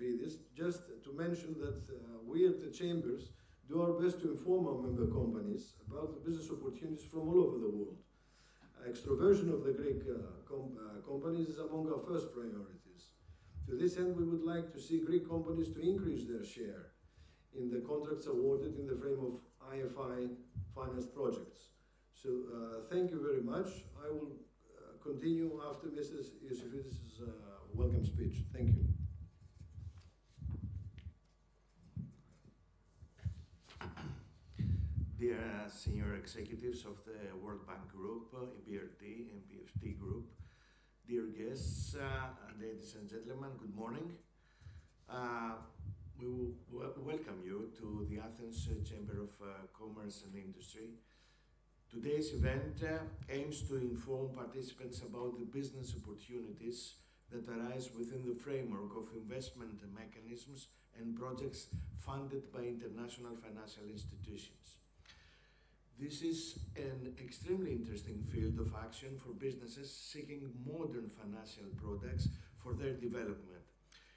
Yosifidis, just to mention that we at the Chambers do our best to inform our member companies about the business opportunities from all over the world. Extroversion of the Greek companies is among our first priorities. To this end, we would like to see Greek companies to increase their share in the contracts awarded in the frame of IFI-financed projects. So thank you very much. I will continue after Mrs. Yosifidis' welcome speech. Thank you. Dear senior executives of the World Bank Group, EBRD and PFT Group, dear guests, ladies and gentlemen, good morning. We will welcome you to the Athens Chamber of Commerce and Industry. Today's event aims to inform participants about the business opportunities that arise within the framework of investment mechanisms and projects funded by international financial institutions. This is an extremely interesting field of action for businesses seeking modern financial products for their development.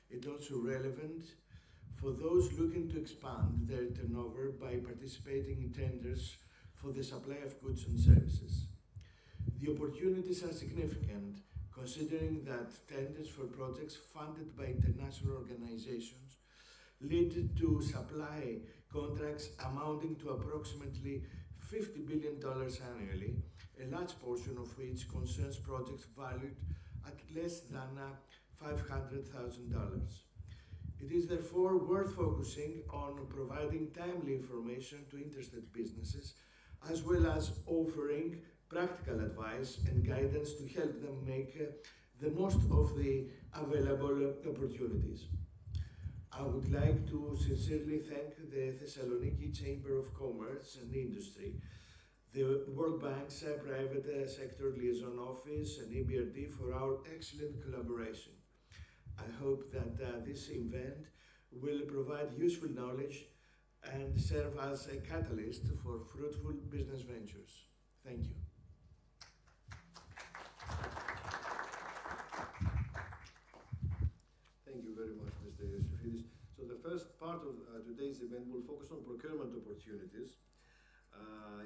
It's also relevant for those looking to expand their turnover by participating in tenders for the supply of goods and services. The opportunities are significant, considering that tenders for projects funded by international organizations lead to supply contracts amounting to approximately $50 billion annually, a large portion of which concerns projects valued at less than $500,000. It is therefore worth focusing on providing timely information to interested businesses, as well as offering practical advice and guidance to help them make the most of the available opportunities. I would like to sincerely thank the Thessaloniki Chamber of Commerce and Industry, the World Bank's Private Sector Liaison Office and EBRD for our excellent collaboration. I hope that this event will provide useful knowledge and serve as a catalyst for fruitful business ventures. Thank you. Thank you very much, Mr. Yosifidis. So the first part of today's event will focus on procurement opportunities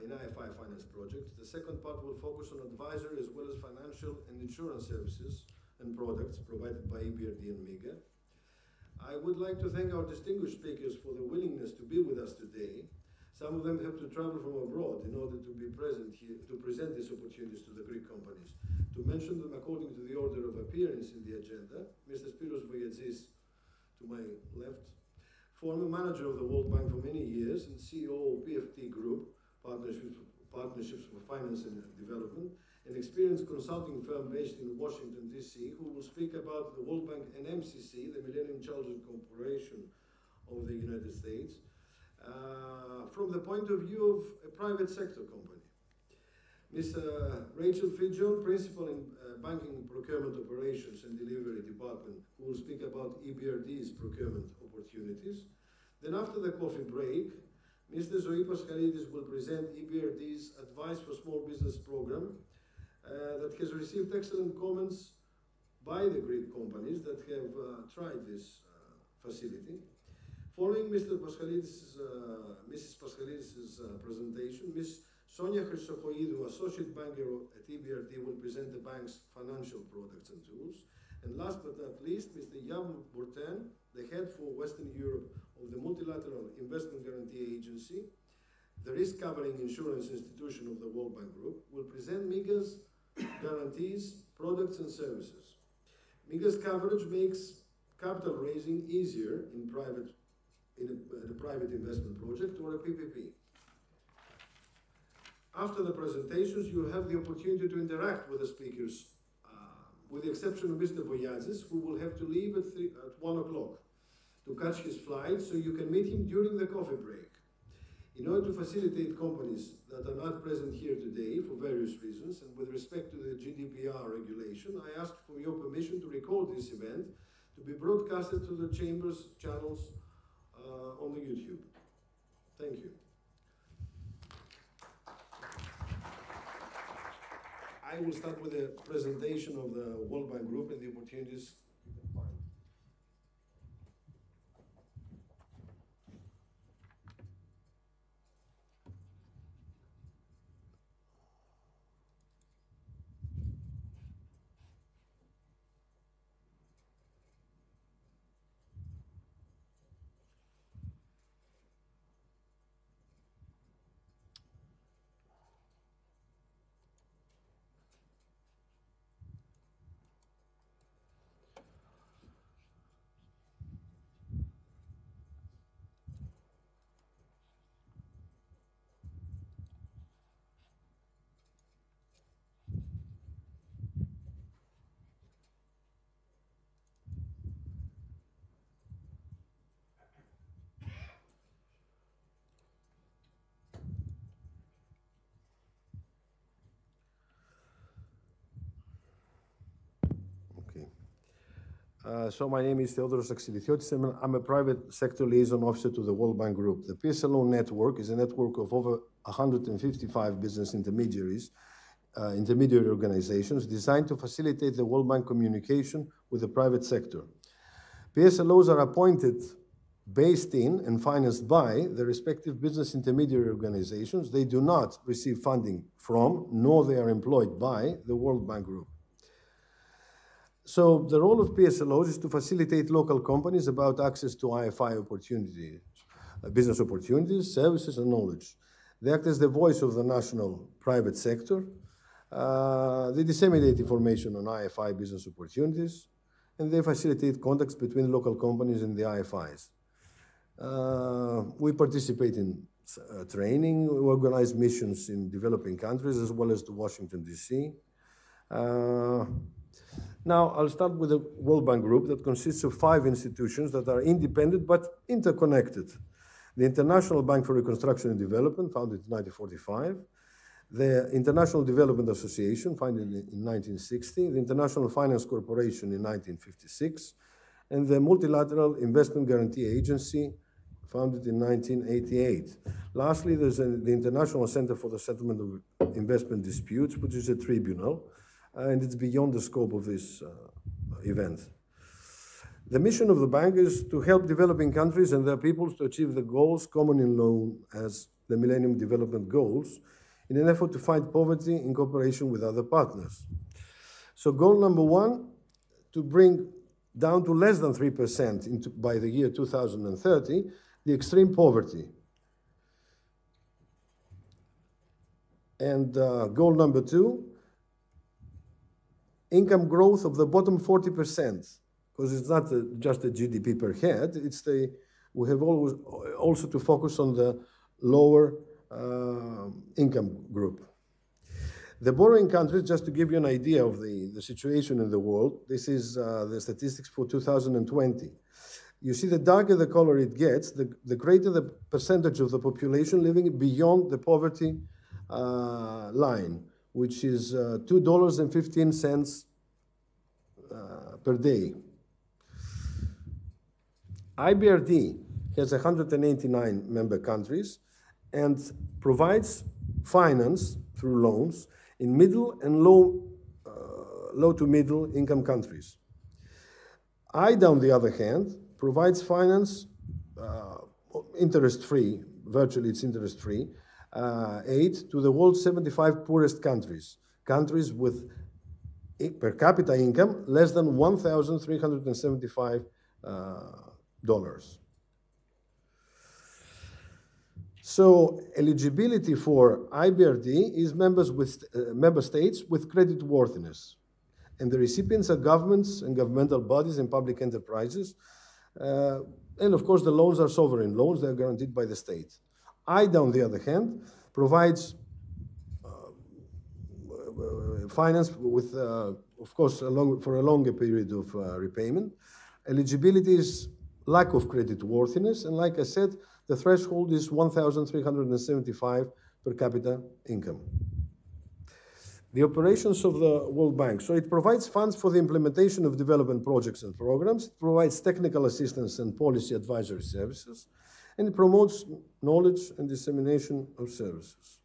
in IFI-financed projects. The second part will focus on advisory as well as financial and insurance services and products provided by EBRD and MIGA. I would like to thank our distinguished speakers for their willingness to be with us today. Some of them have to travel from abroad in order to be present here to present these opportunities to the Greek companies. To mention them according to the order of appearance in the agenda, Mr. Spiros Voyadzis, to my left, former manager of the World Bank for many years and CEO of PFT Group, Partnerships for Finance and Development, an experienced consulting firm based in Washington, D.C., who will speak about the World Bank and MCC, the Millennium Children Corporation of the United States, from the point of view of a private sector company. Ms. Rachel Fidjon, Principal in Banking Procurement Operations and Delivery Department, who will speak about EBRD's procurement opportunities. Then after the coffee break, Mr. Zoe Pascalidis will present EBRD's Advice for Small Business program that has received excellent comments by the Greek companies that have tried this facility. Following Mrs. Pascalidis' presentation, Ms. Sonia Chrysochoidou, Associate Banker at EBRD, will present the bank's financial products and tools. And last but not least, Mr. Jan Bourtin, the head for Western Europe of the Multilateral Investment Guarantee Agency, the risk-covering insurance institution of the World Bank Group, will present MIGA's guarantees, products and services. MIGA's coverage makes capital raising easier in a private investment project or a PPP. After the presentations, you have the opportunity to interact with the speakers, with the exception of Mr. Voyadzis, who will have to leave at 1 o'clock to catch his flight, so you can meet him during the coffee break. In order to facilitate companies that are not present here today for various reasons, and with respect to the GDPR regulation, I ask for your permission to record this event to be broadcasted to the Chamber's channels on the YouTube. Thank you. I will start with a presentation of the World Bank Group and the opportunities you can find. So my name is Theodoros Axilithiotis, and I'm a private sector liaison officer to the World Bank Group. The PSLO network is a network of over 155 business intermediary organizations designed to facilitate the World Bank communication with the private sector. PSLOs are appointed based in and financed by the respective business intermediary organizations. They do not receive funding from, nor they are employed by, the World Bank Group. So the role of PSLOs is to facilitate local companies about access to IFI opportunities, business opportunities, services, and knowledge. They act as the voice of the national private sector. They disseminate information on IFI business opportunities, and they facilitate contacts between local companies and the IFIs. We participate in training, we organize missions in developing countries as well as to Washington, D.C. Now, I'll start with the World Bank Group that consists of 5 institutions that are independent but interconnected. The International Bank for Reconstruction and Development, founded in 1945. The International Development Association, founded in 1960. The International Finance Corporation in 1956. And the Multilateral Investment Guarantee Agency, founded in 1988. Lastly, there's the International Center for the Settlement of Investment Disputes, which is a tribunal, and it's beyond the scope of this event. The mission of the bank is to help developing countries and their peoples to achieve the goals commonly known as the Millennium Development Goals in an effort to fight poverty in cooperation with other partners. So goal number 1, to bring down to less than 3% by the year 2030, the extreme poverty. And goal number 2, income growth of the bottom 40%, because it's not just the GDP per head, we have always also to focus on the lower income group. The borrowing countries, just to give you an idea of the situation in the world, this is the statistics for 2020. You see, the darker the color it gets, the greater the percentage of the population living beyond the poverty line, which is $2.15 per day. EBRD has 189 member countries and provides finance through loans in middle and low to middle income countries. IDA, on the other hand, provides finance interest-free, virtually it's interest-free, aid to the world's 75 poorest countries, countries with per capita income less than $1,375. So eligibility for IBRD is member states with creditworthiness. And the recipients are governments and governmental bodies and public enterprises. And of course, the loans are sovereign loans. They're guaranteed by the state. IDA, on the other hand, provides finance with, of course, for a longer period of repayment. Eligibility is lack of creditworthiness, and like I said, the threshold is 1,375 per capita income. The operations of the World Bank. So it provides funds for the implementation of development projects and programs. It provides technical assistance and policy advisory services, and it promotes knowledge and dissemination of services.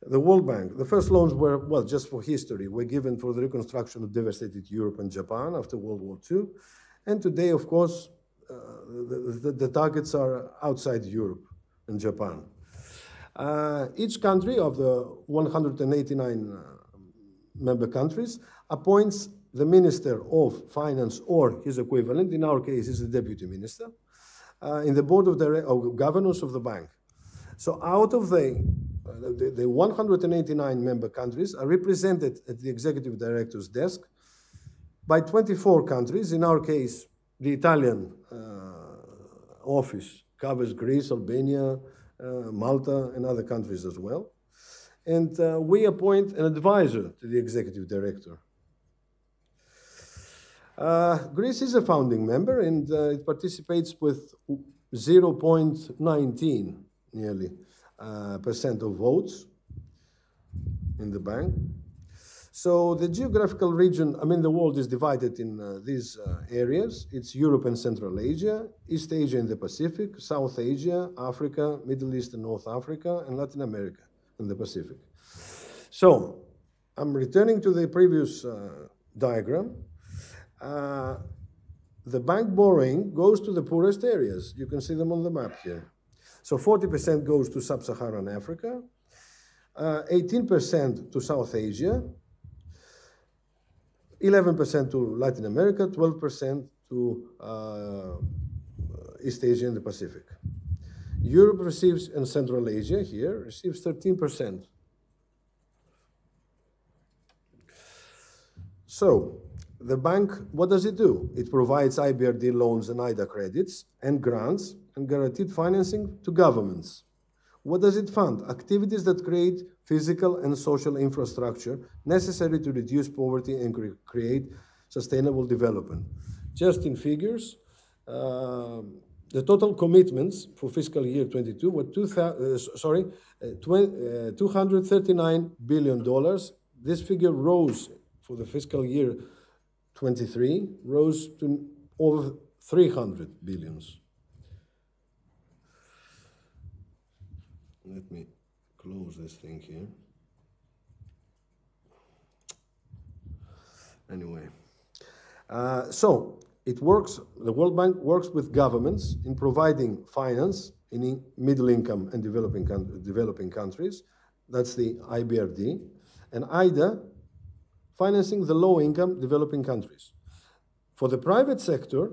The World Bank, the first loans were, well, just for history, were given for the reconstruction of devastated Europe and Japan after World War II. And today, of course, the targets are outside Europe and Japan. Each country of the 189 member countries appoints the Minister of Finance or his equivalent, in our case is the Deputy Minister, in the Board of Governors of the bank. So out of the 189 member countries are represented at the Executive Director's desk by 24 countries. In our case, the Italian office covers Greece, Albania, Malta, and other countries as well. And we appoint an advisor to the Executive Director. Greece is a founding member, and it participates with 0.19 nearly % of votes in the bank. So the geographical region, I mean, the world is divided in these areas. It's Europe and Central Asia, East Asia and the Pacific, South Asia, Africa, Middle East and North Africa, and Latin America and the Pacific. So I'm returning to the previous diagram. The bank borrowing goes to the poorest areas. You can see them on the map here. So 40% goes to Sub-Saharan Africa, 18% to South Asia, 11% to Latin America, 12% to East Asia and the Pacific. Europe receives, and Central Asia here, receives 13%. So, the bank, what does it do? It provides EBRD loans and IDA credits and grants and guaranteed financing to governments. What does it fund? Activities that create physical and social infrastructure necessary to reduce poverty and create sustainable development. Just in figures, the total commitments for fiscal year 22 were $239 billion. This figure rose for the fiscal year 23, rose to over 300 billions. Let me close this thing here. Anyway, so it works, the World Bank works with governments in providing finance in middle income and developing countries. That's the IBRD. And IDA, financing the low income developing countries. For the private sector,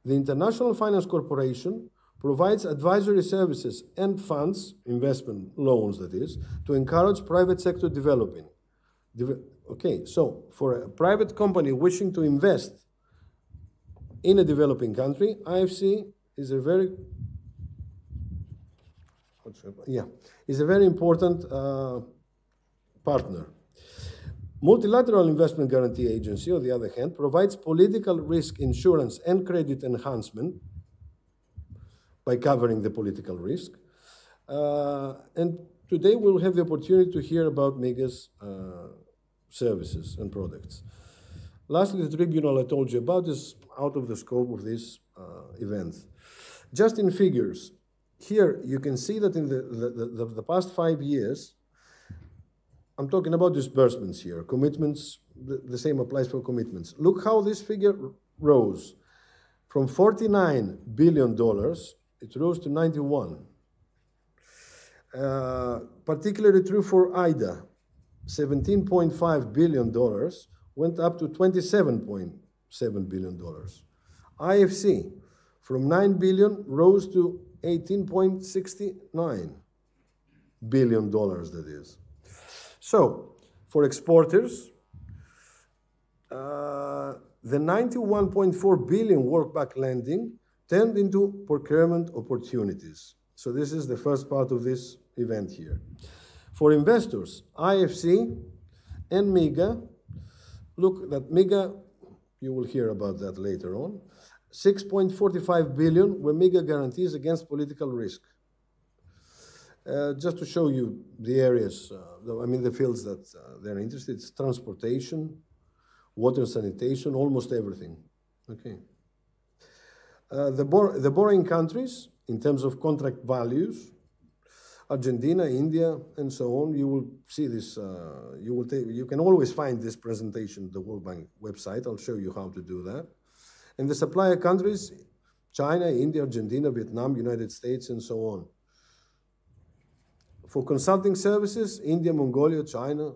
the International Finance Corporation provides advisory services and funds, investment loans that is, to encourage private sector developing. Okay, so for a private company wishing to invest in a developing country, IFC is a very, is a very important partner. Multilateral Investment Guarantee Agency, on the other hand, provides political risk insurance and credit enhancement by covering the political risk. And today we'll have the opportunity to hear about MIGA's services and products. Lastly, the tribunal I told you about is out of the scope of this event. Just in figures, here you can see that in the past 5 years, I'm talking about disbursements here, commitments, the same applies for commitments. Look how this figure rose. From $49 billion, it rose to 91. Particularly true for IDA, $17.5 billion went up to $27.7 billion. IFC, from $9 billion, rose to $18.69 billion, that is. So, for exporters, the $91.4 billion work-back lending turned into procurement opportunities. So this is the first part of this event here. For investors, IFC and MIGA, look, that MIGA, you will hear about that later on, $6.45 billion were MIGA guarantees against political risk. Just to show you the areas, the fields that they're interested, it's transportation, water and sanitation, almost everything. Okay. The borrowing countries, in terms of contract values, Argentina, India, and so on, you will see this, you can always find this presentation at the World Bank website. I'll show you how to do that. And the supplier countries, China, India, Argentina, Vietnam, United States, and so on. For consulting services, India, Mongolia, China.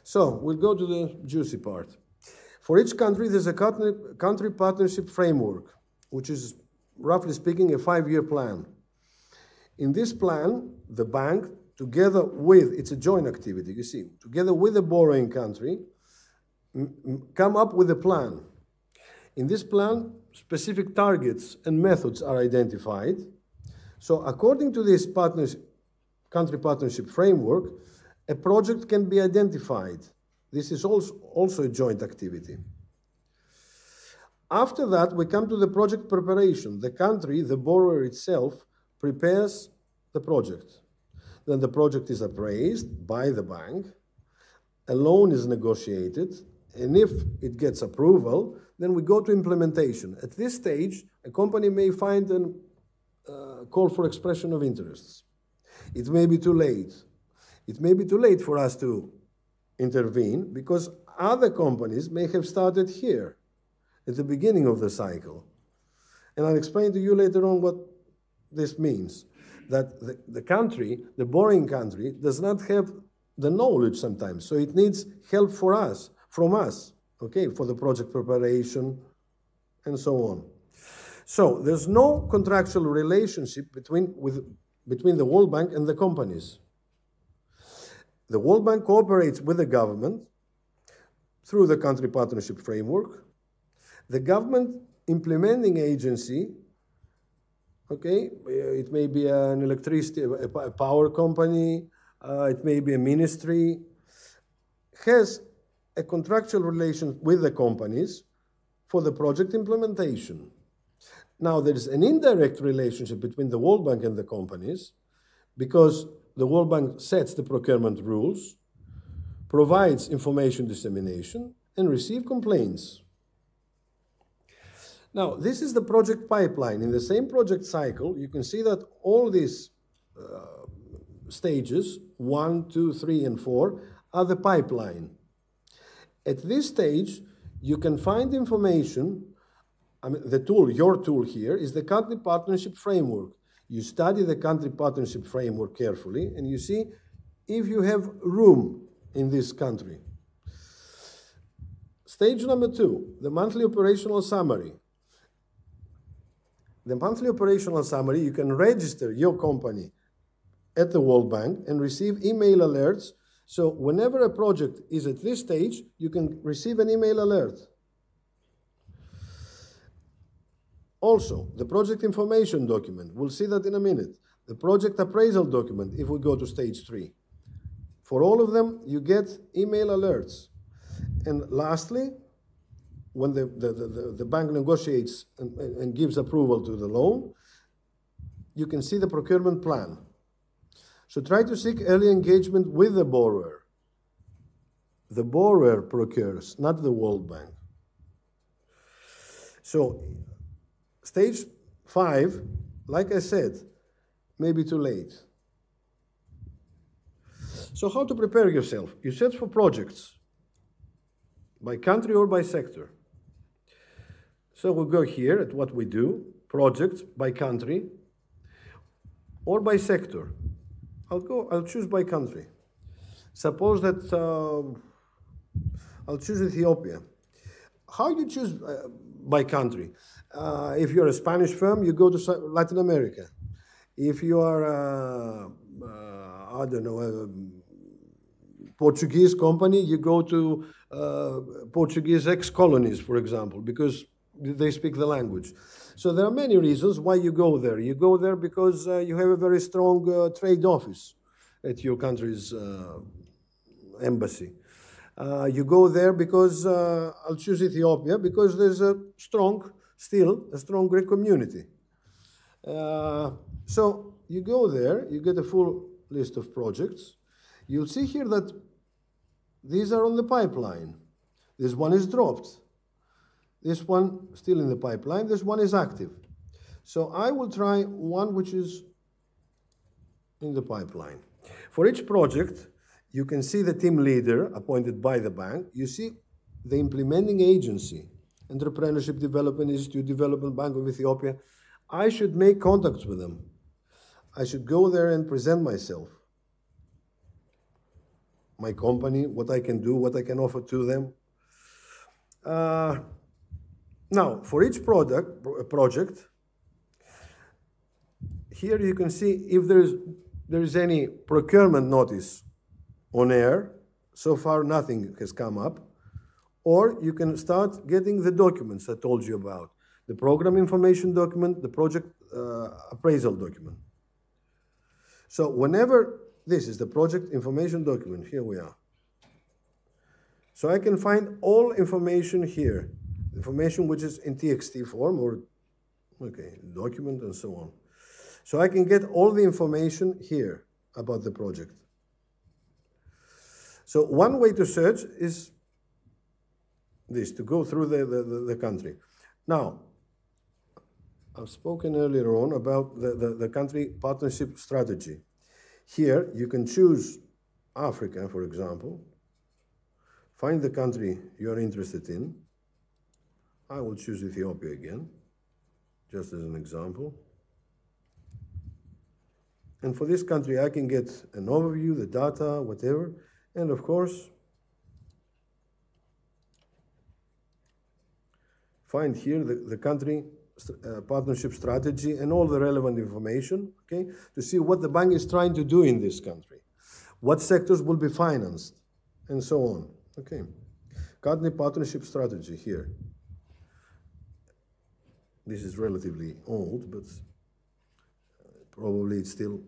So we'll go to the juicy part. For each country, there's a country partnership framework, which is, roughly speaking, a 5-year plan. In this plan, the bank, together with, it's a joint activity, you see, together with the borrowing country, come up with a plan. In this plan, specific targets and methods are identified. So according to this country partnership framework, a project can be identified. This is also a joint activity. After that, we come to the project preparation. The country, the borrower itself, prepares the project. Then the project is appraised by the bank. a loan is negotiated, and if it gets approval, then we go to implementation. At this stage, a company may find a call for expression of interests. It may be too late. It may be too late for us to intervene because other companies may have started here at the beginning of the cycle. And I'll explain to you later on what this means. That the country, the borrowing country, does not have the knowledge sometimes. So it needs help from us, okay, for the project preparation and so on. So there's no contractual relationship between the World Bank and the companies. The World Bank cooperates with the government through the country partnership framework. The government implementing agency, okay, it may be an electricity, a power company, it may be a ministry, has a contractual relation with the companies for the project implementation. Now, there is an indirect relationship between the World Bank and the companies because the World Bank sets the procurement rules, provides information dissemination, and receives complaints. Now, this is the project pipeline. In the same project cycle, you can see that all these stages, 1, 2, 3, and 4, are the pipeline. At this stage, you can find information. I mean, the tool, your tool here, is the country partnership framework. You study the country partnership framework carefully, and you see if you have room in this country. Stage number 2, the monthly operational summary. The monthly operational summary, you can register your company at the World Bank and receive email alerts. So whenever a project is at this stage, you can receive an email alert. Also, the project information document, we'll see that in a minute. The project appraisal document, if we go to stage 3. For all of them, you get email alerts. And lastly, when the bank negotiates and gives approval to the loan, you can see the procurement plan. So try to seek early engagement with the borrower. The borrower procures, not the World Bank. So stage 5, like I said, may be too late. So how to prepare yourself? You search for projects by country or by sector. So we'll go here at what we do, projects by country or by sector. I'll choose by country. Suppose that I'll choose Ethiopia. How you choose by country? If you're a Spanish firm, you go to Latin America. If you are, I don't know, a Portuguese company, you go to Portuguese ex-colonies, for example, because they speak the language. So there are many reasons why you go there. You go there because you have a very strong trade office at your country's embassy. You go there because, I'll choose Ethiopia, because there's still a strong Greek community. So you go there, you get a full list of projects. You'll see here that these are on the pipeline. This one is dropped. This one still in the pipeline. This one is active. So I will try one which is in the pipeline. For each project, you can see the team leader appointed by the bank. You see the implementing agency, Entrepreneurship Development Institute, Development Bank of Ethiopia. I should make contacts with them. I should go there and present myself, my company, what I can do, what I can offer to them. Now, for each project, here you can see if there is any procurement notice on air. So far, nothing has come up. Or you can start getting the documents I told you about. The program information document, the project appraisal document. So whenever, this is the project information document, here we are. So I can find all information here. Information which is in TXT form or, okay, document and so on. So I can get all the information here about the project. So one way to search is this, to go through the country. Now, I've spoken earlier on about the country partnership strategy. Here, you can choose Africa, for example. Find the country you're interested in. I will choose Ethiopia again, just as an example. And for this country, I can get an overview, the data, whatever. And of course, find here the country partnership strategy and all the relevant information, okay, to see what the bank is trying to do in this country, what sectors will be financed, and so on. Okay, country partnership strategy here. This is relatively old, but probably it's still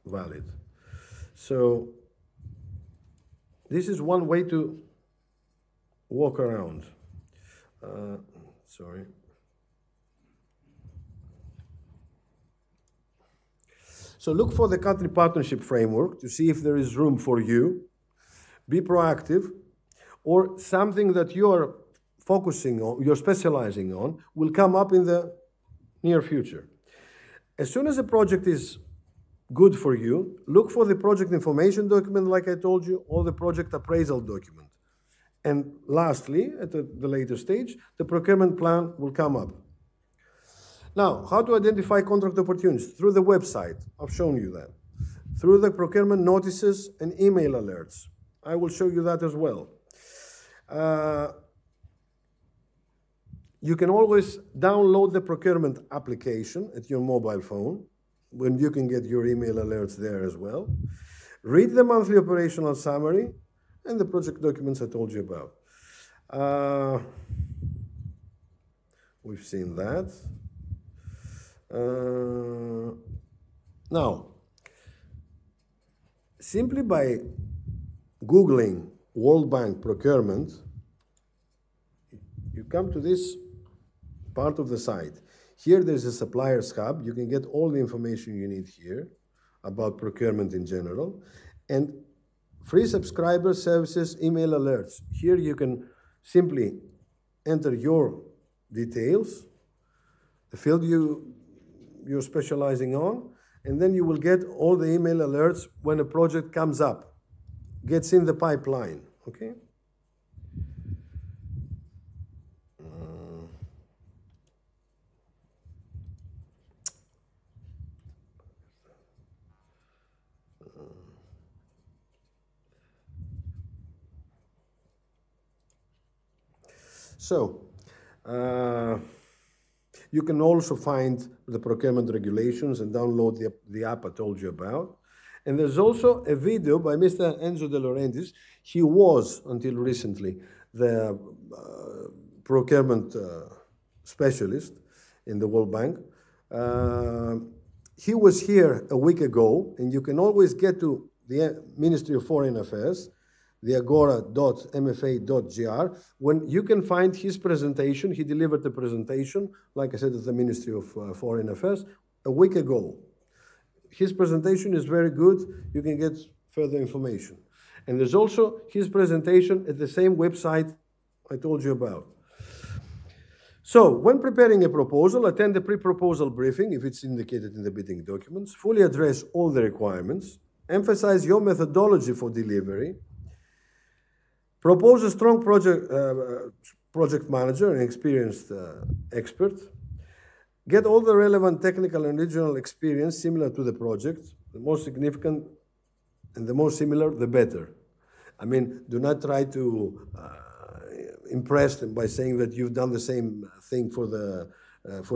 valid. So this is one way to walk around. Sorry. So look for the country partnership framework to see if there is room for you. Be proactive, or something that you're focusing on, you're specializing on, will come up in the near future. As soon as a project is good for you, look for the project information document, like I told you, or the project appraisal document. And lastly, at the later stage, the procurement plan will come up. Now, how to identify contract opportunities? Through the website. I've shown you that. Through the procurement notices and email alerts. I will show you that as well. You can always download the procurement application at your mobile phone, when you can get your email alerts there as well. Read the monthly operational summary and the project documents I told you about. We've seen that. Now, simply by Googling World Bank procurement, you come to this part of the site. Here there's a suppliers hub. You can get all the information you need here about procurement in general. And free subscriber services email alerts. Here you can simply enter your details, the field you're specializing on, and then you will get all the email alerts when a project comes up, gets in the pipeline, okay? So, you can also find the procurement regulations and download the app I told you about. And there's also a video by Mr. Enzo De Laurentiis. He was, until recently, the procurement specialist in the World Bank. He was here a week ago, and you can always get to the Ministry of Foreign Affairs, the agora.mfa.gr, when you can find his presentation. He delivered the presentation, like I said, at the Ministry of Foreign Affairs a week ago. His presentation is very good. You can get further information. And there's also his presentation at the same website I told you about. So, when preparing a proposal, attend the pre-proposal briefing, if it's indicated in the bidding documents, fully address all the requirements, emphasize your methodology for delivery, propose a strong project manager, an experienced expert. Get all the relevant technical and regional experience similar to the project. The more significant and the more similar, the better. I mean, do not try to impress them by saying that you've done the same thing for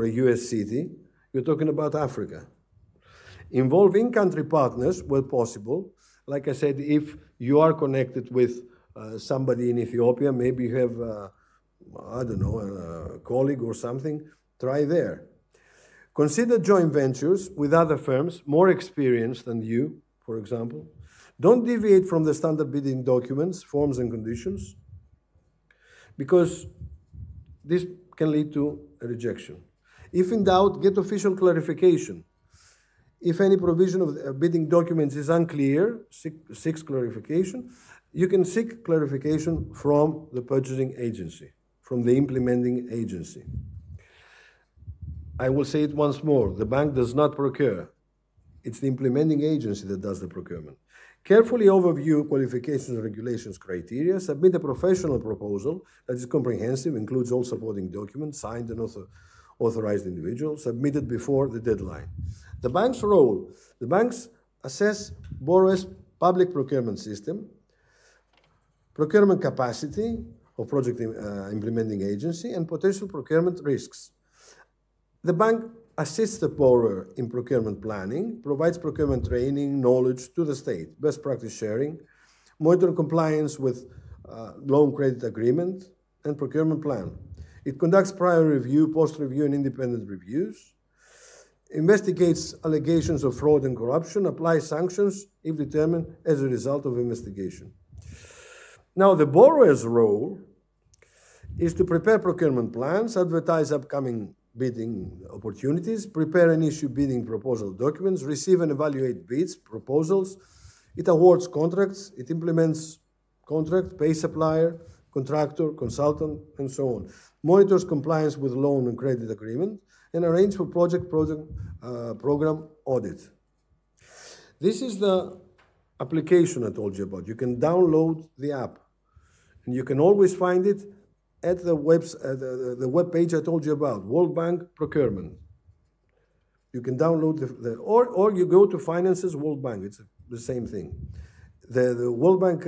a US city. You're talking about Africa. Involve in-country partners where possible. Like I said, if you are connected with somebody in Ethiopia, maybe you have, I don't know, a colleague or something, try there. Consider joint ventures with other firms more experienced than you, for example. Don't deviate from the standard bidding documents, forms and conditions, because this can lead to a rejection. If in doubt, get official clarification. If any provision of bidding documents is unclear, seeks clarification, you can seek clarification from the purchasing agency, from the implementing agency. I will say it once more, the bank does not procure. It's the implementing agency that does the procurement. Carefully overview qualifications, regulations, criteria, submit a professional proposal that is comprehensive, includes all supporting documents, signed and authorized individual, submitted before the deadline. The bank's role, the banks assess borrower's public procurement system, procurement capacity of project implementing agency, and potential procurement risks. The bank assists the borrower in procurement planning, provides procurement training, knowledge to the state, best practice sharing, monitor compliance with loan credit agreement, and procurement plan. It conducts prior review, post-review, and independent reviews, investigates allegations of fraud and corruption, applies sanctions if determined as a result of investigation. Now, the borrower's role is to prepare procurement plans, advertise upcoming bidding opportunities, prepare and issue bidding proposal documents, receive and evaluate bids, proposals. It awards contracts, it implements contract, pays supplier, contractor, consultant, and so on. Monitors compliance with loan and credit agreement, and arrange for program audit. This is the application I told you about. You can download the app, and you can always find it at the web page I told you about, World Bank Procurement. You can download or you go to Finances World Bank. It's the same thing. The World Bank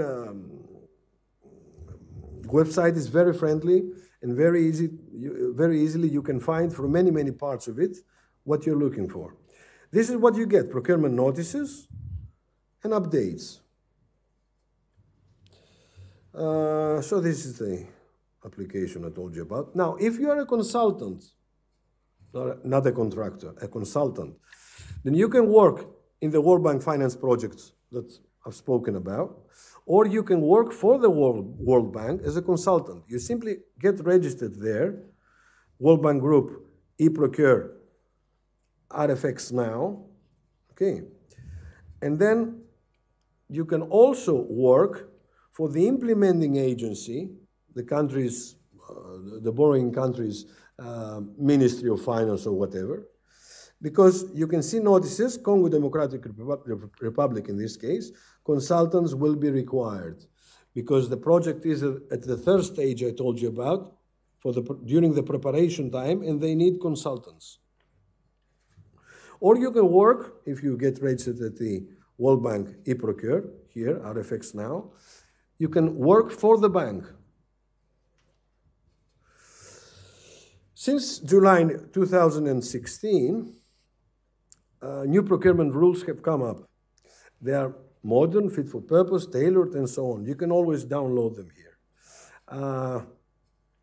website is very friendly and very easy. Very easily you can find from many parts of it what you're looking for. This is what you get: procurement notices and updates. So this is the application I told you about. Now, if you are a consultant, not a contractor, a consultant, then you can work in the World Bank finance projects that I've spoken about, or you can work for the World Bank as a consultant. You simply get registered there, World Bank Group, eProcure, RFX Now, okay? And then you can also work for the implementing agency, the country's, the borrowing country's Ministry of Finance or whatever, because you can see notices, Congo Democratic Republic in this case, consultants will be required because the project is at the third stage I told you about during the preparation time, and they need consultants. Or you can work, if you get registered at the World Bank eProcure, here, RFX Now, you can work for the bank. Since July 2016, new procurement rules have come up. They are modern, fit for purpose, tailored, and so on. You can always download them here.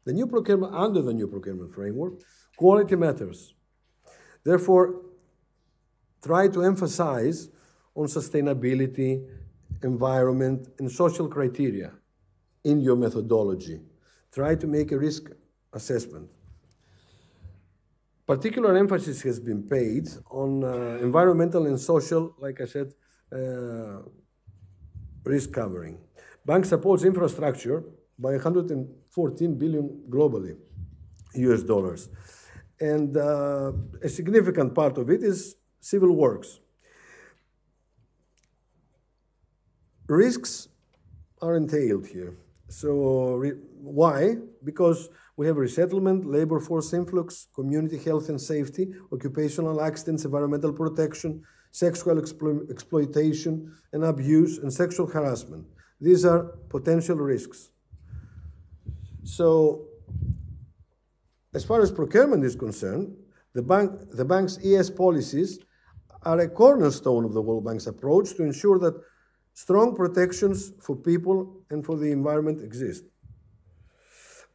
The new procurement, under the new procurement framework, quality matters. Therefore, try to emphasize on sustainability, environment, and social criteria in your methodology. Try to make a risk assessment. Particular emphasis has been paid on environmental and social, like I said, risk covering. Bank supports infrastructure by 114 billion globally, US dollars. And a significant part of it is civil works. Risks are entailed here. So why? Because we have resettlement, labor force influx, community health and safety, occupational accidents, environmental protection, sexual exploitation and abuse, and sexual harassment. These are potential risks. So as far as procurement is concerned, the bank's ES policies are a cornerstone of the World Bank's approach to ensure that strong protections for people and for the environment exist.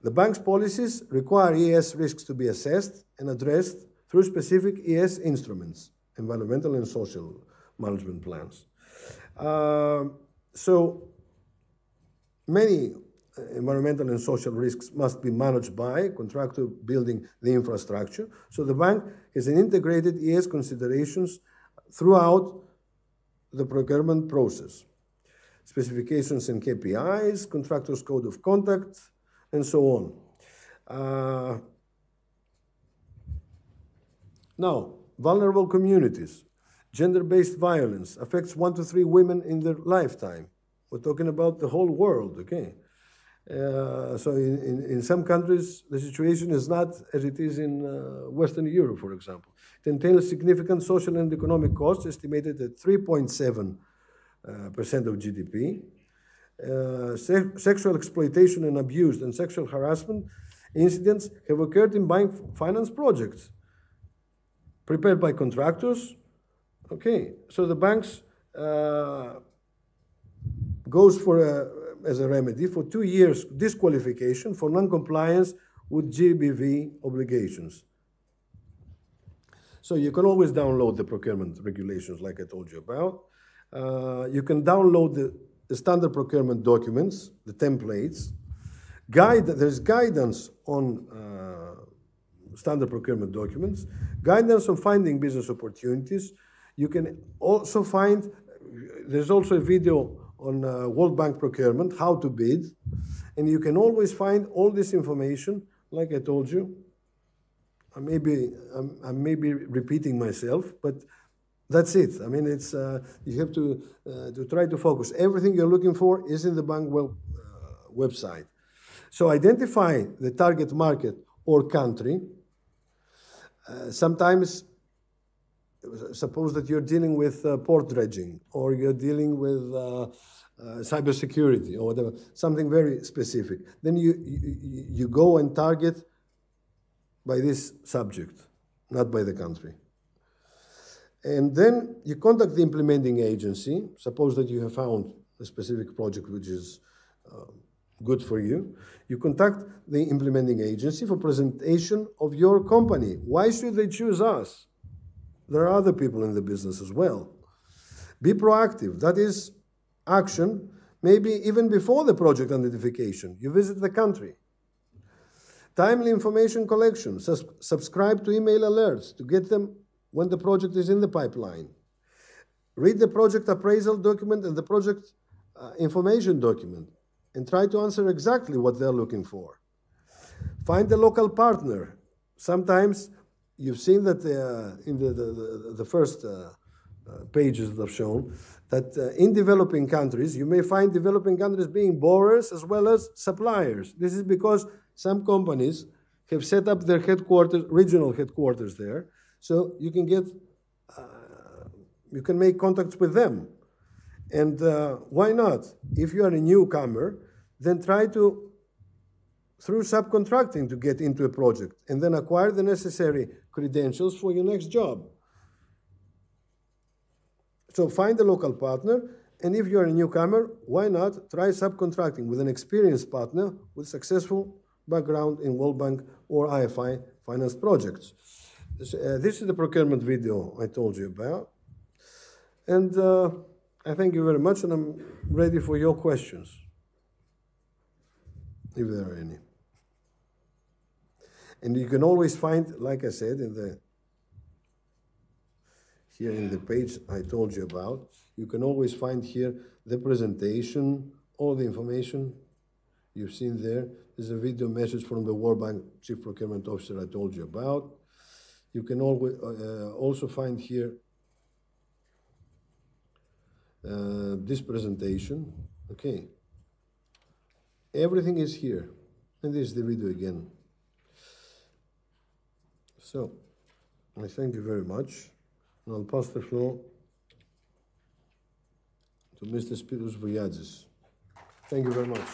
The bank's policies require ES risks to be assessed and addressed through specific ES instruments, environmental and social management plans. So many environmental and social risks must be managed by a contractor building the infrastructure. So the bank has an integrated ES considerations throughout the procurement process. Specifications and KPIs, contractor's code of conduct, and so on. Now, vulnerable communities. Gender-based violence affects 1 to 3 women in their lifetime. We're talking about the whole world, okay? So in some countries, the situation is not as it is in Western Europe, for example. It entails significant social and economic costs, estimated at 3.7% of GDP. Sexual exploitation and abuse and sexual harassment incidents have occurred in bank finance projects prepared by contractors. Okay, so the banks goes for as a remedy for 2 years disqualification for non-compliance with GBV obligations. So you can always download the procurement regulations like I told you about. You can download the standard procurement documents, the templates. There's guidance on standard procurement documents, guidance on finding business opportunities. You can also find, there's also a video on World Bank procurement, how to bid, and you can always find all this information, like I told you. I may be repeating myself, but that's it. I mean, it's you have to try to focus. Everything you're looking for is in the bank website. So identify the target market or country. Sometimes, suppose that you're dealing with port dredging, or you're dealing with cybersecurity, or whatever, something very specific. Then you go and target by this subject, not by the country. And then you contact the implementing agency. Suppose that you have found a specific project which is good for you. You contact the implementing agency for presentation of your company. Why should they choose us? There are other people in the business as well. Be proactive. That is action, maybe even before the project identification. You visit the country. Timely information collection. Subscribe to email alerts to get them when the project is in the pipeline. Read the project appraisal document and the project information document and try to answer exactly what they're looking for. Find a local partner. Sometimes you've seen that in the first pages that I've shown, that in developing countries, you may find developing countries being borrowers as well as suppliers. This is because some companies have set up their headquarters, regional headquarters there, so you can get, you can make contacts with them. And why not? If you are a newcomer, then try to, through subcontracting, to get into a project and then acquire the necessary credentials for your next job. So find a local partner, and if you're a newcomer, why not try subcontracting with an experienced partner with successful background in World Bank or IFI-financed projects. This is the procurement video I told you about. And I thank you very much, and I'm ready for your questions, if there are any. And you can always find, like I said, here in the page I told you about, you can always find here the presentation, all the information you've seen there. There's a video message from the World Bank Chief Procurement Officer I told you about. You can always, also find here this presentation. Okay. Everything is here. And this is the video again. So, I thank you very much. And I'll pass the floor to Mr. Spiros Voyadis. Thank you very much.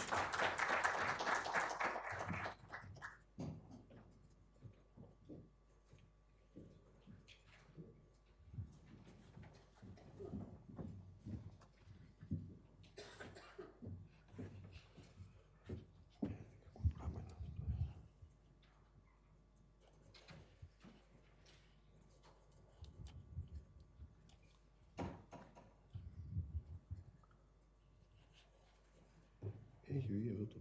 Έχει βγει εδώ το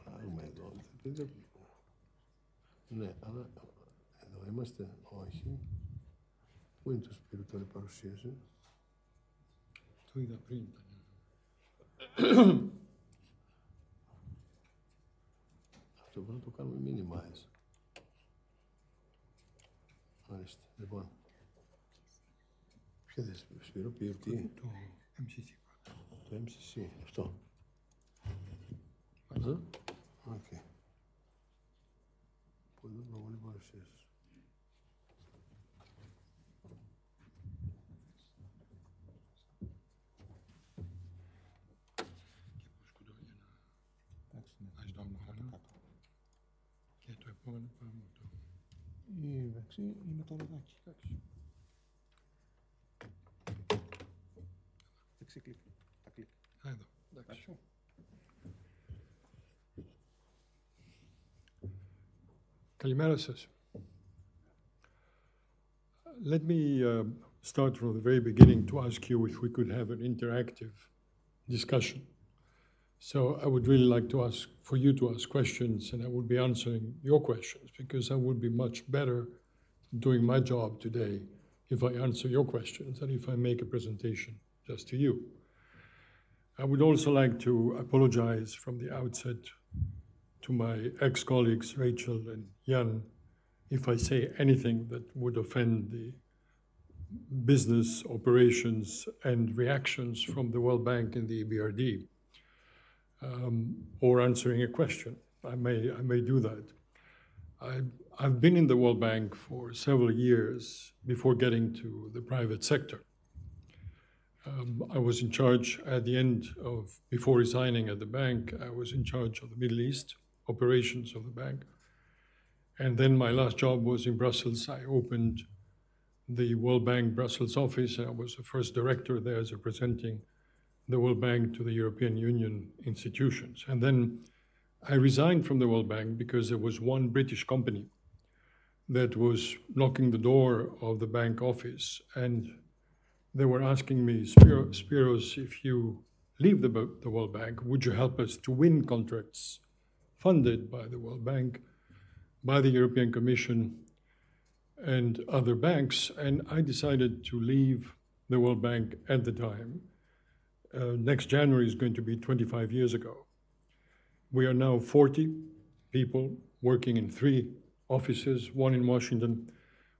πράγμα εδώ. Ναι, αλλά εδώ είμαστε, όχι. Πού είναι το Σπύρο τώρα η παρουσίαση? Το είδα πριν. Αυτό μπορεί να το κάνουμε minimize. Μάλιστα. Λοιπόν. Ποιο δεν Σπύρο, ποιητή? Το MCC. Το MCC, αυτό. Εδώ. Οκ. Πολύ προβολή παρουσίασης. Και το επόμενο πάμε το... Εντάξει, είναι το ροδάκι. Δεξί κλικ. Τα κλικ. Εδώ. Εντάξει. Καλημέρα σας. Let me start from the very beginning to ask you if we could have an interactive discussion. So I would really like to ask for you to ask questions, and I would be answering your questions, because I would be much better doing my job today if I answer your questions than if I make a presentation just to you. I would also like to apologize from the outset to my ex-colleagues, Rachel and Jan, if I say anything that would offend the business operations and reactions from the World Bank and the EBRD, or answering a question. I may do that. I've been in the World Bank for several years before getting to the private sector. I was in charge at the end of, before resigning at the bank, I was in charge of the Middle East operations of the bank. And then my last job was in Brussels. I opened the World Bank Brussels office. I was the first director there representing the World Bank to the European Union institutions. And then I resigned from the World Bank because there was one British company that was knocking the door of the bank office, and they were asking me, Spiros, if you leave the World Bank, would you help us to win contracts funded by the World Bank, by the European Commission, and other banks? And I decided to leave the World Bank at the time. Next January is going to be 25 years ago. We are now 40 people working in 3 offices, one in Washington,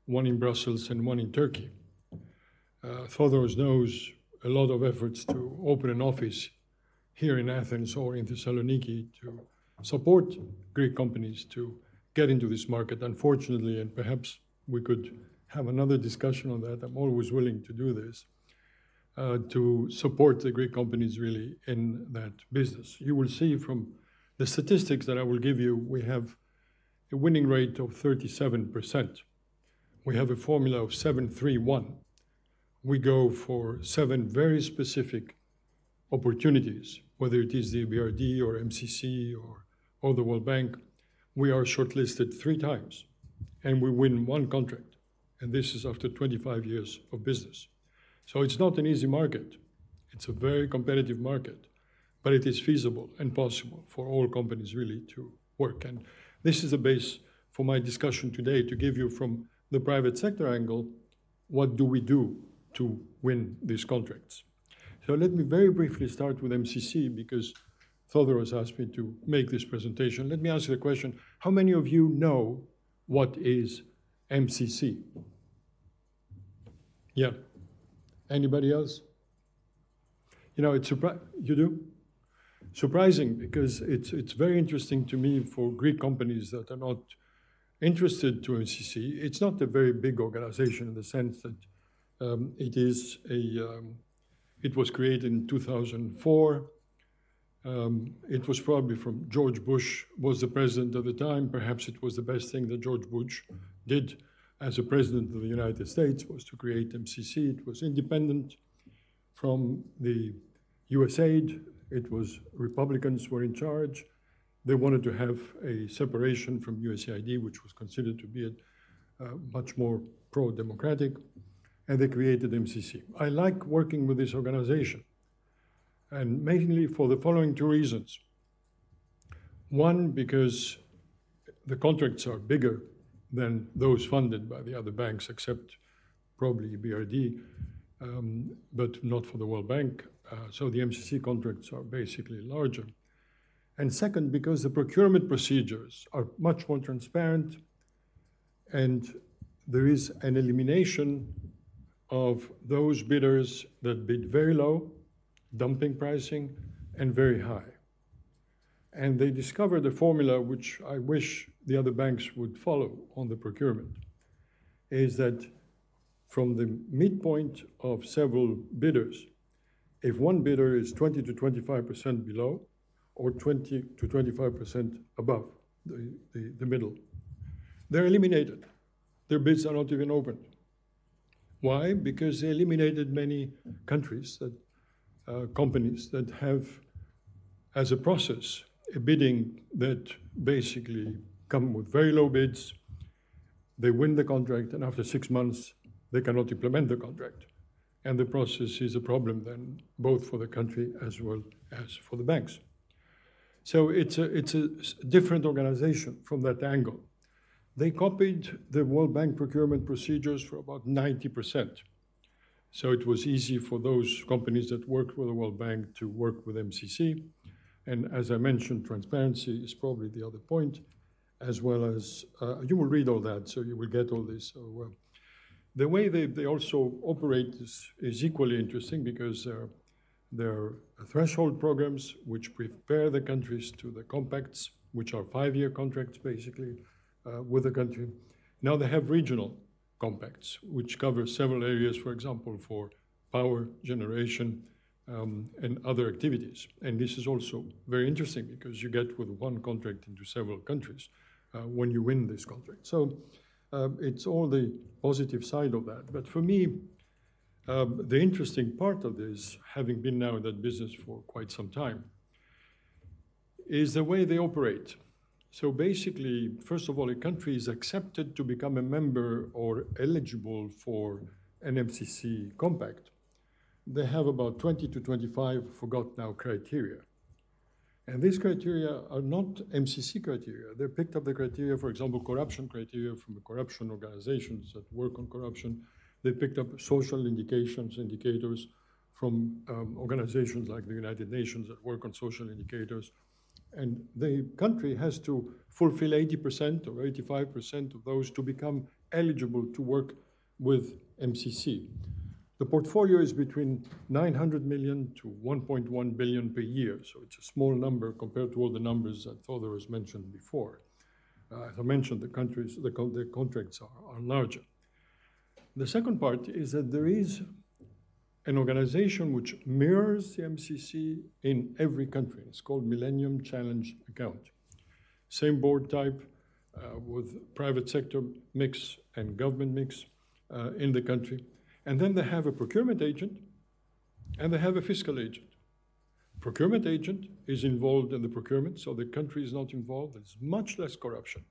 one in Brussels, and one in Turkey. Thodos knows a lot of efforts to open an office here in Athens or in Thessaloniki to support Greek companies to get into this market. Unfortunately, and perhaps we could have another discussion on that, I'm always willing to do this, to support the Greek companies really in that business. You will see from the statistics that I will give you, we have a winning rate of 37%. We have a formula of 7-3-1. We go for 7 very specific opportunities, whether it is the EBRD or MCC or the World Bank. We are shortlisted 3 times, and we win 1 contract. And this is after 25 years of business. So it's not an easy market. It's a very competitive market, but it is feasible and possible for all companies really to work. And this is the base for my discussion today, to give you from the private sector angle, what do we do to win these contracts? So let me very briefly start with MCC, because Thodoros asked me to make this presentation. Let me ask you the question, how many of you know what is MCC? Yeah. Anybody else? You know, it's you do? Surprising, because it's very interesting to me for Greek companies that are not interested to MCC. It's not a very big organization in the sense that it was created in 2004. It was probably from George Bush was the president at the time. Perhaps it was the best thing that George Bush did as a president of the United States, was to create MCC. It was independent from the USAID. It was Republicans were in charge. They wanted to have a separation from USAID, which was considered to be much more pro-democratic, and they created MCC. I like working with this organization, and mainly for the following 2 reasons. One, because the contracts are bigger than those funded by the other banks, except probably EBRD, but not for the World Bank. So the MCC contracts are basically larger. And second, because the procurement procedures are much more transparent, and there is an elimination of those bidders that bid very low, dumping pricing, and very high. And they discovered a formula which I wish the other banks would follow on the procurement, is that from the midpoint of several bidders, if one bidder is 20 to 25% below, or 20 to 25% above the middle, they're eliminated. Their bids are not even opened. Why? Because they eliminated many countries, companies that have, as a process, a bidding that basically come with very low bids. They win the contract, and after 6 months, they cannot implement the contract. And the process is a problem then, both for the country as well as for the banks. So it's a different organization from that angle. They copied the World Bank procurement procedures for about 90%. So it was easy for those companies that worked with the World Bank to work with MCC. And as I mentioned, transparency is probably the other point, as well as, you will read all that, so you will get all this. So, the way they also operate is equally interesting, because there are threshold programs which prepare the countries to the compacts, which are 5-year contracts basically with the country. Now they have regional compacts, which cover several areas, for example, for power generation and other activities. And this is also very interesting, because you get with one contract into several countries when you win this contract. So it's all the positive side of that. But for me, the interesting part of this, having been now in that business for quite some time, is the way they operate. So basically, first of all, a country is accepted to become a member or eligible for an MCC compact. They have about 20 to 25, forgot now, criteria. And these criteria are not MCC criteria. They picked up the criteria, for example, corruption criteria from the corruption organizations that work on corruption. They picked up social indicators from organizations like the United Nations that work on social indicators. And the country has to fulfill 80% or 85% of those to become eligible to work with MCC. The portfolio is between 900 million to 1.1 billion per year, so it's a small number compared to all the numbers that others mentioned before. As I mentioned, the contracts are larger. The second part is that there is an organization which mirrors the MCC in every country. It's called Millennium Challenge Account. Same board type with private sector mix and government mix in the country. And then they have a procurement agent and they have a fiscal agent. Procurement agent is involved in the procurement, so the country is not involved. There's much less corruption.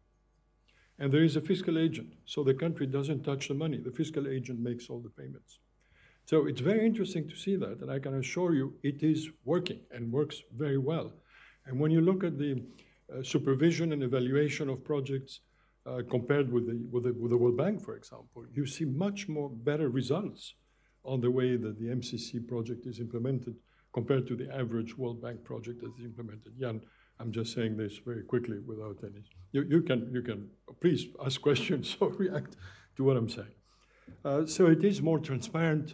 And there is a fiscal agent, so the country doesn't touch the money. The fiscal agent makes all the payments. So it's very interesting to see that, and I can assure you it is working and works very well. And when you look at the supervision and evaluation of projects compared with the World Bank, for example, you see much more better results on the way that the MCC project is implemented compared to the average World Bank project that is implemented. Jan, I'm just saying this very quickly without any. You can please ask questions or react to what I'm saying. So it is more transparent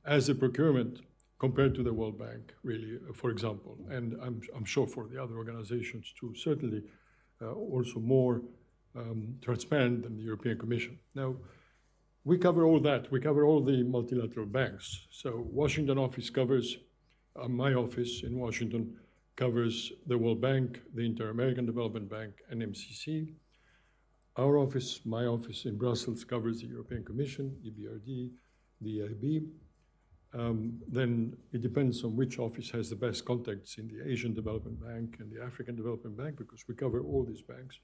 as a procurement compared to the World Bank, really, for example, and I'm sure for the other organizations too, certainly also more transparent than the European Commission. Now, we cover all that. We cover all the multilateral banks. So Washington office covers, my office in Washington covers the World Bank, the Inter-American Development Bank, and MCC. Our office, my office in Brussels, covers the European Commission, EBRD, the EIB. Then it depends on which office has the best contacts in the Asian Development Bank and the African Development Bank, because we cover all these banks.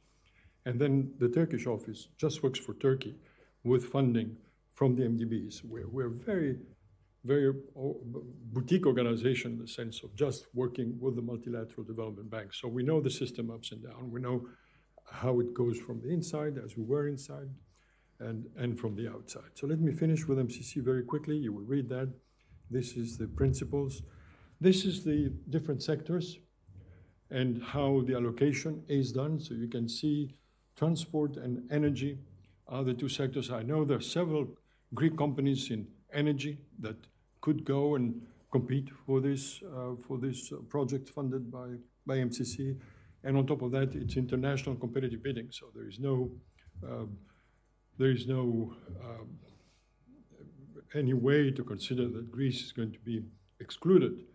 And then the Turkish office just works for Turkey with funding from the MDBs. We're very, very boutique organization in the sense of just working with the multilateral development banks. So we know the system ups and down. We know how it goes from the inside, as we were inside. and from the outside. So let me finish with MCC very quickly. You will read that. This is the principles. This is the different sectors and how the allocation is done. So you can see transport and energy are the two sectors. I know there are several Greek companies in energy that could go and compete for this project funded by MCC. And on top of that, it's international competitive bidding. So there is no any way to consider that Greece is going to be excluded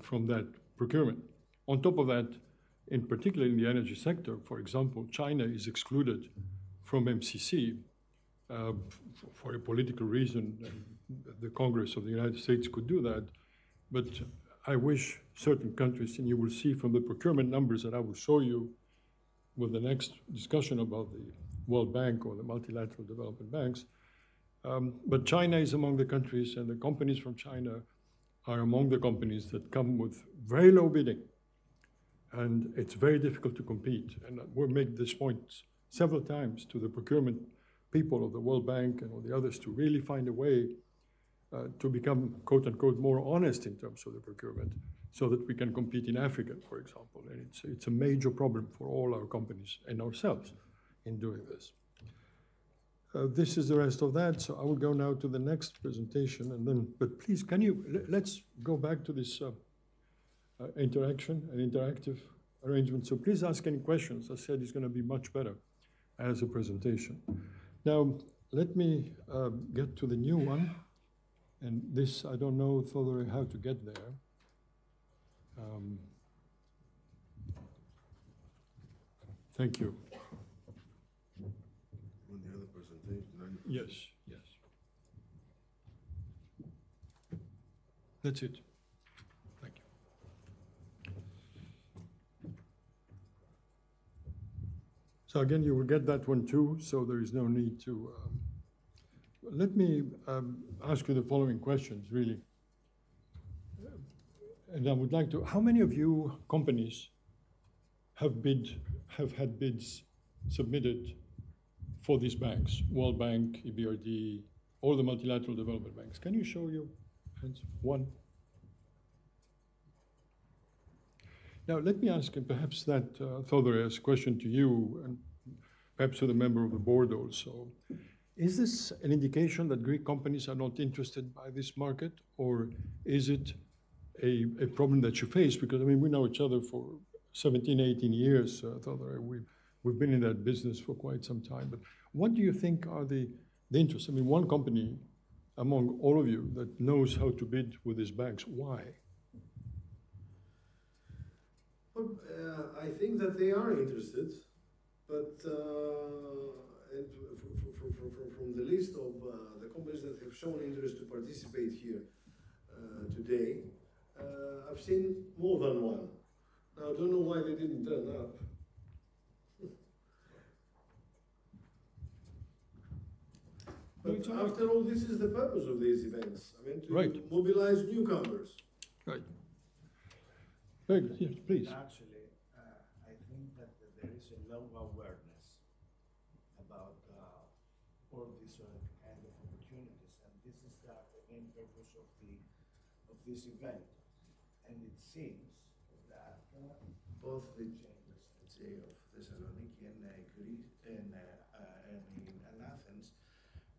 from that procurement. On top of that, in particular in the energy sector, for example, China is excluded from MCC for a political reason. The Congress of the United States could do that, but I wish certain countries, and you will see from the procurement numbers that I will show you with the next discussion about the World Bank or the multilateral development banks, but China is among the countries, and the companies from China are among the companies that come with very low bidding. And it's very difficult to compete. And we'll make this point several times to the procurement people of the World Bank and all the others to really find a way to become, quote unquote, more honest in terms of the procurement so that we can compete in Africa, for example. And it's a major problem for all our companies and ourselves in doing this. This is the rest of that. So I will go now to the next presentation and then, but please, let's go back to this interaction and interactive arrangement. So please ask any questions. I said it's going to be much better as a presentation. Now, let me get to the new one. And this, I don't know, Theodore, how to get there. Thank you. On the other presentation. Yes, yes. That's it. Thank you. So again, you will get that one too, so there is no need to... let me ask you the following questions, really. And I would like to, how many of you companies have had bids submitted for these banks, World Bank, EBRD, all the multilateral development banks? Can you show your hands? One. Now, let me ask, and perhaps that, Theodore, a question to you, and perhaps to the member of the board also. Is this an indication that Greek companies are not interested by this market, or is it a problem that you face? Because, I mean, we know each other for 17, 18 years, Theodore. We've been in that business for quite some time. But what do you think are the interests? I mean, one company among all of you that knows how to bid with these banks, why? Well, I think that they are interested, but from the list of the companies that have shown interest to participate here today, I've seen more than one. Now, I don't know why they didn't turn up. But after all, this is the purpose of these events. I mean, to mobilize newcomers. Right. Very good. Yes, please. Actually, I think that there is a low awareness about all these kind of opportunities, and this is the main purpose of this event. And it seems that both the chambers, let's say, of Thessaloniki and Greece and Athens,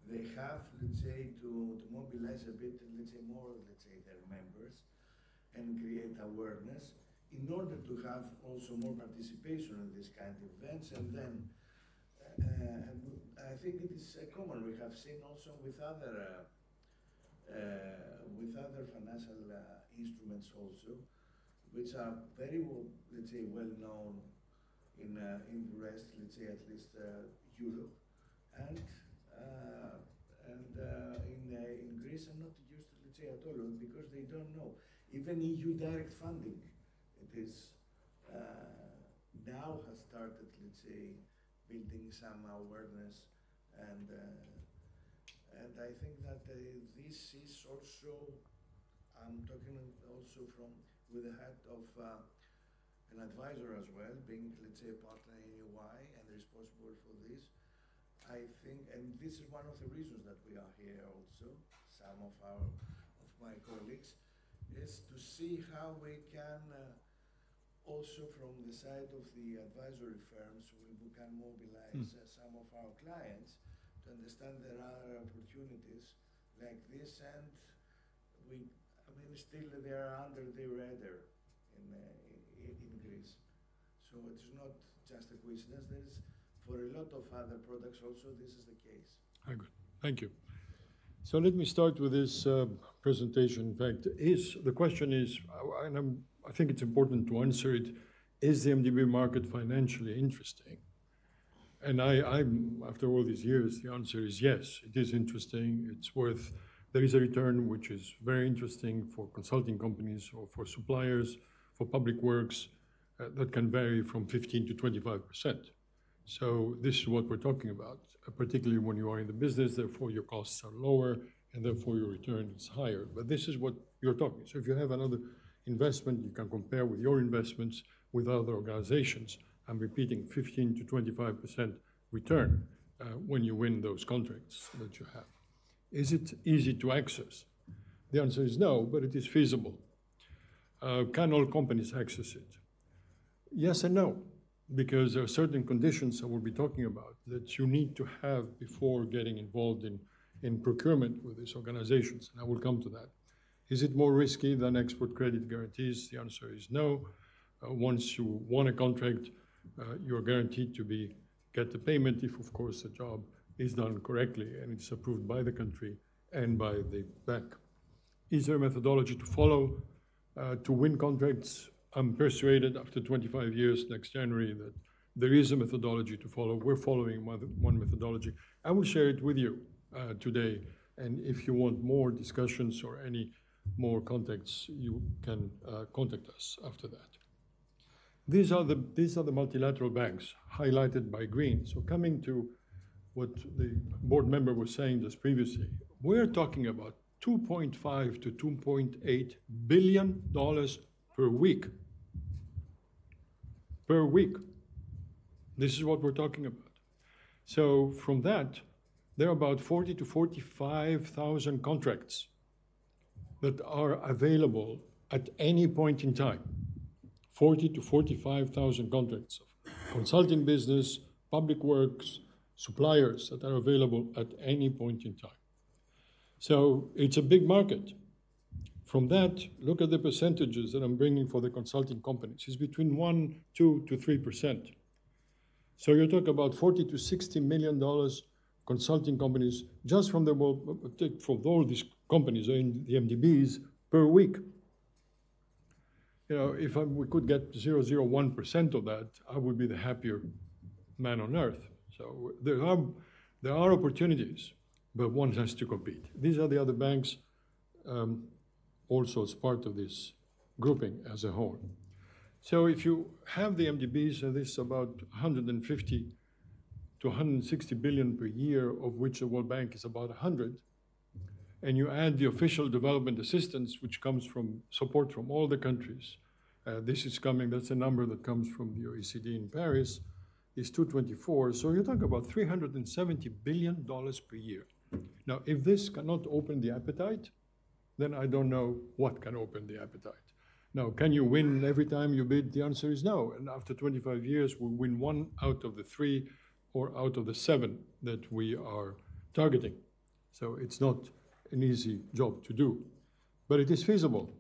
they have, let's say, to mobilize a bit, let's say, more, let's say, their members and create awareness in order to have also more participation in this kind of events. And then I think it is common. We have seen also with other financial instruments also, which are very well, let's say, well known in the rest, let's say, at least Europe, and in Greece are not used, let's say, at all, because they don't know. Even EU direct funding, it is now has started, let's say, building some awareness, and I think that this is also, I'm talking also with the head of an advisor as well, being, let's say, a partner in EY and responsible for this. I think, and this is one of the reasons that we are here also, some of my colleagues, is to see how we can also from the side of the advisory firms, we can mobilize some of our clients to understand there are opportunities like this, and still they are under the radar in Greece. So it is not just a coincidence. There is, for a lot of other products also, this is the case. Very good. Thank you. So let me start with this presentation. In fact, the question is, and I think it's important to answer it, is the MDB market financially interesting? And after all these years, the answer is yes, it is interesting. It's worth, there is a return which is very interesting for consulting companies or for suppliers, for public works, that can vary from 15 to 25%. So this is what we're talking about, particularly when you are in the business, therefore your costs are lower, and therefore your return is higher. But this is what you're talking. So if you have another investment, you can compare with your investments with other organizations. I'm repeating 15 to 25% return when you win those contracts that you have. Is it easy to access? The answer is no, but it is feasible. Can all companies access it? Yes and no, because there are certain conditions I will be talking about that you need to have before getting involved in procurement with these organizations, and I will come to that. Is it more risky than export credit guarantees? The answer is no. Once you won a contract, you're guaranteed to get the payment if, of course, the job is done correctly and it's approved by the country and by the bank. Is there a methodology to follow to win contracts? I'm persuaded after 25 years next January that there is a methodology to follow. We're following one methodology. I will share it with you today, and if you want more discussions or any more contacts, you can contact us after that. These are the multilateral banks highlighted by green. So coming to what the board member was saying just previously, we're talking about $2.5 to $2.8 billion per week. Per week. This is what we're talking about. So from that, there are about 40 to 45,000 contracts that are available at any point in time. 40 to 45,000 contracts of consulting business, public works, suppliers that are available at any point in time. So it's a big market. From that, look at the percentages that I'm bringing for the consulting companies. It's between 1, 2 to 3%. So you're talking about $40 to $60 million consulting companies just from all these companies in the MDBs per week. You know, if we could get 0.001% of that, I would be the happier man on earth. So there are opportunities, but one has to compete. These are the other banks also as part of this grouping as a whole. So if you have the MDBs, and this is about 150 to 160 billion per year, of which the World Bank is about 100, and you add the official development assistance, which comes from support from all the countries, that's a number that comes from the OECD in Paris, is 224. So you're talking about $370 billion per year. Now, if this cannot open the appetite, then I don't know what can open the appetite. Now, can you win every time you bid? The answer is no. And after 25 years, we'll win 1 out of the 3 or out of the 7 that we are targeting. So it's not an easy job to do, but it is feasible.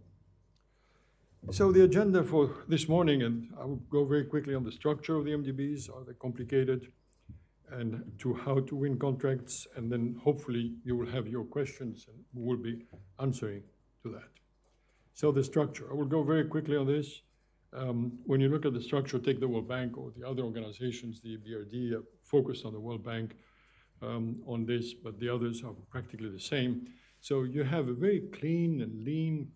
So the agenda for this morning, and I will go very quickly on the structure of the MDBs. Are they complicated? And to how to win contracts, and then hopefully you will have your questions and we will be answering to that. So the structure, I will go very quickly on this. When you look at the structure, take the World Bank or the other organizations, the EBRD focused on the World Bank on this, but the others are practically the same. So you have a very clean and lean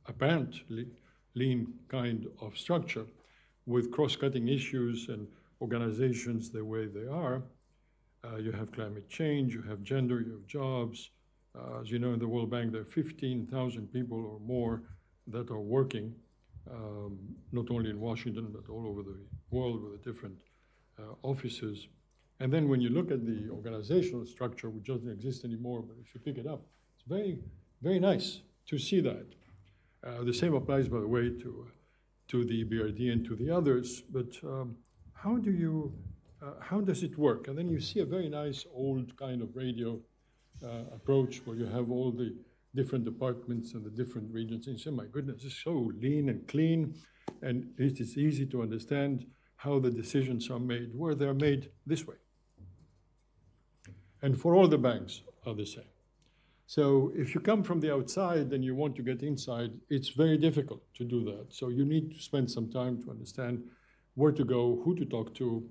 apparently lean kind of structure with cross-cutting issues and organizations the way they are. You have climate change, you have gender, you have jobs. As you know, in the World Bank, there are 15,000 people or more that are working, not only in Washington, but all over the world with the different offices. And then when you look at the organizational structure, which doesn't exist anymore, but if you pick it up, it's very, very nice to see that. The same applies, by the way, to the EBRD and to the others, but how does it work? And then you see a very nice old kind of radio approach where you have all the different departments and the different regions, and you say, my goodness, it's so lean and clean, and it is easy to understand how the decisions are made, where they're made this way. And for all the banks are the same. So if you come from the outside and you want to get inside, it's very difficult to do that. So you need to spend some time to understand where to go, who to talk to.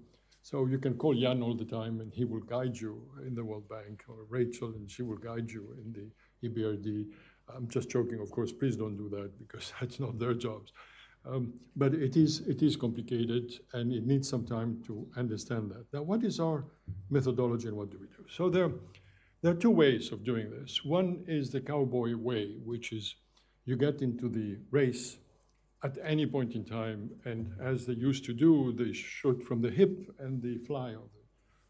So you can call Jan all the time and he will guide you in the World Bank, or Rachel and she will guide you in the EBRD. I'm just joking, of course, please don't do that because that's not their jobs. But it is complicated and it needs some time to understand that. Now, what is our methodology and what do we do? So there are two ways of doing this. One is the cowboy way, which is you get into the race at any point in time, and as they used to do, they shoot from the hip and the fly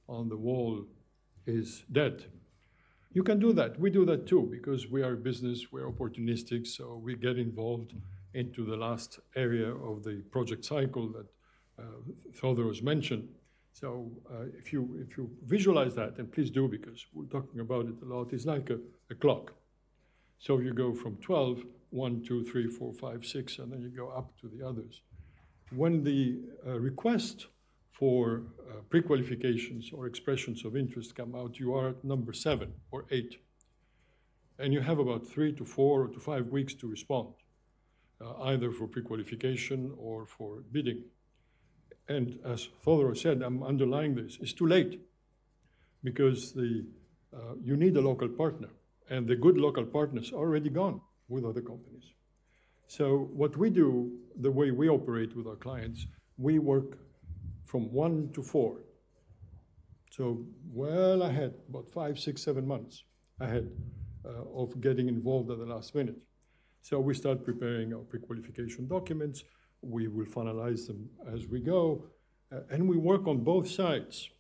on the wall is dead. You can do that. We do that too, because we are a business, we're opportunistic, so we get involved into the last area of the project cycle that Theodor has mentioned. So if you visualize that, and please do, because we're talking about it a lot, it's like a clock. So you go from 12, 1, 2, 3, 4, 5, 6, and then you go up to the others. When the request for pre-qualifications or expressions of interest come out, you are at number 7 or 8. And you have about 3 to 4 to 5 weeks to respond, either for pre-qualification or for bidding. And as Theodor said, I'm underlying this, it's too late because you need a local partner, and the good local partners are already gone with other companies. So what we do, the way we operate with our clients, we work from 1 to 4. So well ahead, about 5, 6, 7 months ahead of getting involved at the last minute. So we start preparing our pre-qualification documents. We will finalize them as we go, and we work on both sides.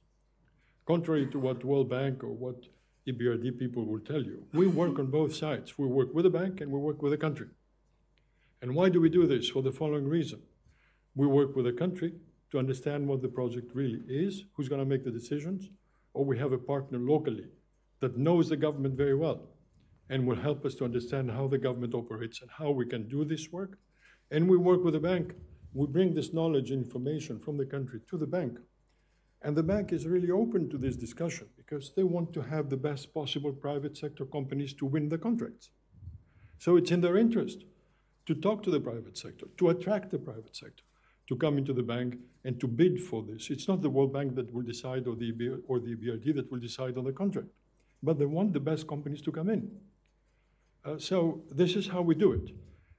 Contrary to what World Bank or what EBRD people will tell you, we work on both sides. We work with the bank and we work with the country. And why do we do this? For the following reason. We work with the country to understand what the project really is, who's going to make the decisions, or we have a partner locally that knows the government very well and will help us to understand how the government operates and how we can do this work. And we work with the bank. We bring this knowledge and information from the country to the bank. And the bank is really open to this discussion because they want to have the best possible private sector companies to win the contracts. So it's in their interest to talk to the private sector, to attract the private sector, to come into the bank and to bid for this. It's not the World Bank that will decide or the EBRD that will decide on the contract, but they want the best companies to come in. So this is how we do it.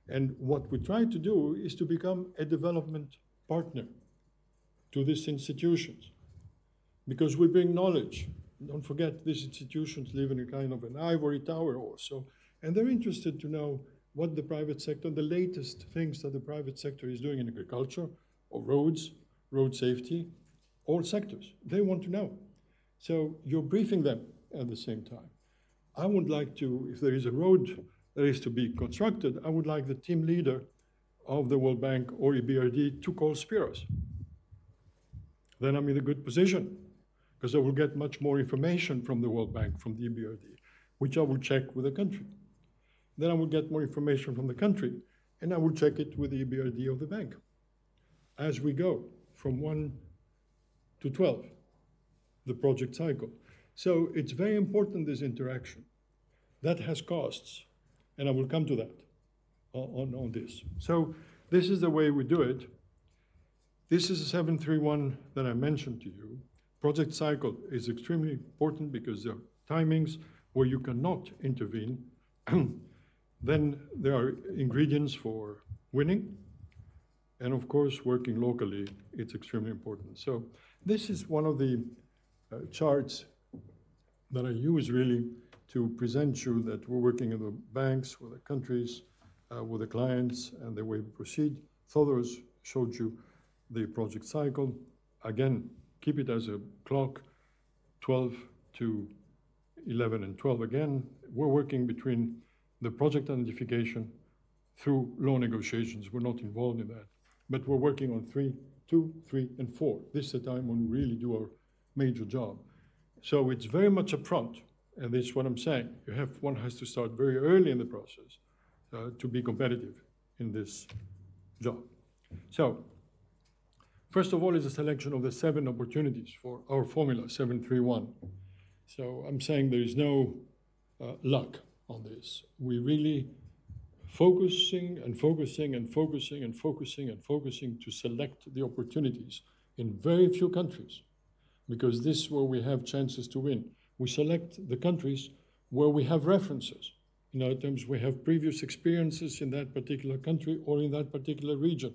And what we try to do is to become a development partner to these institutions, because we bring knowledge. Don't forget, these institutions live in a kind of an ivory tower also, and they're interested to know what the private sector, the latest things that the private sector is doing in agriculture or roads, road safety, all sectors. They want to know. So you're briefing them at the same time. I would like to, if there is a road that is to be constructed, I would like the team leader of the World Bank or EBRD to call Spiros. Then I'm in a good position because I will get much more information from the World Bank, from the EBRD, which I will check with the country. Then I will get more information from the country and I will check it with the EBRD of the bank as we go from 1 to 12, the project cycle. So it's very important, this interaction. That has costs, and I will come to that on this. So this is the way we do it. This is a 731 that I mentioned to you. Project cycle is extremely important because there are timings where you cannot intervene. Then there are ingredients for winning. And of course, working locally, it's extremely important. So this is one of the charts that I use really to present you that we're working in the banks, with the countries, with the clients, and the way we proceed. Theodor's showed you the project cycle. Again, keep it as a clock. 12 to 11 and 12 again, we're working between the project identification through loan negotiations. We're not involved in that. But we're working on 2, 3, and 4. This is the time when we really do our major job. So it's very much upfront, and this is what I'm saying. One has to start very early in the process to be competitive in this job. So, first of all is a selection of the 7 opportunities for our formula, 731. So I'm saying there is no luck on this. We really focusing and focusing and focusing and focusing and focusing to select the opportunities in very few countries, because this is where we have chances to win. We select the countries where we have references. In other terms, we have previous experiences in that particular country or in that particular region.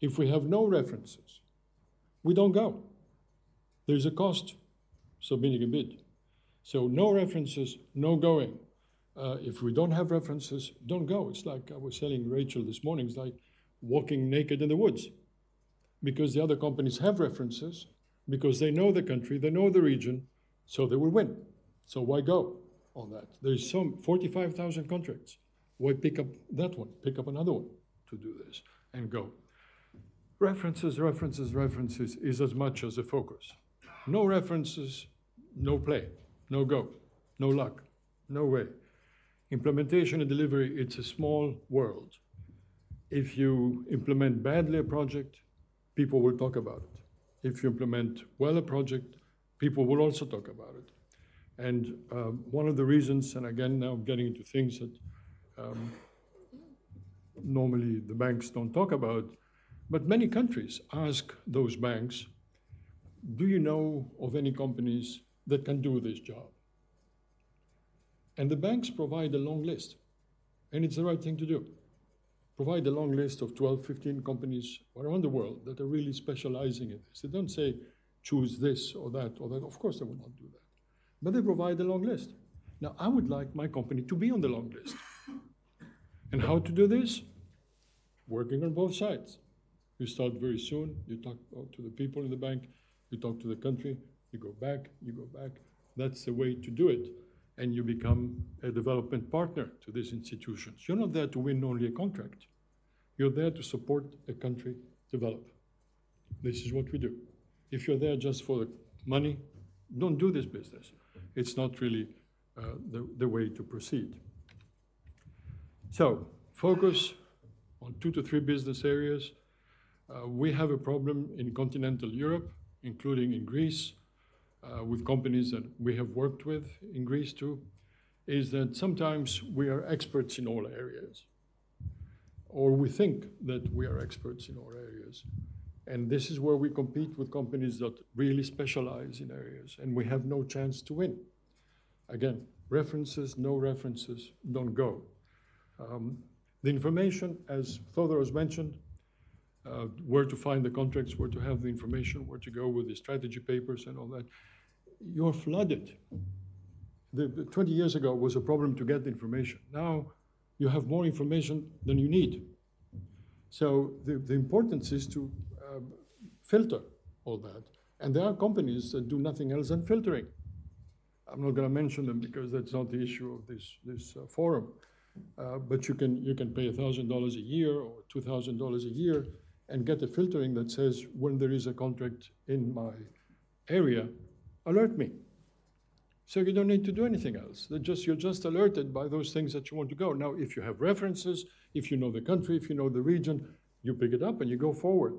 If we have no references, we don't go. There's a cost submitting a bid. So no references, no going. If we don't have references, don't go. It's like I was telling Rachel this morning, it's like walking naked in the woods. Because the other companies have references, because they know the country, they know the region, so they will win. So why go on that? There's some 45,000 contracts. Why pick up that one? Pick up another one to do this and go. References, references, references is as much as a focus. No references, no play, no go, no luck, no way. Implementation and delivery, it's a small world. If you implement badly a project, people will talk about it. If you implement well a project, people will also talk about it. And one of the reasons, and again now I'm getting into things that normally the banks don't talk about, but many countries ask those banks, do you know of any companies that can do this job? And the banks provide a long list, and it's the right thing to do. Provide a long list of 12, 15 companies around the world that are really specializing in this. They don't say, choose this or that or that. Of course they will not do that. But they provide a long list. Now, I would like my company to be on the long list. And how to do this? Working on both sides. You start very soon, you talk to the people in the bank, you talk to the country, you go back, you go back. That's the way to do it. And you become a development partner to these institutions. You're not there to win only a contract. You're there to support a country develop. This is what we do. If you're there just for the money, don't do this business. It's not really the way to proceed. So, focus on 2 to 3 business areas. We have a problem in continental Europe, including in Greece, with companies that we have worked with in Greece too, is that sometimes we are experts in all areas, or we think that we are experts in all areas. And this is where we compete with companies that really specialize in areas, and we have no chance to win. Again, references, no references, don't go. The information, as Theodore has mentioned, where to find the contracts, where to have the information, where to go with the strategy papers and all that, you're flooded. 20 years ago was a problem to get the information. Now you have more information than you need. So the importance is to filter all that. And there are companies that do nothing else than filtering. I'm not going to mention them because that's not the issue of this forum. But you can pay $1,000 a year or $2,000 a year and get a filtering that says, when there is a contract in my area, alert me. So you don't need to do anything else. You're just alerted by those things that you want to go. Now, if you have references, if you know the country, if you know the region, you pick it up and you go forward.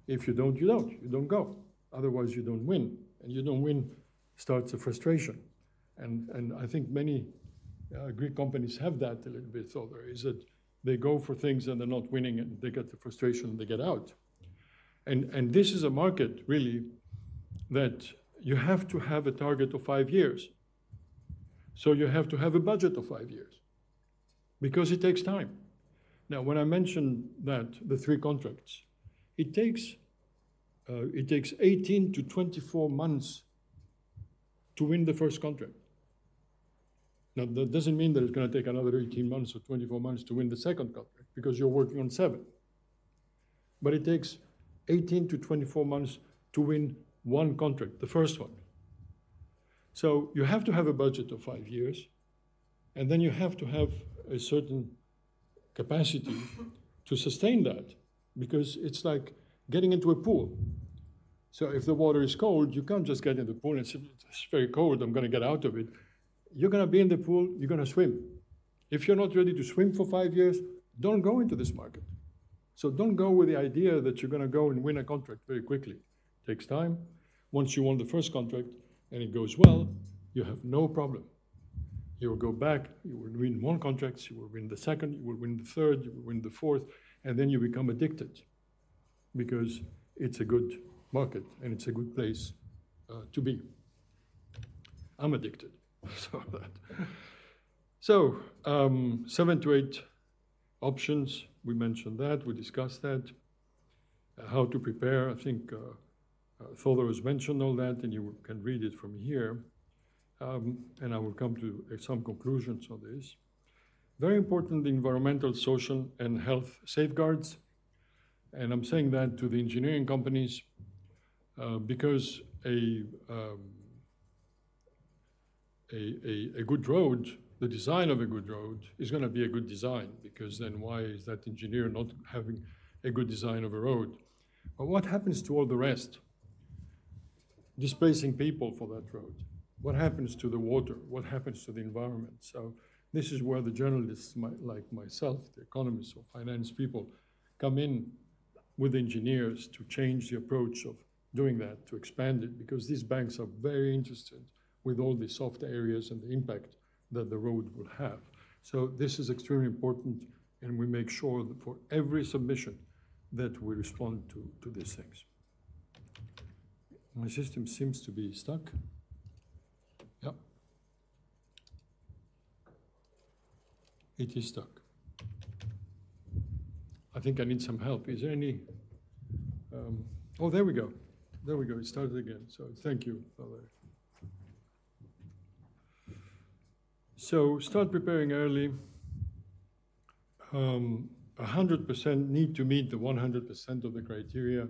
If you don't, you don't. You don't go. Otherwise, you don't win. And you don't win starts a frustration. And I think many Greek companies have that a little bit, so there is that they go for things and they're not winning and they get the frustration and they get out. And this is a market, really, that you have to have a target of 5 years. So you have to have a budget of 5 years because it takes time. Now, when I mentioned that, the 3 contracts, it takes 18 to 24 months to win the first contract. Now, that doesn't mean that it's going to take another 18 months or 24 months to win the second contract because you're working on 7. But it takes 18 to 24 months to win one contract, the first one. So you have to have a budget of 5 years, and then you have to have a certain capacity to sustain that, because it's like getting into a pool. So if the water is cold, you can't just get in the pool and say, it's very cold, I'm going to get out of it. You're going to be in the pool, you're going to swim. If you're not ready to swim for 5 years, don't go into this market. So don't go with the idea that you're going to go and win a contract very quickly. It takes time. Once you won the first contract and it goes well, you have no problem. You will go back, you will win more contracts, you will win the second, you will win the third, you will win the fourth, and then you become addicted because it's a good market and it's a good place to be. I'm addicted. So 7 to 8 options, we mentioned that, we discussed that. How to prepare, I think Thother has mentioned all that, and you can read it from here. And I will come to some conclusions on this. Very important, environmental, social, and health safeguards. And I'm saying that to the engineering companies because a good road, the design of a good road is going to be a good design, because then why is that engineer not having a good design of a road? But what happens to all the rest? Displacing people for that road. What happens to the water? What happens to the environment? So this is where the journalists like myself, the economists or finance people, come in with engineers to change the approach of doing that, to expand it, because these banks are very interested with all the soft areas and the impact that the road will have. So this is extremely important, and we make sure that for every submission that we respond to these things. My system seems to be stuck. Yep. It is stuck. I think I need some help. Is there any? Oh, there we go. There we go. It started again. So thank you, Valerie. So start preparing early. 100% need to meet the 100% of the criteria.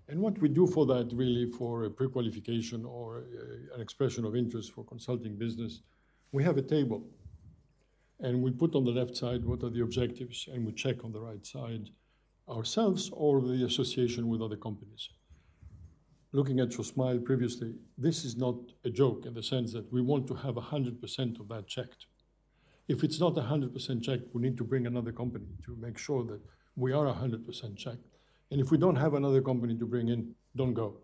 And what we do for that, really, for a pre-qualification or an expression of interest for consulting business, we have a table. And we put on the left side what are the objectives, and we check on the right side ourselves or the association with other companies. Looking at your smile previously, this is not a joke in the sense that we want to have 100% of that checked. If it's not 100% checked, we need to bring another company to make sure that we are 100% checked. And if we don't have another company to bring in, don't go.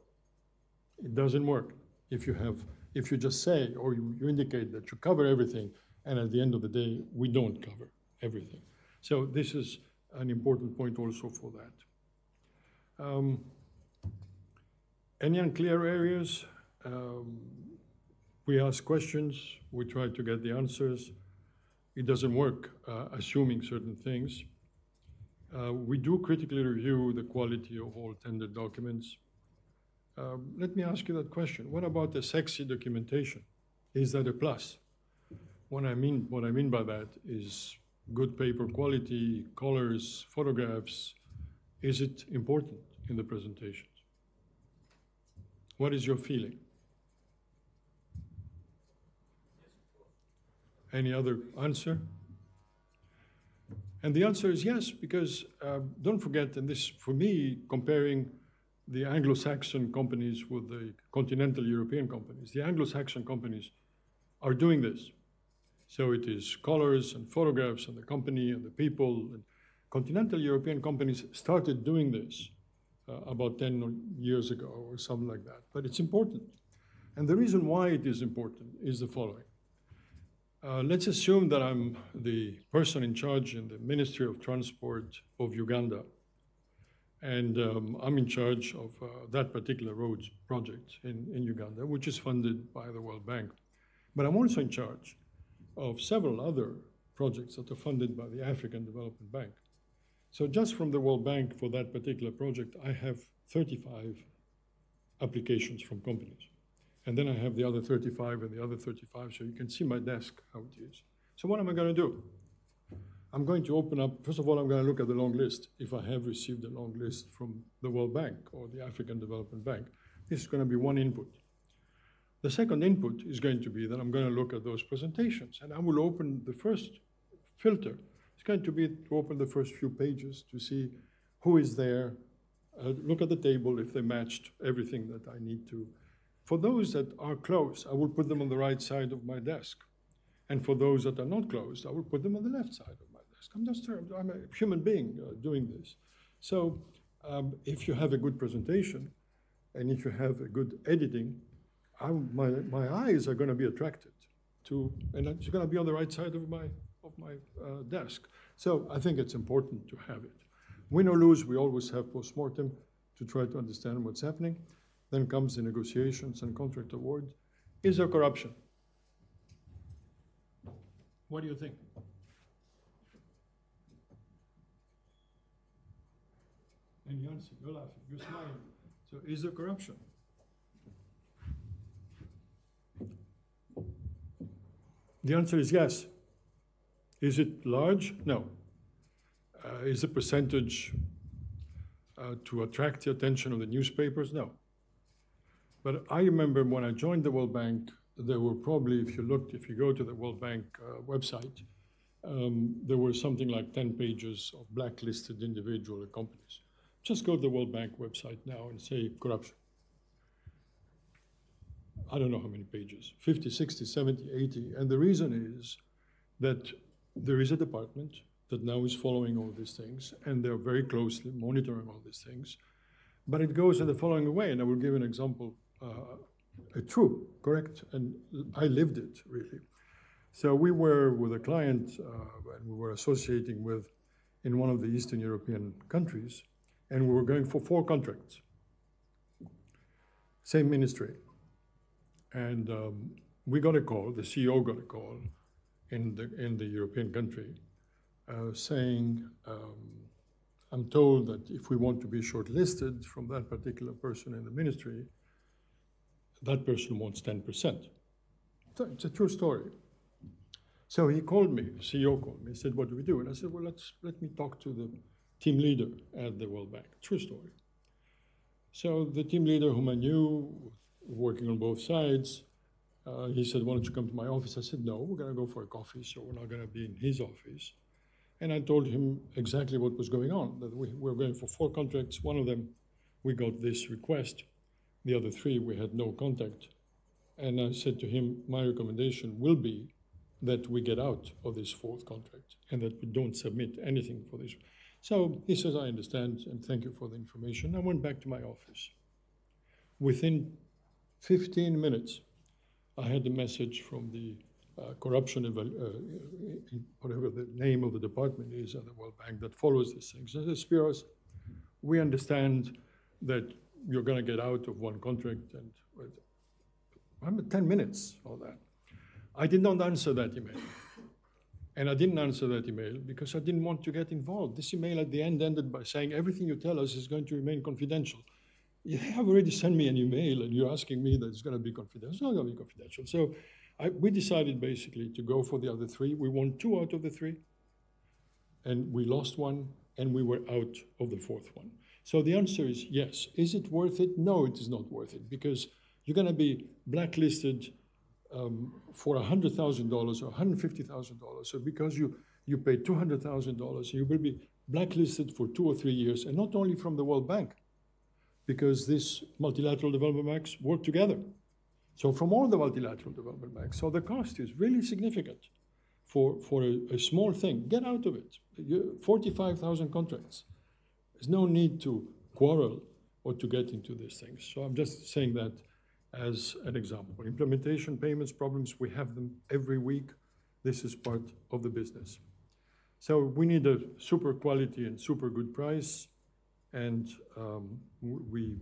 It doesn't work. If you just say or you indicate that you cover everything, and at the end of the day, we don't cover everything. So this is an important point also for that. Any unclear areas? We ask questions, we try to get the answers. It doesn't work assuming certain things. We do critically review the quality of all tender documents. Let me ask you that question. What about the sexy documentation? Is that a plus? What I mean by that is good paper quality, colors, photographs. Is it important in the presentations? What is your feeling? Any other answer? And the answer is yes, because don't forget, and this, for me, comparing the Anglo-Saxon companies with the continental European companies, the Anglo-Saxon companies are doing this. So it is colors and photographs and the company and the people. And continental European companies started doing this about 10 years ago or something like that. But it's important. And the reason why it is important is the following. Let's assume that I'm the person in charge in the Ministry of Transport of Uganda. And I'm in charge of that particular roads project in Uganda, which is funded by the World Bank. But I'm also in charge of several other projects that are funded by the African Development Bank. So just from the World Bank for that particular project, I have 35 applications from companies. And then I have the other 35 and the other 35, so you can see my desk, how it is. So what am I going to do? I'm going to open up, first of all, I'm going to look at the long list, if I have received a long list from the World Bank or the African Development Bank. This is going to be one input. The second input is going to be that I'm going to look at those presentations, and I will open the first filter. It's going to be to open the first few pages to see who is there, look at the table if they matched everything that I need to. For those that are close, I will put them on the right side of my desk. And for those that are not closed, I will put them on the left side of my desk. I'm a human being doing this. So if you have a good presentation, and if you have a good editing, my eyes are going to be attracted to, and it's going to be on the right side of my desk. So I think it's important to have it. Win or lose, we always have post-mortem to try to understand what's happening. Then comes the negotiations and contract award. Is there corruption? What do you think? And you answer, you're laughing, you're smiling. So is there corruption? The answer is yes. Is it large? No. Is the percentage to attract the attention of the newspapers? No. But I remember when I joined the World Bank, there were probably, if you go to the World Bank website, there were something like 10 pages of blacklisted individual companies. Just go to the World Bank website now and say corruption. I don't know how many pages, 50, 60, 70, 80. And the reason is that there is a department that now is following all these things, and they're very closely monitoring all these things. But it goes in the following way, and I will give an example, true, correct, and I lived it, really. So we were with a client, and we were associating with in one of the Eastern European countries, and we were going for 4 contracts. Same ministry. And we got a call, the CEO got a call in the European country saying, I'm told that if we want to be shortlisted from that particular person in the ministry, that person wants 10%. So it's a true story. So he called me, the CEO called me, he said, what do we do? And I said, well, let me talk to the team leader at the World Bank. True story. So the team leader whom I knew, working on both sides, he said, why don't you come to my office? I said, no, we're going to go for a coffee, so we're not going to be in his office. And I told him exactly what was going on, that we were going for 4 contracts. One of them, we got this request. The other 3, we had no contact. And I said to him, my recommendation will be that we get out of this 4th contract and that we don't submit anything for this. So he says, I understand, and thank you for the information. I went back to my office. Within 15 minutes, I had a message from the corruption, whatever the name of the department is at the World Bank that follows these things. I said, Spiros, we understand that you're going to get out of one contract, and I'm at 10 minutes of that. I did not answer that email. And I didn't answer that email because I didn't want to get involved. This email at the end ended by saying, everything you tell us is going to remain confidential. You have already sent me an email and you're asking me that it's going to be confidential. It's not going to be confidential. So we decided basically to go for the other 3. We won 2 out of the 3, and we lost 1, and we were out of the 4th one. So the answer is yes. Is it worth it? No, it is not worth it, because you're going to be blacklisted for $100,000 or $150,000. So because you pay $200,000, you will be blacklisted for 2 or 3 years, and not only from the World Bank, because these multilateral development banks work together. So from all the multilateral development banks. So the cost is really significant for a small thing. Get out of it. 45,000 contracts. There's no need to quarrel or to get into these things. So I'm just saying that as an example. Implementation, payments, problems, we have them every week. This is part of the business. So we need a super quality and super good price, and we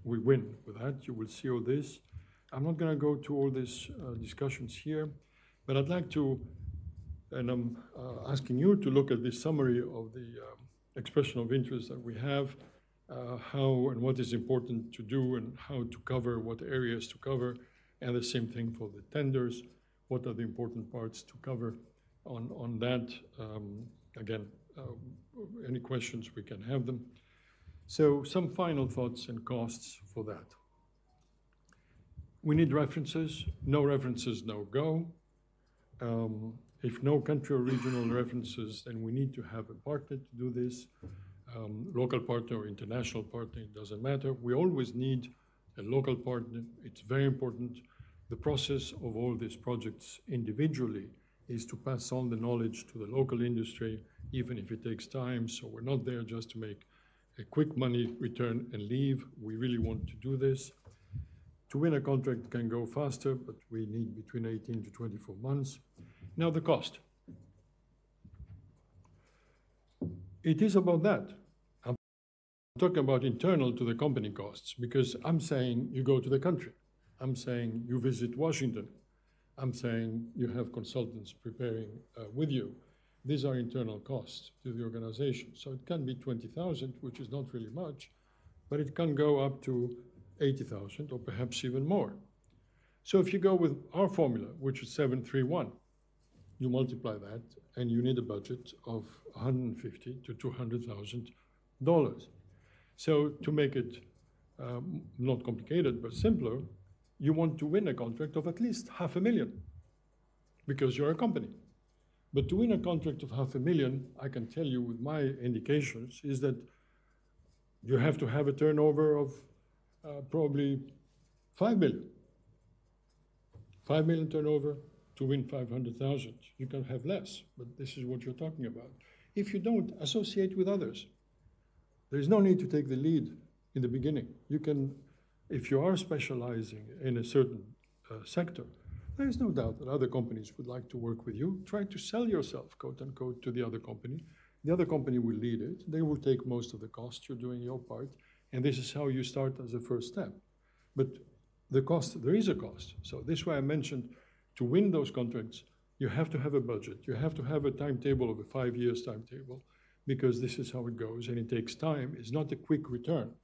win with that. You will see all this. I'm not going to go to all these discussions here, but I'd like to, and I'm asking you to look at this summary of the expression of interest that we have, how and what is important to do and how to cover, what areas to cover, and the same thing for the tenders, what are the important parts to cover on that. Again, any questions, we can have them. So some final thoughts and costs for that. We need references. No references, no go. If no country or regional references, then we need to have a partner to do this. Local partner or international partner, it doesn't matter. We always need a local partner. It's very important. The process of all these projects individually is to pass on the knowledge to the local industry, even if it takes time. So we're not there just to make a quick money return and leave. We really want to do this. To win a contract can go faster, but we need between 18 to 24 months. Now the cost. It is about that. I'm talking about internal to the company costs, because I'm saying you go to the country. I'm saying you visit Washington. I'm saying you have consultants preparing with you. These are internal costs to the organization. So it can be 20,000, which is not really much, but it can go up to 80,000 or perhaps even more. So if you go with our formula, which is 731, you multiply that and you need a budget of $150,000 to $200,000. So to make it not complicated but simpler, you want to win a contract of at least $500,000 because you're a company. But to win a contract of $500,000, I can tell you with my indications, is that you have to have a turnover of probably 5 million. 5 million turnover to win 500,000. You can have less, but this is what you're talking about. If you don't, associate with others. There is no need to take the lead in the beginning. You can, if you are specializing in a certain sector, there is no doubt that other companies would like to work with you. Try to sell yourself, quote unquote, to the other company. The other company will lead it. They will take most of the cost. You're doing your part. And this is how you start as a first step. But the cost, there is a cost. So this is why I mentioned to win those contracts, you have to have a budget. You have to have a timetable of a 5 years timetable, because this is how it goes. And it takes time. It's not a quick return.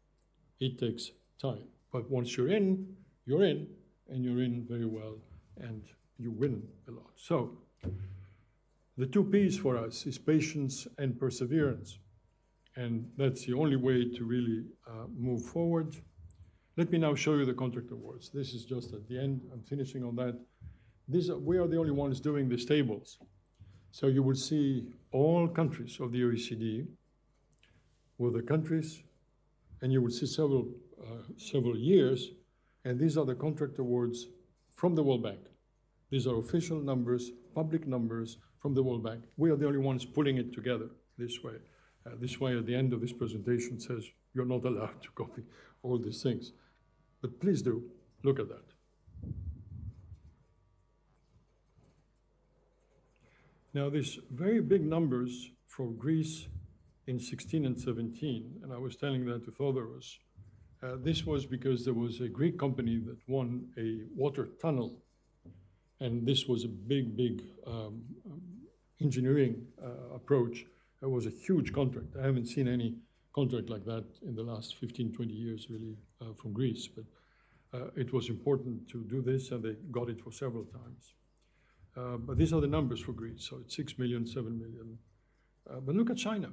It takes time. But once you're in, and you're in very well, and you win a lot. So the 2 P's for us is patience and perseverance. And that's the only way to really move forward. Let me now show you the contract awards. This is just at the end. I'm finishing on that. We are the only ones doing these tables. So you will see all countries of the OECD with the countries, and you will see several years. And these are the contract awards from the World Bank. These are official numbers, public numbers from the World Bank. We are the only ones pulling it together this way. This way, at the end of this presentation, says you're not allowed to copy all these things. But please do look at that. Now, these very big numbers for Greece in 16 and 17, and I was telling that to Thodoros, this was because there was a Greek company that won a water tunnel. And this was a big engineering approach. It was a huge contract. I haven't seen any contract like that in the last 15, 20 years, really, from Greece. But it was important to do this, and they got it for several times. But these are the numbers for Greece. So it's 6 million, 7 million. But look at China.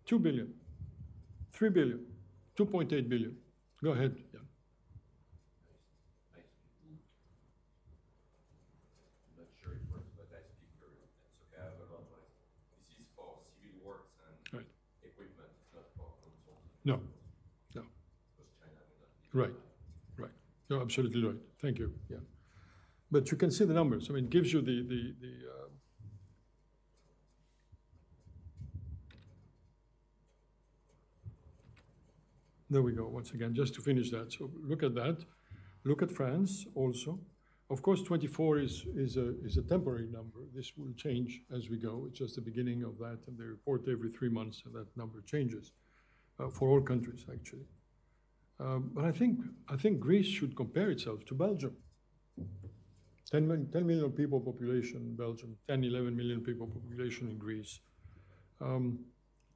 2 billion, 3 billion, 2.8 billion. Go ahead, Jan. No. Right. You're absolutely right. Thank you. Yeah. But you can see the numbers. I mean, it gives you There we go. Once again, just to finish that. So look at that. Look at France also. Of course, 24 is a temporary number. This will change as we go. It's just the beginning of that, and they report every 3 months, and that number changes for all countries, actually. But I think Greece should compare itself to Belgium. 10 million people population in Belgium, 10, 11 million people population in Greece.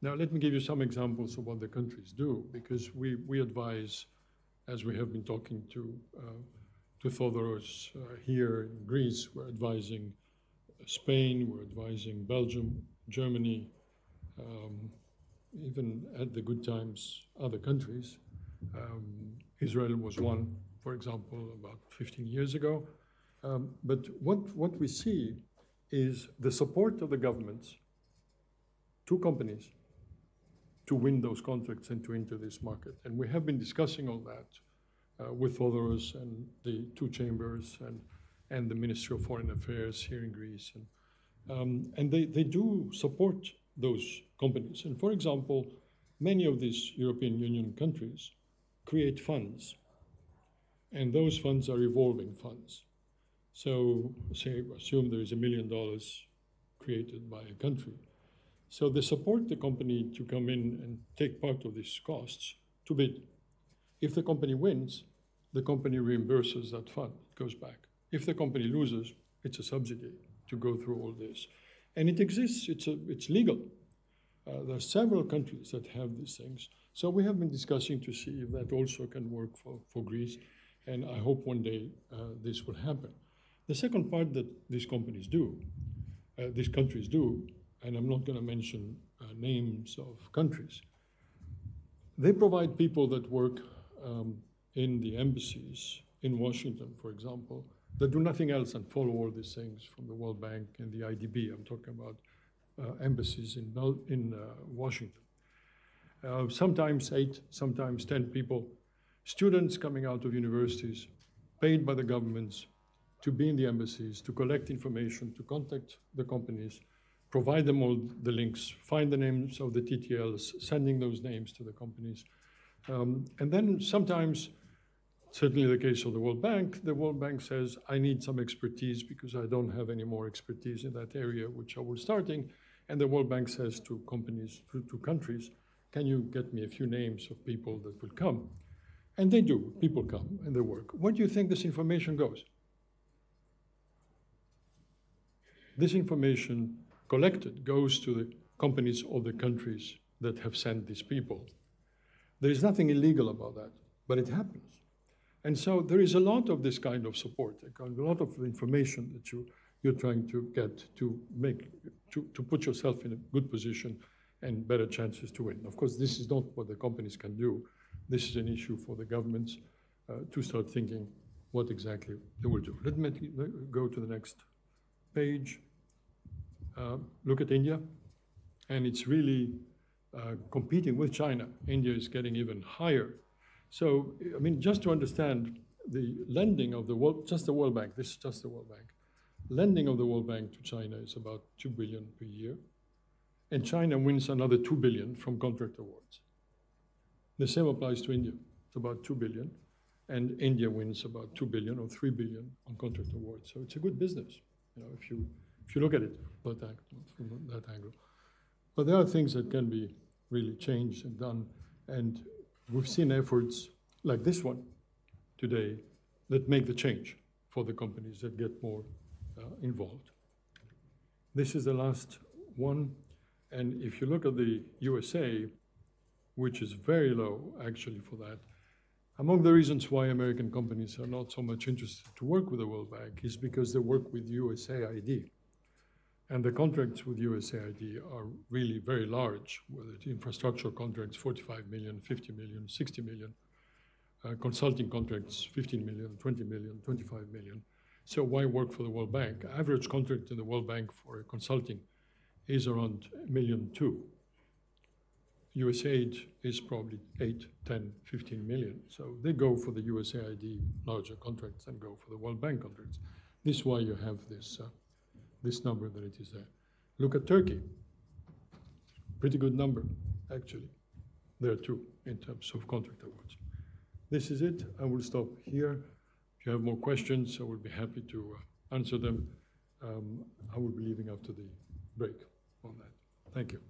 Now, let me give you some examples of what the countries do, because we advise, as we have been talking to Thodoros here in Greece, we're advising Spain, we're advising Belgium, Germany, even at the good times, other countries. Israel was one for example, about 15 years ago. But what we see is the support of the governments to companies to win those contracts and to enter this market. And we have been discussing all that with others and the two chambers and the Ministry of Foreign Affairs here in Greece. And they do support those companies. And for example, many of these European Union countries create funds. And those funds are revolving funds. So assume there is $1 million created by a country. So they support the company to come in and take part of these costs to bid. If the company wins, the company reimburses that fund, it goes back. If the company loses, it's a subsidy to go through all this. And it exists, it's legal. There are several countries that have these things. So we have been discussing to see if that also can work for Greece. And I hope one day this will happen. The second part that these companies do, these countries do, and I'm not going to mention names of countries, they provide people that work in the embassies in Washington, for example, that do nothing else and follow all these things from the World Bank and the IDB. I'm talking about embassies in Washington. Sometimes 8, sometimes 10 people, students coming out of universities, paid by the governments to be in the embassies, to collect information, to contact the companies, provide them all the links, find the names of the TTLs, sending those names to the companies. And then sometimes, certainly the case of the World Bank says, I need some expertise because I don't have any more expertise in that area which I was starting. And the World Bank says to companies, to countries, can you get me a few names of people that will come? And they do, people come and they work. Where do you think this information goes? This information collected goes to the companies of the countries that have sent these people. There is nothing illegal about that, but it happens. And so there is a lot of this kind of support, a lot of information that you're trying to get to put yourself in a good position and better chances to win. Of course, this is not what the companies can do. This is an issue for the governments to start thinking what exactly they will do. Let me go to the next page. Look at India, and it's really competing with China. India is getting even higher. So, I mean, just to understand the lending of the world, just the World Bank, this is just the World Bank. Lending of the World Bank to China is about $2 billion per year, and China wins another $2 billion from contract awards. The same applies to India. It's about $2 billion, and India wins about $2 billion or $3 billion on contract awards. So it's a good business, you know, if you look at it from that angle. But there are things that can be really changed and done, and we've seen efforts like this one today that make the change for the companies that get more involved. This is the last one, and if you look at the USA, which is very low actually for that, among the reasons why American companies are not so much interested to work with the World Bank is because they work with USAID. And the contracts with USAID are really very large, whether it's infrastructure contracts, 45 million, 50 million, 60 million, consulting contracts, 15 million, 20 million, 25 million. So why work for the World Bank? Average contract in the World Bank for consulting is around $1.2 million. USAID is probably 8, 10, 15 million. So they go for the USAID larger contracts and go for the World Bank contracts. This is why you have this this number that it is there. Look at Turkey. Pretty good number, actually. There too, in terms of contract awards. This is it. I will stop here. If you have more questions, I will be happy to answer them. I will be leaving after the break on that. Thank you.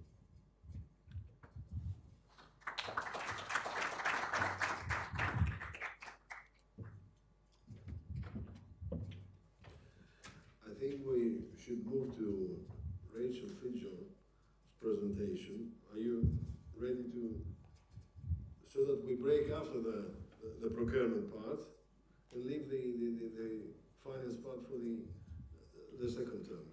I think we should move to Rachel Fidgel's presentation. Are you ready to, so that we break after the procurement part and leave the finance part for the second term?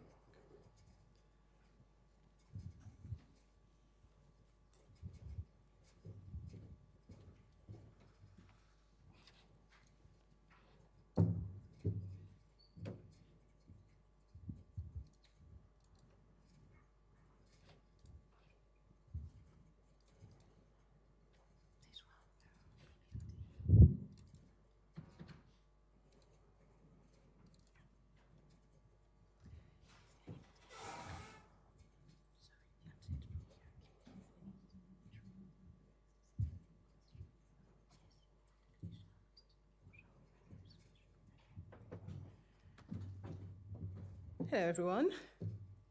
Hello, everyone.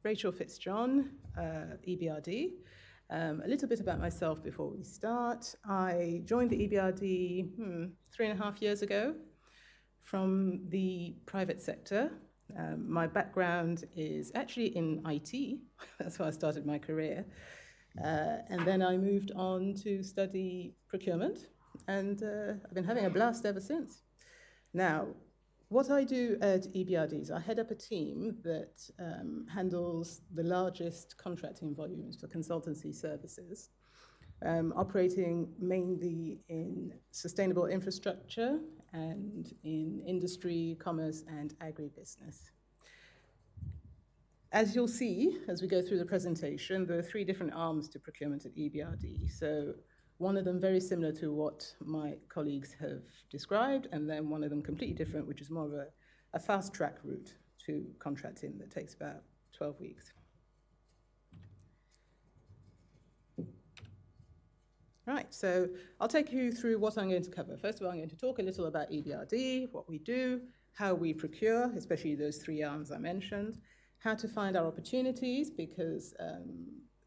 Rachel Fitzjohn, EBRD. A little bit about myself before we start. I joined the EBRD 3.5 years ago from the private sector. My background is actually in IT. That's where I started my career. And then I moved on to study procurement, and I've been having a blast ever since. Now, what I do at EBRD is I head up a team that handles the largest contracting volumes for consultancy services, operating mainly in sustainable infrastructure and in industry, commerce, and agribusiness. As you'll see, as we go through the presentation, there are 3 different arms to procurement at EBRD. So one of them very similar to what my colleagues have described, and then one of them completely different, which is more of a fast-track route to contracting that takes about 12 weeks. Right, so I'll take you through what I'm going to cover. First of all, I'm going to talk a little about EBRD, what we do, how we procure, especially those 3 arms I mentioned, how to find our opportunities, because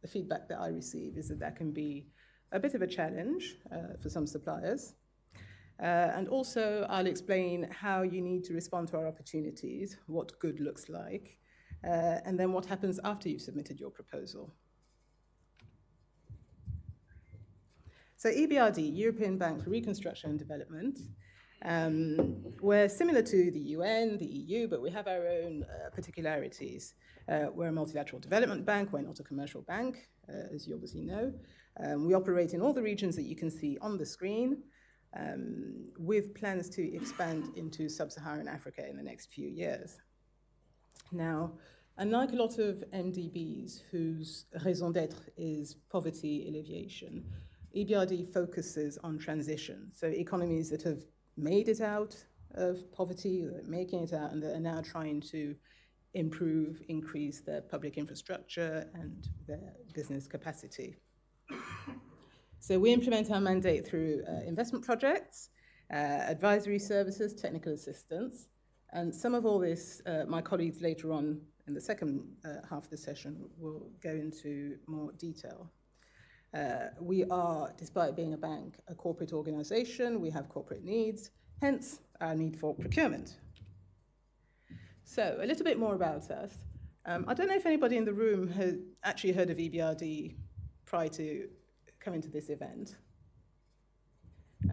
the feedback that I receive is that that can be a bit of a challenge for some suppliers. And also, I'll explain how you need to respond to our opportunities, what good looks like, and then what happens after you've submitted your proposal. So EBRD, European Bank for Reconstruction and Development, we're similar to the UN, the EU, but we have our own particularities. We're a multilateral development bank, we're not a commercial bank, as you obviously know. We operate in all the regions that you can see on the screen, with plans to expand into sub-Saharan Africa in the next few years. Now, unlike a lot of MDBs whose raison d'etre is poverty alleviation, EBRD focuses on transition. So economies that have made it out of poverty, making it out, and that are now trying to improve, increase their public infrastructure and their business capacity. So we implement our mandate through investment projects, advisory services, technical assistance, and some of all this, my colleagues later on in the second half of the session will go into more detail. We are, despite being a bank, a corporate organization. We have corporate needs, hence our need for procurement. So a little bit more about us. I don't know if anybody in the room has actually heard of EBRD prior to coming to this event.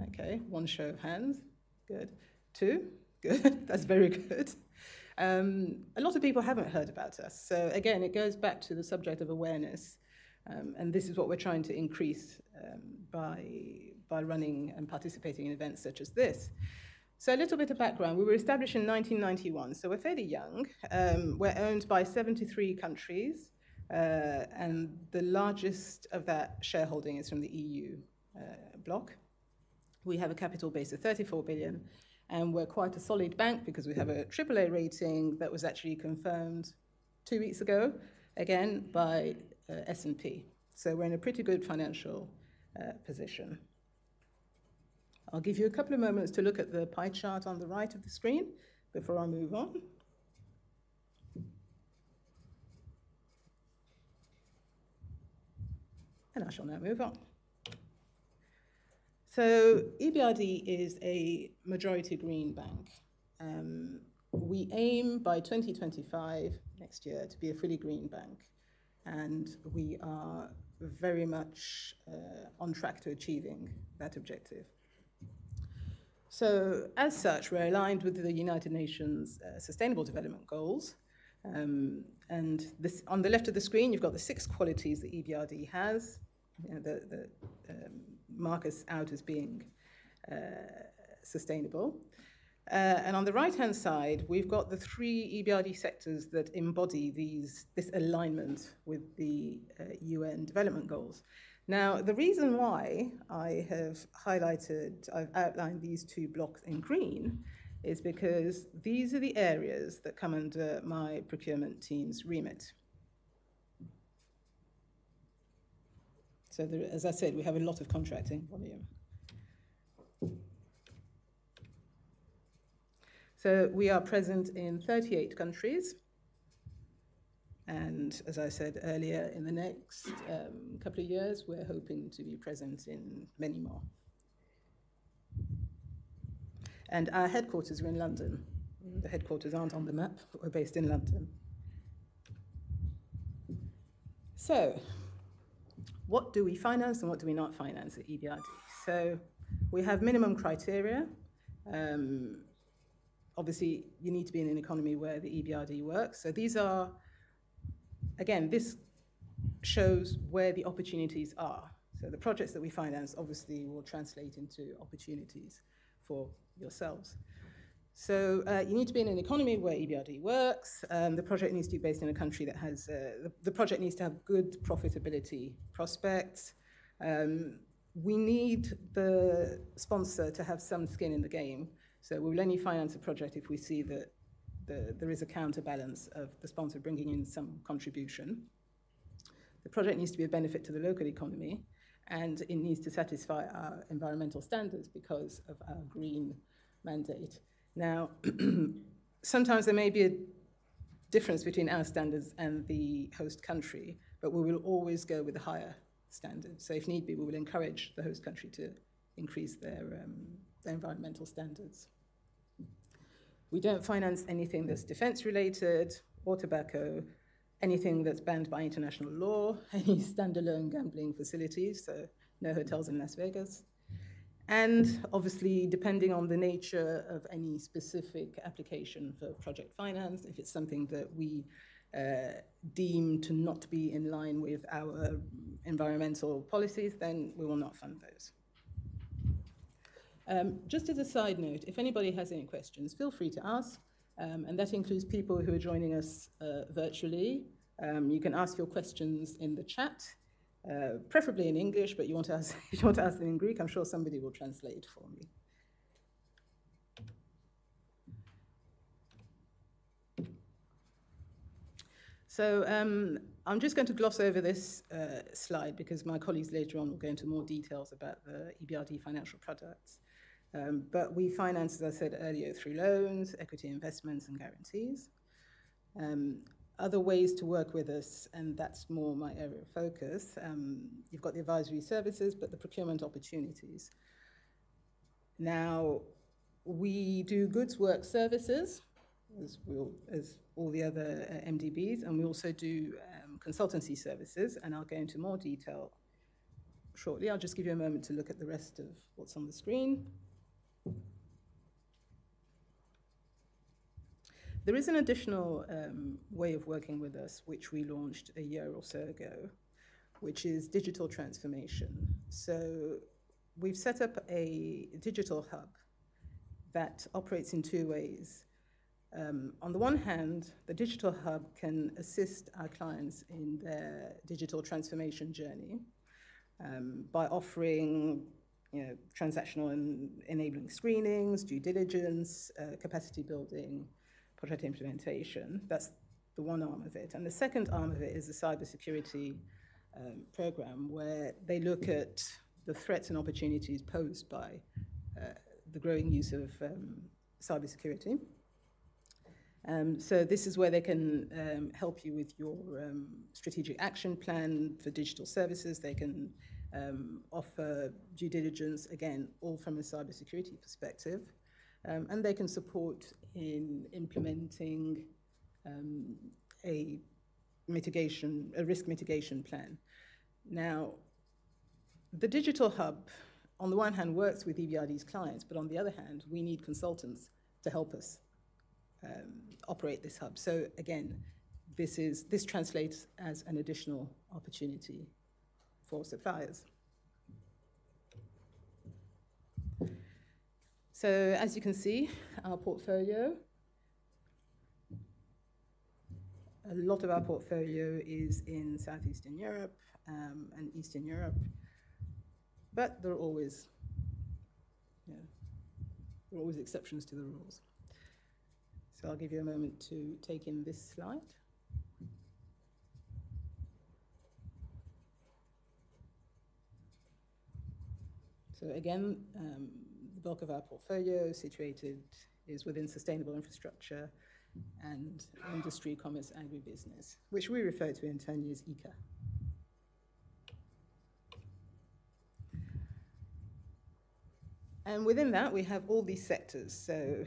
Okay, 1 show of hands, good. 2, good, that's very good. A lot of people haven't heard about us. So again, it goes back to the subject of awareness. And this is what we're trying to increase by running and participating in events such as this. So a little bit of background. We were established in 1991, so we're fairly young. We're owned by 73 countries, and the largest of that shareholding is from the EU bloc. We have a capital base of 34 billion, and we're quite a solid bank because we have a AAA rating that was actually confirmed 2 weeks ago, again, by S&P. So we're in a pretty good financial position. I'll give you a couple of moments to look at the pie chart on the right of the screen before I move on. And I shall now move on. So EBRD is a majority green bank. We aim by 2025, next year, to be a fully green bank. And we are very much on track to achieving that objective. So as such, we're aligned with the United Nations Sustainable Development Goals. And this, on the left of the screen, you've got the 6 qualities that EBRD has, that mark us out as being sustainable. And on the right-hand side, we've got the 3 EBRD sectors that embody this alignment with the UN development goals. Now, the reason why I've outlined these 2 blocks in green is because these are the areas that come under my procurement team's remit. So there, as I said, we have a lot of contracting volume. So we are present in 38 countries. And as I said earlier, in the next couple of years, we're hoping to be present in many more. And our headquarters are in London. The headquarters aren't on the map, but we're based in London. So, what do we finance and what do we not finance at EBRD? So, we have minimum criteria. Obviously, you need to be in an economy where the EBRD works. So these are, again, this shows where the opportunities are. So the projects that we finance obviously will translate into opportunities for yourselves. So you need to be in an economy where EBRD works. The project needs to be based in a country that has, the project needs to have good profitability prospects. We need the sponsor to have some skin in the game. So we will only finance a project if we see that there is a counterbalance of the sponsor bringing in some contribution. The project needs to be a benefit to the local economy, and it needs to satisfy our environmental standards because of our green mandate. Now, sometimes there may be a difference between our standards and the host country, but we will always go with the higher standards. So if need be, we will encourage the host country to increase their environmental standards. We don't finance anything that's defense related or tobacco, anything that's banned by international law, any standalone gambling facilities, so no hotels in Las Vegas. And obviously, depending on the nature of any specific application for project finance, if it's something that we deem to not be in line with our environmental policies, then we will not fund those. Just as a side note, if anybody has any questions, feel free to ask, and that includes people who are joining us virtually. You can ask your questions in the chat, preferably in English, but if you want to ask them in Greek, I'm sure somebody will translate for me. So I'm just going to gloss over this slide because my colleagues later on will go into more details about the EBRD financial products. But we finance, as I said earlier, through loans, equity investments, and guarantees. Other ways to work with us, and that's more my area of focus, you've got the advisory services, but the procurement opportunities. Now, we do goods, work, services, as all the other MDBs, and we also do consultancy services, and I'll go into more detail shortly. I'll just give you a moment to look at the rest of what's on the screen. There is an additional way of working with us, which we launched a year or so ago, which is digital transformation. So we've set up a digital hub that operates in two ways. On the one hand, the digital hub can assist our clients in their digital transformation journey by offering transactional and enabling screenings, due diligence, capacity building, project implementation. That's the one arm of it. And the second arm of it is the cybersecurity program, where they look at the threats and opportunities posed by the growing use of cybersecurity. So this is where they can help you with your strategic action plan for digital services. They can offer due diligence, again, all from a cybersecurity perspective. And they can support in implementing a risk mitigation plan. Now, the digital hub, on the one hand, works with EBRD's clients, but on the other hand, we need consultants to help us operate this hub. So again, this translates as an additional opportunity for suppliers. So as you can see, our portfolio, a lot of our portfolio is in Southeastern Europe and Eastern Europe, but there are always exceptions to the rules. So I'll give you a moment to take in this slide. So again, the bulk of our portfolio is within sustainable infrastructure and industry, commerce, agribusiness, which we refer to in turn as ICA. And within that, we have all these sectors. So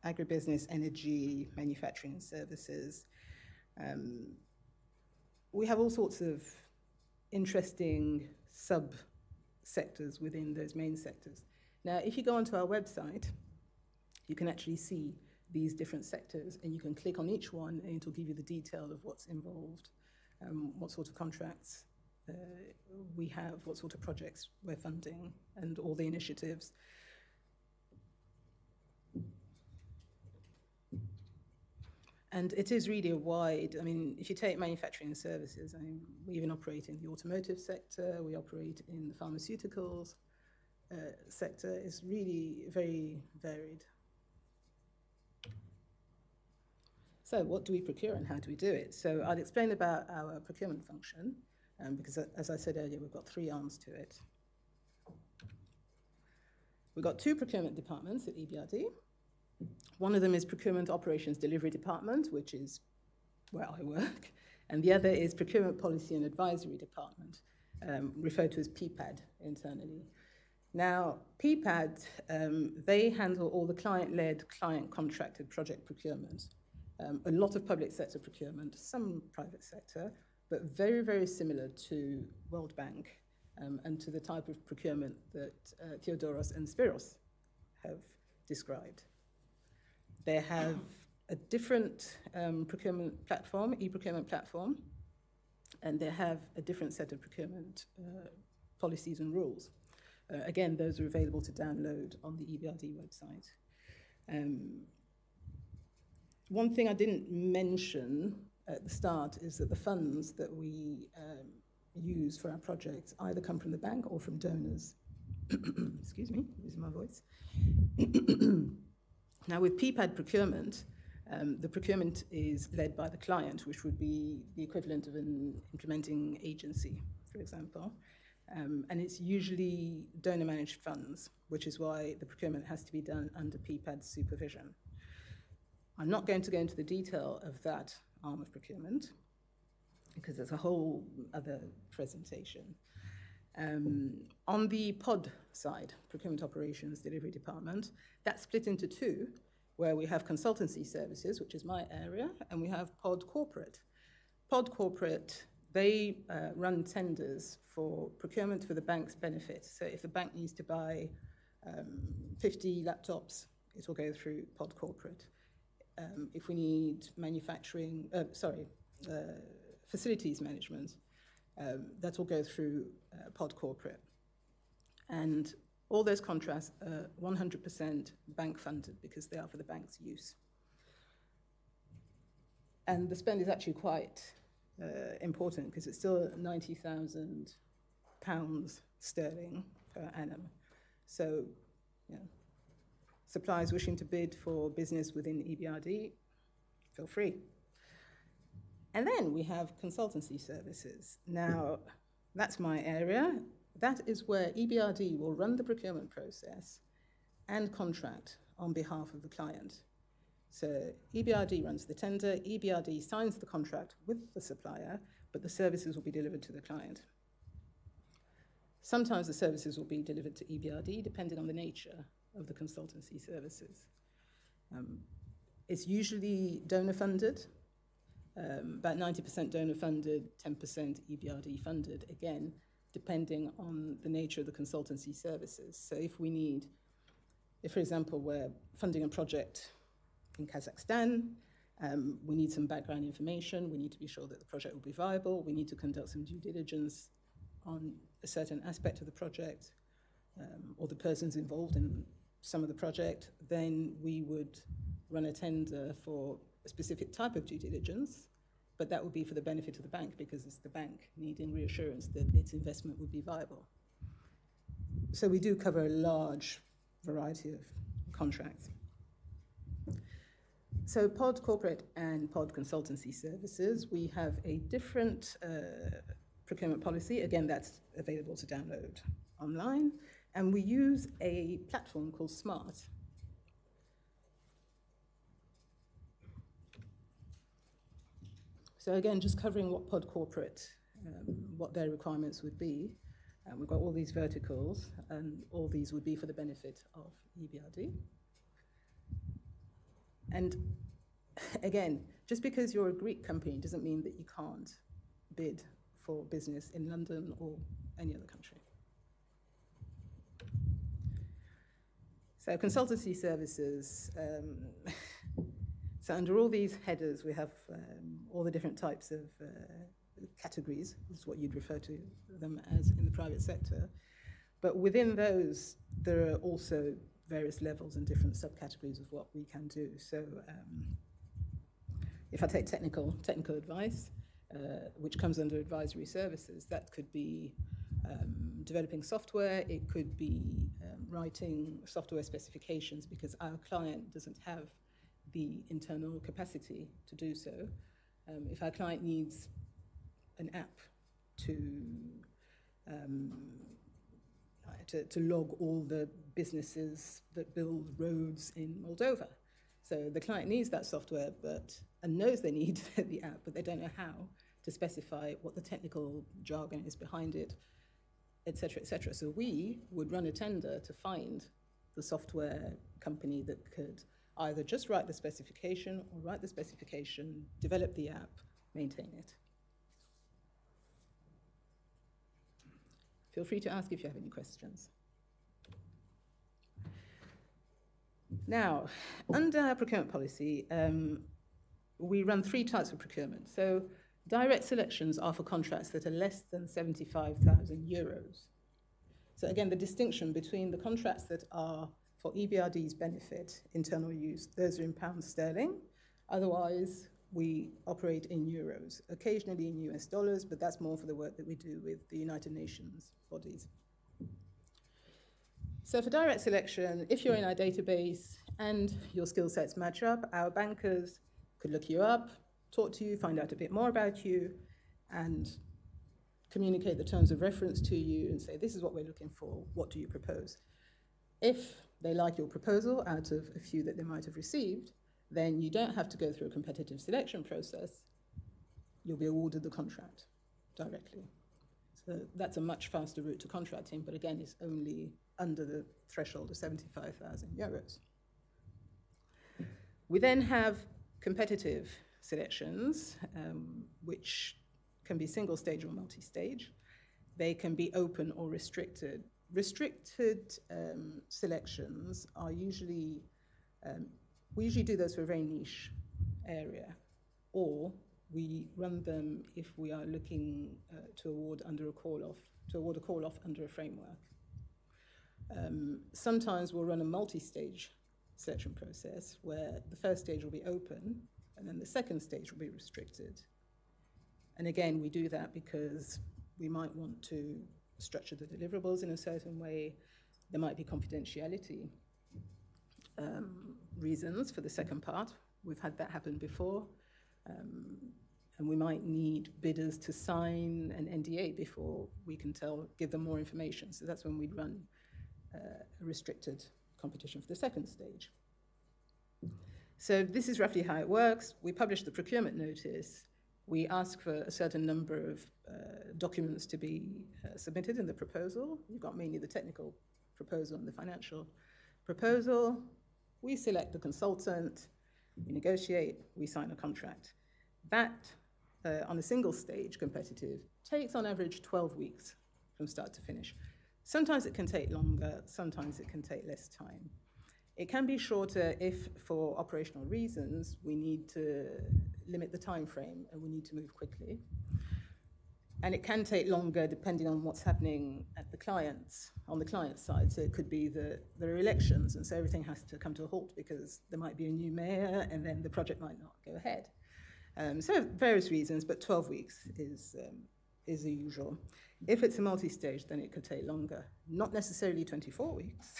agribusiness, energy, manufacturing and services. We have all sorts of interesting sub-sectors within those main sectors. Now, if you go onto our website, you can actually see these different sectors, and you can click on each one, and it'll give you the detail of what's involved, what sort of contracts we have, what sort of projects we're funding, and all the initiatives. And it is really a wide, I mean, if you take manufacturing and services, I mean, we even operate in the automotive sector, we operate in the pharmaceuticals sector. It's really very varied. So what do we procure and how do we do it? So I'll explain about our procurement function, because as I said earlier, we've got 3 arms to it. We've got 2 procurement departments at EBRD. One of them is Procurement Operations Delivery Department, which is where I work, and the other is Procurement Policy and Advisory Department, referred to as PPAD internally. Now, PPAD, they handle all the client-led, client-contracted project procurement. A lot of public sector procurement, some private sector, but very, very similar to World Bank and to the type of procurement that Theodoros and Spiros have described. They have a different procurement platform, e-procurement platform, and they have a different set of procurement policies and rules. Again, those are available to download on the EBRD website. One thing I didn't mention at the start is that the funds that we use for our projects either come from the bank or from donors. Excuse me, losing my voice. Now, with PPAD procurement, the procurement is led by the client, which would be the equivalent of an implementing agency, for example. And it's usually donor-managed funds, which is why the procurement has to be done under PPAD's supervision. I'm not going to go into the detail of that arm of procurement, because there's a whole other presentation. On the POD side, Procurement Operations Delivery Department, that's split into 2, where we have consultancy services, which is my area, and we have POD Corporate. POD Corporate, they run tenders for procurement for the bank's benefit. So if the bank needs to buy 50 laptops, it will go through POD Corporate. If we need facilities management, that will go through POD Corporate. And all those contracts are 100% bank funded because they are for the bank's use. And the spend is actually quite important because it's still £90,000 sterling per annum. So, yeah, suppliers wishing to bid for business within EBRD, feel free. And then we have consultancy services. Now, that's my area. That is where EBRD will run the procurement process and contract on behalf of the client. So EBRD runs the tender, EBRD signs the contract with the supplier, but the services will be delivered to the client. Sometimes the services will be delivered to EBRD, depending on the nature of the consultancy services. It's usually donor funded, about 90% donor funded, 10% EBRD funded, again, depending on the nature of the consultancy services. So if, for example, we're funding a project in Kazakhstan, we need some background information, we need to be sure that the project will be viable, we need to conduct some due diligence on a certain aspect of the project, or the persons involved in some of the project, then we would run a tender for a specific type of due diligence, but that would be for the benefit of the bank because it's the bank needing reassurance that its investment would be viable. So we do cover a large variety of contracts. So POD Corporate and POD Consultancy Services, we have a different procurement policy. Again, that's available to download online. And we use a platform called SMART. So again, just covering what pod corporate, what their requirements would be. We've got all these verticals, and all these would be for the benefit of EBRD. And again, just because you're a Greek company doesn't mean that you can't bid for business in London or any other country. So consultancy services, so under all these headers, we have all the different types of categories, is what you'd refer to them as in the private sector. But within those, there are also various levels and different subcategories of what we can do. So if I take technical advice, which comes under advisory services, that could be developing software, it could be writing software specifications because our client doesn't have the internal capacity to do so. If our client needs an app to log all the businesses that build roads in Moldova. So the client needs that software and knows they need the app, but they don't know how to specify what the technical jargon is behind it, et cetera, et cetera. So we would run a tender to find the software company that could either just write the specification or write the specification, develop the app, maintain it. Feel free to ask if you have any questions. Now, under our procurement policy, we run 3 types of procurement. So direct selections are for contracts that are less than 75,000 euros. So again, the distinction between the contracts that are for EBRD's benefit, internal use, those are in pounds sterling. Otherwise, we operate in euros, occasionally in US dollars, but that's more for the work that we do with the United Nations bodies. So for direct selection, if you're in our database and your skill sets match up, our bankers could look you up, talk to you, find out a bit more about you, and communicate the terms of reference to you and say, this is what we're looking for, what do you propose? If they like your proposal out of a few that they might have received, then you don't have to go through a competitive selection process. You'll be awarded the contract directly. So that's a much faster route to contracting, but again, it's only under the threshold of 75,000 euros. We then have competitive selections, which can be single stage or multi-stage. They can be open or restricted. Restricted selections are usually, we usually do those for a very niche area, or we run them if we are looking to award under a call-off, under a framework. Sometimes we'll run a multi-stage selection process where the first stage will be open and then the second stage will be restricted. And again, we do that because we might want to structure the deliverables in a certain way. There might be confidentiality reasons for the second part. We've had that happen before. And we might need bidders to sign an NDA before we can give them more information. So that's when we'd run a restricted competition for the second stage. So this is roughly how it works. We publish the procurement notice. We ask for a certain number of documents to be submitted in the proposal. You've got mainly the technical proposal and the financial proposal. We select the consultant, we negotiate, we sign a contract. That, on a single stage competitive, takes on average 12 weeks from start to finish. Sometimes it can take longer, sometimes it can take less time. It can be shorter if, for operational reasons, we need to limit the time frame and we need to move quickly. And it can take longer depending on what's happening at the on the client side. So it could be that there are elections, and so everything has to come to a halt because there might be a new mayor and then the project might not go ahead. So various reasons, but 12 weeks is the usual. If it's a multi-stage, then it could take longer. Not necessarily 24 weeks,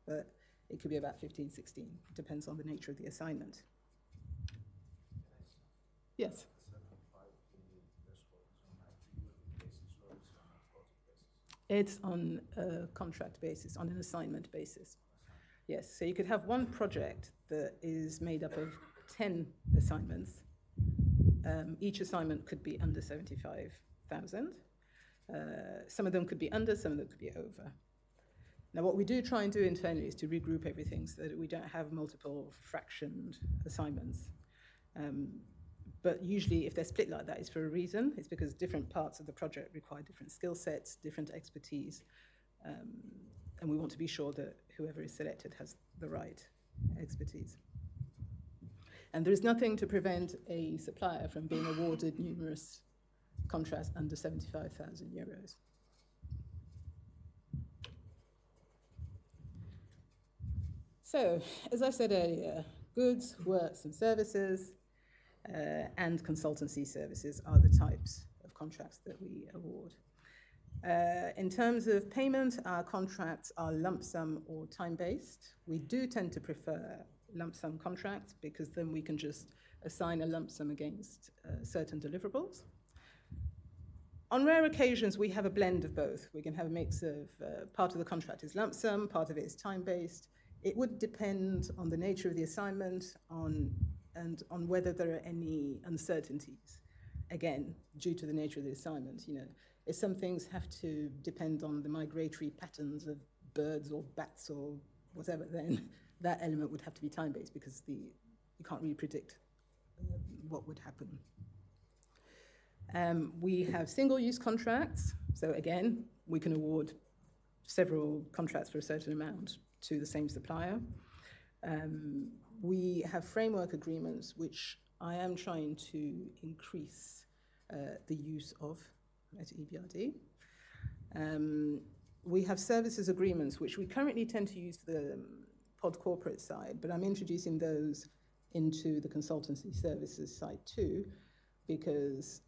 but it could be about 15, 16. It depends on the nature of the assignment. Yes? It's on a contract basis, on an assignment basis. Yes, so you could have one project that is made up of 10 assignments, each assignment could be under 75,000. Some of them could be under, some of them could be over. Now, what we do try and do internally is to regroup everything so that we don't have multiple fractioned assignments. But usually, if they're split like that, it's for a reason. It's because different parts of the project require different skill sets, different expertise, and we want to be sure that whoever is selected has the right expertise. And there is nothing to prevent a supplier from being awarded numerous contracts under 75,000 euros. So, as I said earlier, goods, works, and services and consultancy services are the types of contracts that we award. In terms of payment, our contracts are lump sum or time-based. We do tend to prefer lump sum contracts because then we can just assign a lump sum against certain deliverables. On rare occasions, we have a blend of both. We can have a mix of part of the contract is lump sum, part of it is time-based. It would depend on the nature of the assignment and on whether there are any uncertainties, again, due to the nature of the assignment. You know, if some things have to depend on the migratory patterns of birds or bats or whatever, then that element would have to be time-based because you can't really predict what would happen. We have single-use contracts. So again, we can award several contracts for a certain amount to the same supplier. We have framework agreements, which I am trying to increase the use of at EBRD. We have services agreements, which we currently tend to use for the pod corporate side, but I'm introducing those into the consultancy services side too, because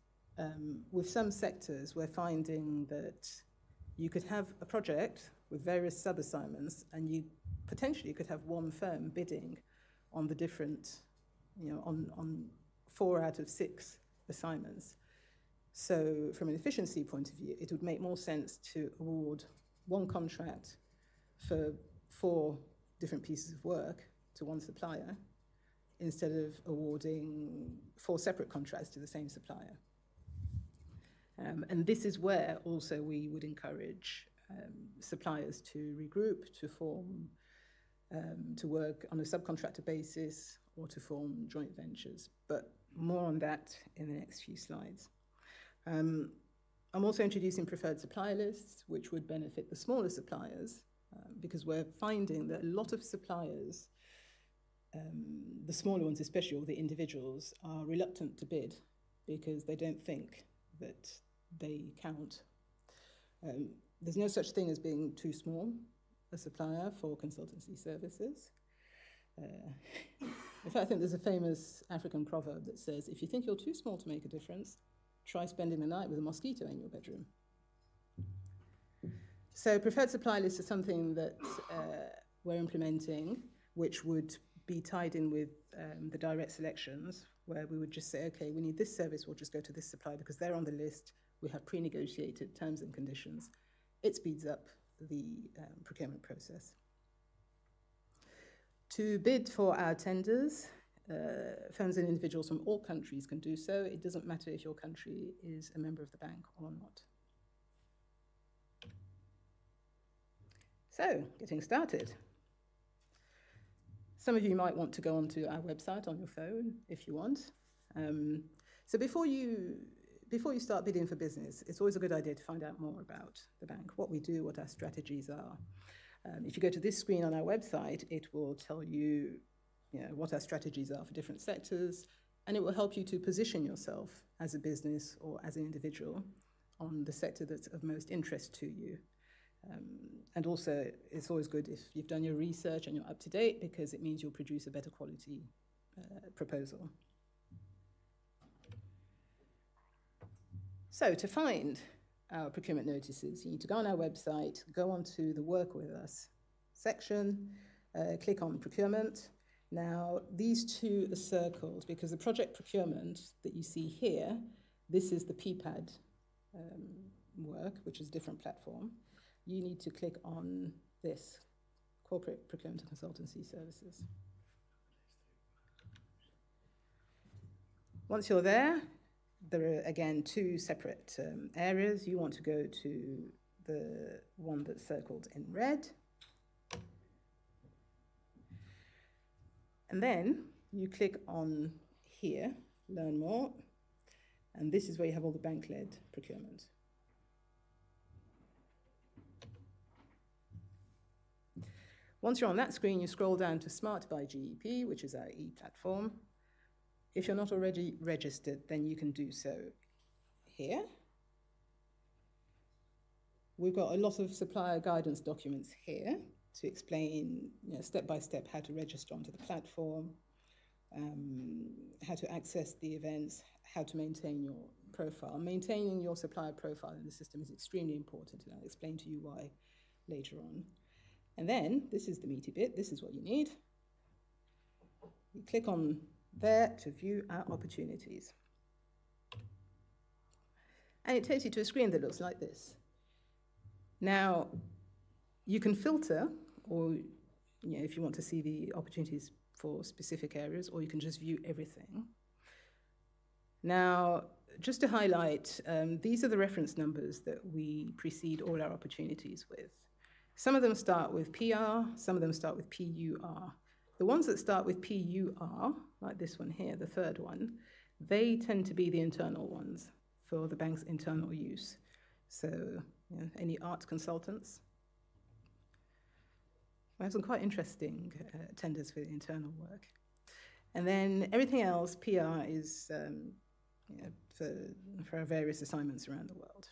with some sectors, we're finding that you could have a project with various sub-assignments, and you potentially could have one firm bidding on the different, you know, on 4 out of 6 assignments. So from an efficiency point of view, it would make more sense to award one contract for 4 different pieces of work to one supplier instead of awarding 4 separate contracts to the same supplier. And this is where also we would encourage suppliers to regroup, to form, to work on a subcontractor basis or to form joint ventures. But more on that in the next few slides. I'm also introducing preferred supplier lists, which would benefit the smaller suppliers because we're finding that a lot of suppliers, the smaller ones especially, or the individuals, are reluctant to bid because they don't think that they count. There's no such thing as being too small a supplier for consultancy services. In fact, I think there's a famous African proverb that says, if you think you're too small to make a difference, try spending the night with a mosquito in your bedroom. So preferred supply lists are something that we're implementing, which would be tied in with the direct selections, where we would just say, okay, we need this service, we'll just go to this supplier because they're on the list, we have pre-negotiated terms and conditions. It speeds up the procurement process. To bid for our tenders, firms and individuals from all countries can do so. It doesn't matter if your country is a member of the bank or not. So, getting started. Some of you might want to go onto our website on your phone if you want. So before you start bidding for business, it's always a good idea to find out more about the bank, what we do, what our strategies are. If you go to this screen on our website, it will tell you, what our strategies are for different sectors, and it will help you to position yourself as a business or as an individual on the sector that's of most interest to you. And also, it's always good if you've done your research and you're up to date, because it means you'll produce a better quality proposal. So to find our procurement notices, you need to go on our website, go onto the Work With Us section, click on procurement. Now, these two are circled because the project procurement that you see here, this is the PPAD work, which is a different platform. You need to click on this, Corporate Procurement and Consultancy Services. Once you're there are, again, two separate areas. You want to go to the one that's circled in red. And then you click on here, Learn More, and this is where you have all the bank-led procurement. Once you're on that screen, you scroll down to Smart by GEP, which is our e-platform. If you're not already registered, then you can do so here. We've got a lot of supplier guidance documents here to explain, step by step how to register onto the platform, how to access the events, how to maintain your profile. Maintaining your supplier profile in the system is extremely important, and I'll explain to you why later on. And then, this is the meaty bit, this is what you need. You click on there to view our opportunities. And it takes you to a screen that looks like this. Now, you can filter, or if you want to see the opportunities for specific areas, or you can just view everything. Now, just to highlight, these are the reference numbers that we precede all our opportunities with. Some of them start with PR, some of them start with PUR. The ones that start with PUR, like this one here, the third one, they tend to be the internal ones for the bank's internal use. So, any art consultants? We have some quite interesting tenders for the internal work. And then everything else, PR, is for our various assignments around the world.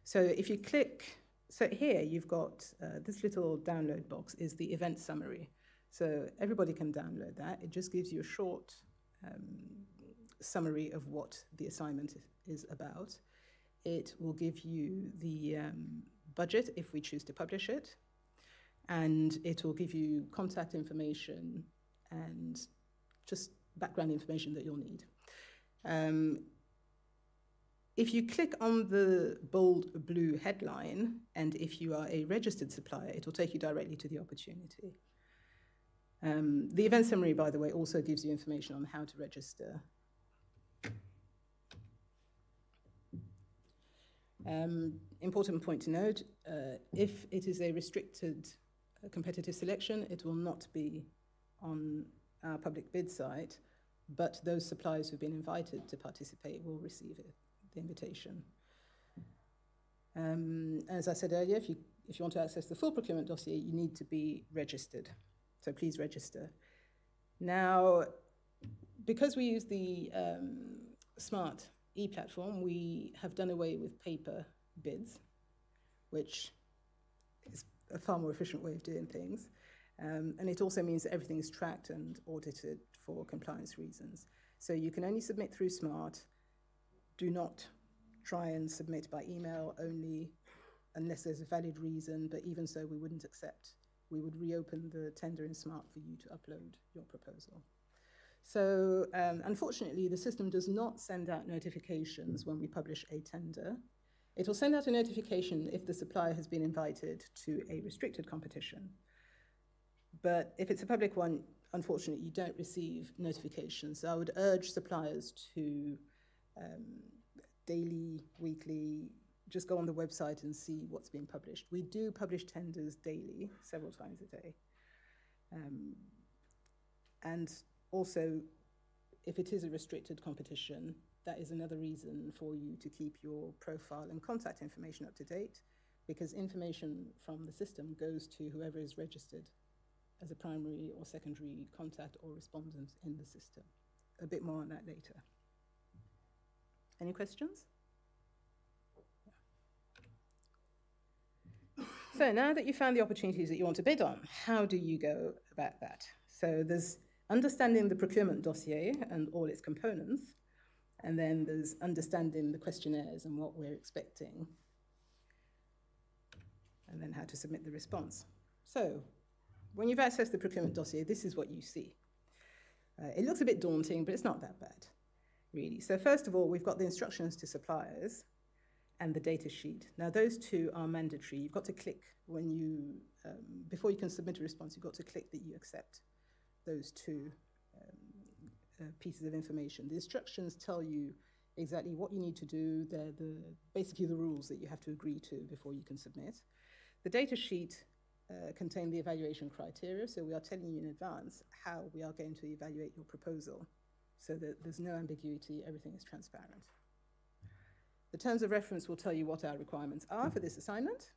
So if you click, so here you've got this little download box is the event summary. So everybody can download that. It just gives you a short summary of what the assignment is about. It will give you the budget if we choose to publish it. And it will give you contact information and just background information that you'll need. If you click on the bold blue headline, and if you are a registered supplier, it will take you directly to the opportunity. The event summary, by the way, also gives you information on how to register. Important point to note, if it is a restricted competitive selection, it will not be on our public bid site, but those suppliers who've been invited to participate will receive the invitation. As I said earlier, if you want to access the full procurement dossier, you need to be registered. So please register. Now, because we use the Smart e-platform, we have done away with paper bids, which is a far more efficient way of doing things. And it also means that everything is tracked and audited for compliance reasons. So you can only submit through Smart. Do not try and submit by email only unless there's a valid reason, but even so, we wouldn't accept. We would reopen the tender in Smart for you to upload your proposal. So unfortunately, the system does not send out notifications when we publish a tender. It will send out a notification if the supplier has been invited to a restricted competition. But if it's a public one, unfortunately, you don't receive notifications. So I would urge suppliers to daily, weekly, just go on the website and see what's being published. We do publish tenders daily, several times a day. And also, if it is a restricted competition, that is another reason for you to keep your profile and contact information up to date, because information from the system goes to whoever is registered as a primary or secondary contact or respondent in the system. A bit more on that later. Any questions? So now that you found the opportunities that you want to bid on, how do you go about that? So there's understanding the procurement dossier and all its components, and then there's understanding the questionnaires and what we're expecting, and then how to submit the response. So when you've accessed the procurement dossier, this is what you see. It looks a bit daunting, but it's not that bad, really. So first of all, we've got the instructions to suppliers and the data sheet. Now, those two are mandatory. You've got to click when you, before you can submit a response, you've got to click that you accept those two pieces of information. The instructions tell you exactly what you need to do. They're basically the rules that you have to agree to before you can submit. The data sheet contains the evaluation criteria, so we are telling you in advance how we are going to evaluate your proposal so that there's no ambiguity, everything is transparent. The terms of reference will tell you what our requirements are for this assignment.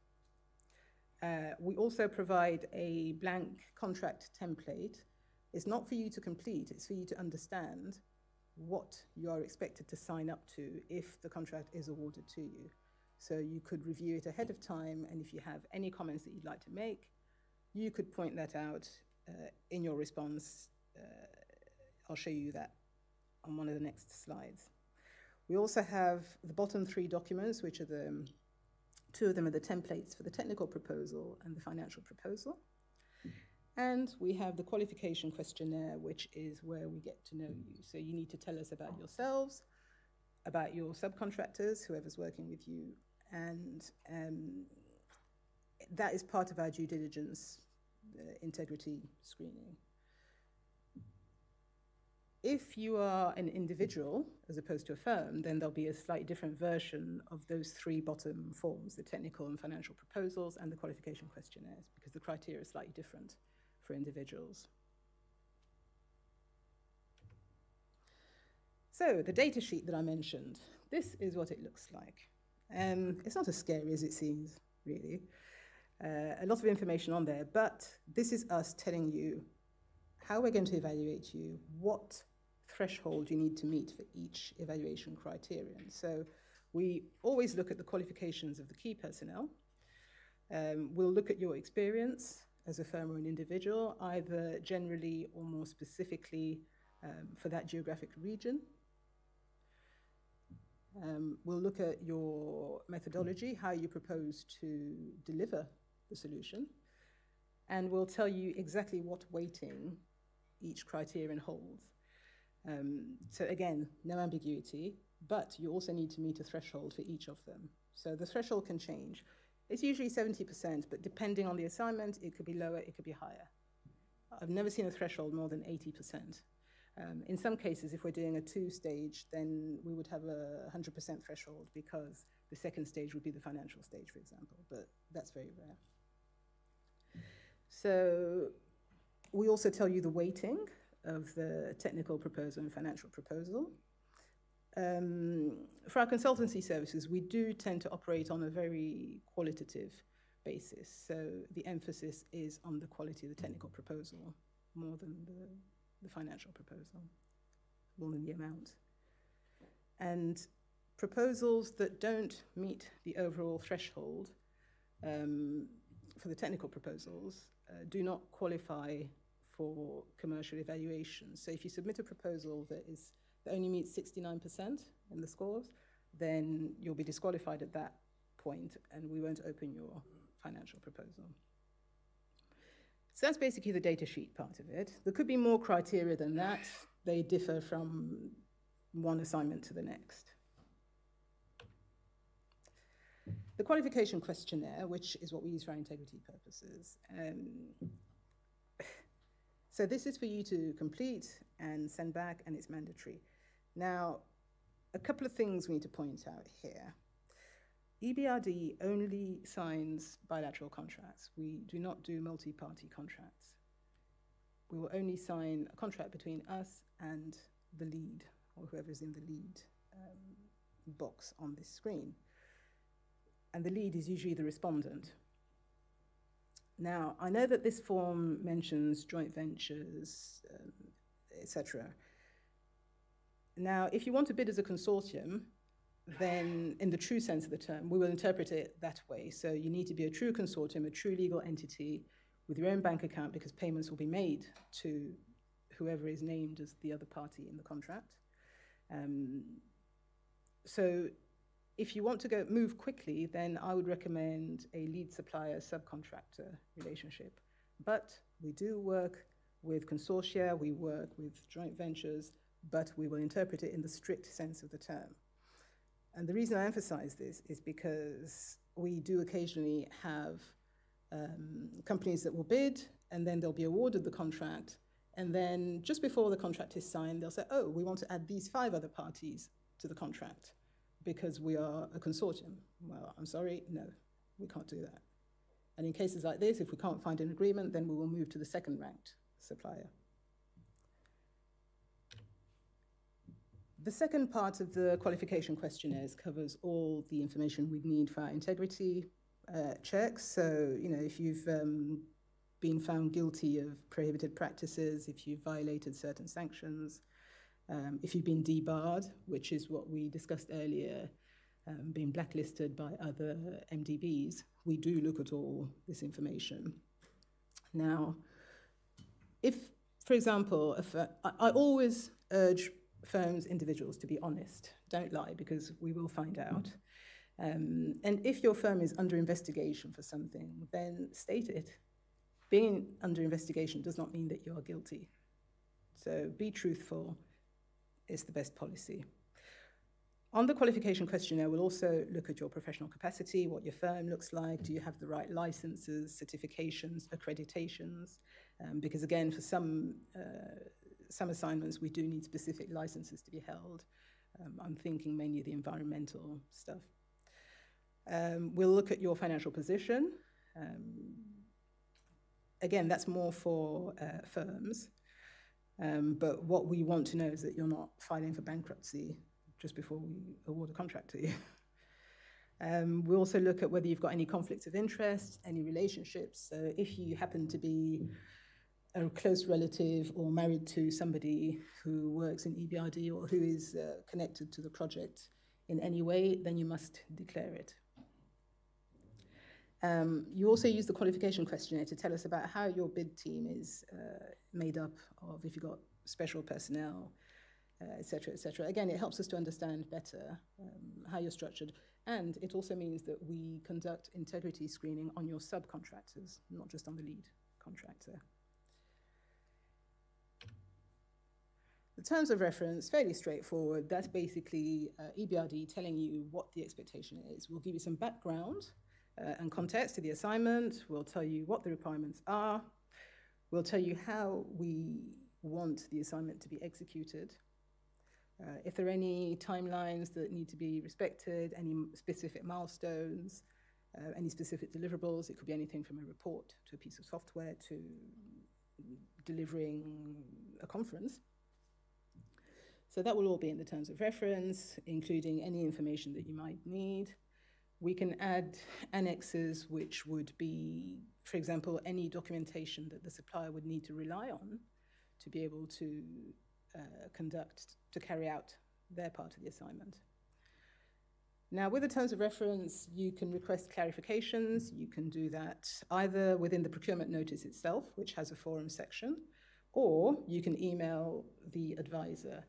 We also provide a blank contract template. It's not for you to complete, it's for you to understand what you are expected to sign up to if the contract is awarded to you. So you could review it ahead of time, and if you have any comments that you'd like to make, you could point that out in your response. I'll show you that on one of the next slides. We also have the bottom 3 documents, which are two of them are the templates for the technical proposal and the financial proposal. And we have the qualification questionnaire, which is where we get to know you. So you need to tell us about yourselves, about your subcontractors, whoever's working with you, and that is part of our due diligence integrity screening. If you are an individual, as opposed to a firm, then there'll be a slightly different version of those 3 bottom forms, the technical and financial proposals and the qualification questionnaires, because the criteria is slightly different for individuals. So the data sheet that I mentioned, this is what it looks like. It's not as scary as it seems, really. A lot of information on there, but this is us telling you how we're going to evaluate you, what threshold you need to meet for each evaluation criterion. So we always look at the qualifications of the key personnel. We'll look at your experience as a firm or an individual, either generally or more specifically for that geographic region. We'll look at your methodology, how you propose to deliver the solution, and we'll tell you exactly what weighting each criterion holds. So again, no ambiguity, but you also need to meet a threshold for each of them. So the threshold can change. It's usually 70%, but depending on the assignment, it could be lower, it could be higher. I've never seen a threshold more than 80%. In some cases, if we're doing a 2-stage, then we would have a 100% threshold because the second stage would be the financial stage, for example, but that's very rare. So we also tell you the weighting of the technical proposal and financial proposal. For our consultancy services, we do tend to operate on a very qualitative basis. So the emphasis is on the quality of the technical proposal more than the financial proposal, more than the amount. And proposals that don't meet the overall threshold for the technical proposals do not qualify for commercial evaluation. So if you submit a proposal that only meets 69% in the scores, then you'll be disqualified at that point and we won't open your financial proposal. So that's basically the data sheet part of it. There could be more criteria than that. They differ from one assignment to the next. The qualification questionnaire, which is what we use for our integrity purposes. So this is for you to complete and send back, and it's mandatory. Now, a couple of things we need to point out here. EBRD only signs bilateral contracts. We do not do multi-party contracts. We will only sign a contract between us and the lead, or whoever's in the lead box on this screen. And the lead is usually the respondent. Now, I know that this form mentions joint ventures, etc. Now, if you want to bid as a consortium, then in the true sense of the term, we will interpret it that way. So you need to be a true consortium, a true legal entity with your own bank account because payments will be made to whoever is named as the other party in the contract. So if you want to move quickly, then I would recommend a lead supplier subcontractor relationship. But we do work with consortia, we work with joint ventures, but we will interpret it in the strict sense of the term. And the reason I emphasize this is because we do occasionally have companies that will bid, and then they'll be awarded the contract, And then just before the contract is signed, they'll say, oh, we want to add these 5 other parties to the contract because we are a consortium. Well, I'm sorry, no, we can't do that. And in cases like this, if we can't find an agreement, then we will move to the second ranked supplier. The second part of the qualification questionnaires covers all the information we'd need for our integrity checks. So, you know, if you've been found guilty of prohibited practices, if you've violated certain sanctions, if you've been debarred, which is what we discussed earlier, being blacklisted by other MDBs, we do look at all this information. Now, if, for example, I always urge firms, individuals to be honest. Don't lie, because we will find out. And if your firm is under investigation for something, then state it. Being under investigation does not mean that you are guilty. So be truthful is the best policy. On the qualification questionnaire, we'll also look at your professional capacity, what your firm looks like, do you have the right licenses, certifications, accreditations, because again, for some assignments, we do need specific licenses to be held. I'm thinking mainly the environmental stuff. We'll look at your financial position. Again, that's more for firms. But what we want to know is that you're not filing for bankruptcy just before we award a contract to you. We also look at whether you've got any conflicts of interest, any relationships. So if you happen to be a close relative or married to somebody who works in EBRD or who is connected to the project in any way, then you must declare it. You also use the qualification questionnaire to tell us about how your bid team is made up of, if you've got special personnel, et cetera, et cetera. Again, it helps us to understand better how you're structured. And it also means that we conduct integrity screening on your subcontractors, not just on the lead contractor. The terms of reference, fairly straightforward. That's basically EBRD telling you what the expectation is. We'll give you some background and context to the assignment. We'll tell you what the requirements are. We'll tell you how we want the assignment to be executed. If there are any timelines that need to be respected, any specific milestones, any specific deliverables, it could be anything from a report to a piece of software to delivering a conference. So that will all be in the terms of reference, including any information that you might need. We can add annexes, which would be, for example, any documentation that the supplier would need to rely on to be able to carry out their part of the assignment. Now, with the terms of reference, you can request clarifications. You can do that either within the procurement notice itself, which has a forum section, or you can email the advisor.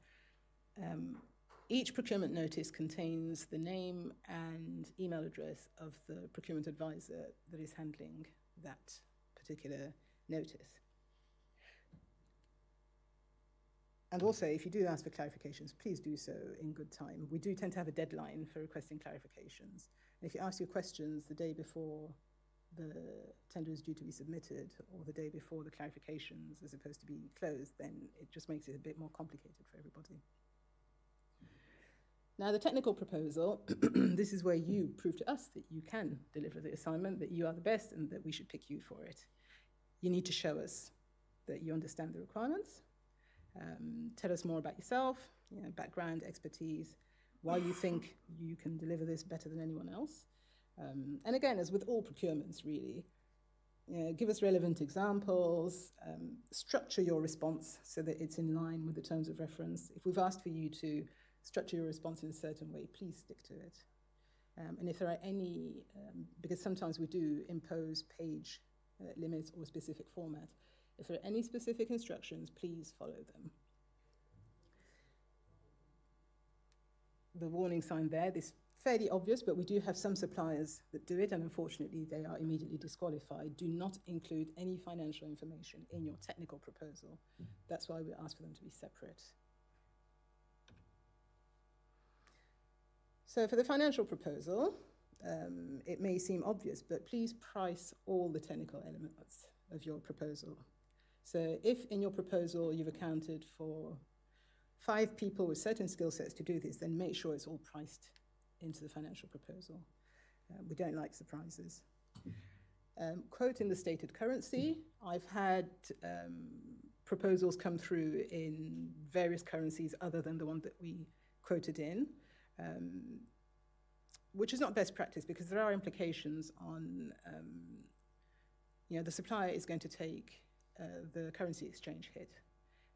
Each procurement notice contains the name and email address of the procurement advisor that is handling that particular notice. And also, if you do ask for clarifications, please do so in good time. We do tend to have a deadline for requesting clarifications. And if you ask your questions the day before the tender is due to be submitted, or the day before the clarifications are supposed to be closed, then it just makes it a bit more complicated for everybody. Now, the technical proposal, this is where you prove to us that you can deliver the assignment, that you are the best, and that we should pick you for it. You need to show us that you understand the requirements. Tell us more about yourself, background, expertise, why you think you can deliver this better than anyone else. And again, as with all procurements, really, give us relevant examples, structure your response so that it's in line with the terms of reference. If we've asked for you to structure your response in a certain way, please stick to it. And if there are any, because sometimes we do impose page limits or specific format, if there are any specific instructions, please follow them. The warning sign there, this is fairly obvious, but we do have some suppliers that do it, and unfortunately they are immediately disqualified. Do not include any financial information in your technical proposal. That's why we ask for them to be separate. So for the financial proposal, it may seem obvious, but please price all the technical elements of your proposal. So if in your proposal you've accounted for 5 people with certain skill sets to do this, then make sure it's all priced into the financial proposal. We don't like surprises. Quote in the stated currency. I've had proposals come through in various currencies other than the one that we quoted in, which is not best practice because there are implications on, the supplier is going to take the currency exchange hit.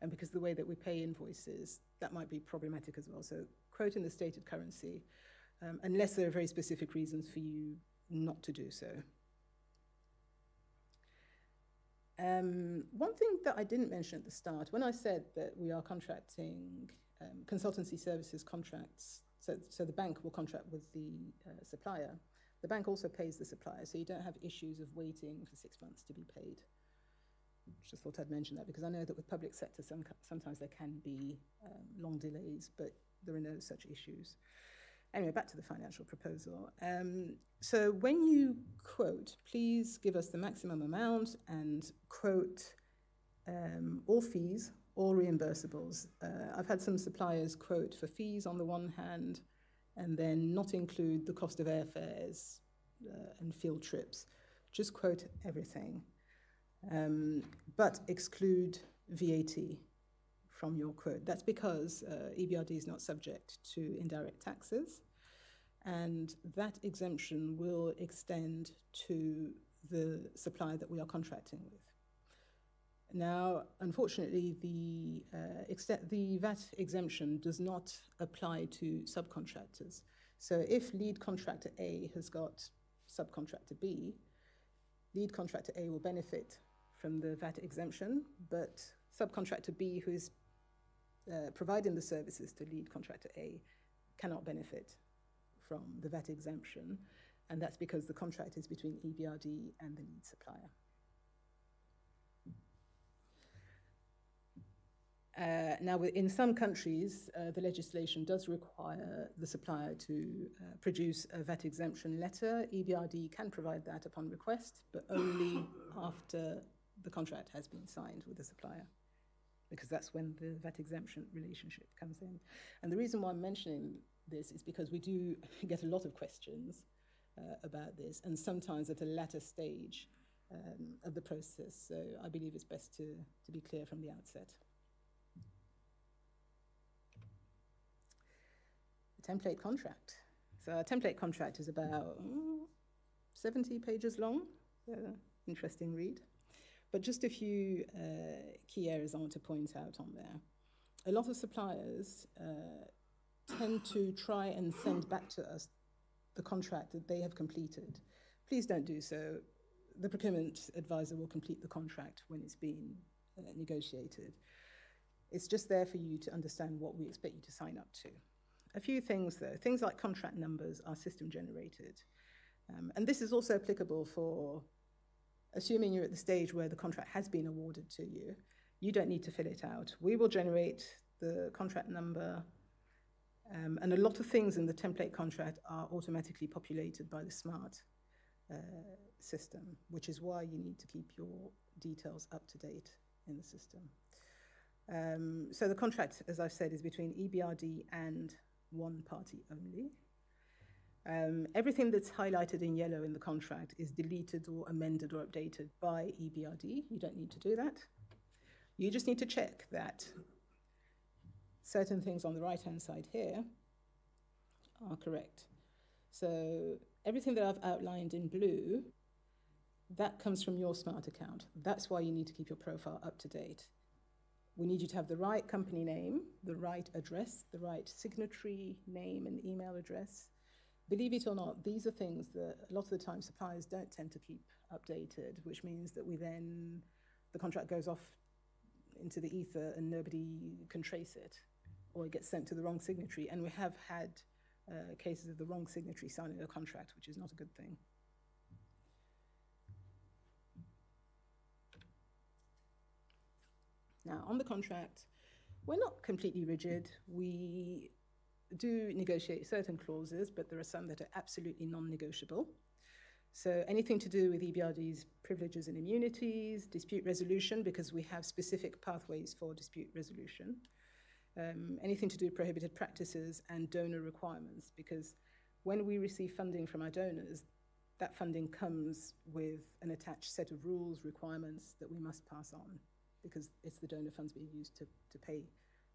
And because the way that we pay invoices, that might be problematic as well. So quote in the stated currency, unless there are very specific reasons for you not to do so. One thing that I didn't mention at the start, when I said that we are contracting consultancy services contracts, so the bank will contract with the supplier, the bank also pays the supplier, so you don't have issues of waiting for 6 months to be paid. Just thought I'd mention that because I know that with public sector, sometimes there can be long delays, but there are no such issues. Anyway, back to the financial proposal. So when you quote, please give us the maximum amount and quote all fees, all reimbursables. I've had some suppliers quote for fees on the one hand and then not include the cost of airfares and field trips. Just quote everything, but exclude VAT from your quote. That's because EBRD is not subject to indirect taxes, and that exemption will extend to the supplier that we are contracting with. Now, unfortunately, the VAT exemption does not apply to subcontractors. So if lead contractor A has got subcontractor B, lead contractor A will benefit from the VAT exemption, but subcontractor B, who is providing the services to lead contractor A, cannot benefit from the VAT exemption, and that's because the contract is between EBRD and the lead supplier. Now, in some countries, the legislation does require the supplier to produce a VAT exemption letter. EBRD can provide that upon request, but only after the contract has been signed with the supplier, because that's when the VAT exemption relationship comes in. And the reason why I'm mentioning this is because we do get a lot of questions about this, and sometimes at a latter stage of the process. So I believe it's best to be clear from the outset. A template contract. So a template contract is about 70 pages long. Interesting read. But just a few key areas I want to point out on there. A lot of suppliers tend to try and send back to us the contract that they have completed. Please don't do so. The procurement advisor will complete the contract when it's been negotiated. It's just there for you to understand what we expect you to sign up to. A few things though, things like contract numbers are system generated. And this is also applicable for, assuming you're at the stage where the contract has been awarded to you, you don't need to fill it out. We will generate the contract number, and a lot of things in the template contract are automatically populated by the SMART system, which is why you need to keep your details up to date in the system. So the contract, as I've said, is between EBRD and one party only. Everything that's highlighted in yellow in the contract is deleted or amended or updated by EBRD. You don't need to do that. You just need to check that certain things on the right-hand side here are correct. So everything that I've outlined in blue, that comes from your SMART account. That's why you need to keep your profile up to date. We need you to have the right company name, the right address, the right signatory name and email address. Believe it or not, these are things that a lot of the time suppliers don't tend to keep updated, which means that the contract goes off into the ether and nobody can trace it, or it gets sent to the wrong signatory. And we have had cases of the wrong signatory signing a contract, which is not a good thing. Now, on the contract, we're not completely rigid. We do negotiate certain clauses, but there are some that are absolutely non-negotiable. So anything to do with EBRD's privileges and immunities, dispute resolution, because we have specific pathways for dispute resolution, anything to do with prohibited practices and donor requirements, because when we receive funding from our donors, that funding comes with an attached set of rules, requirements that we must pass on, because it's the donor funds being used to pay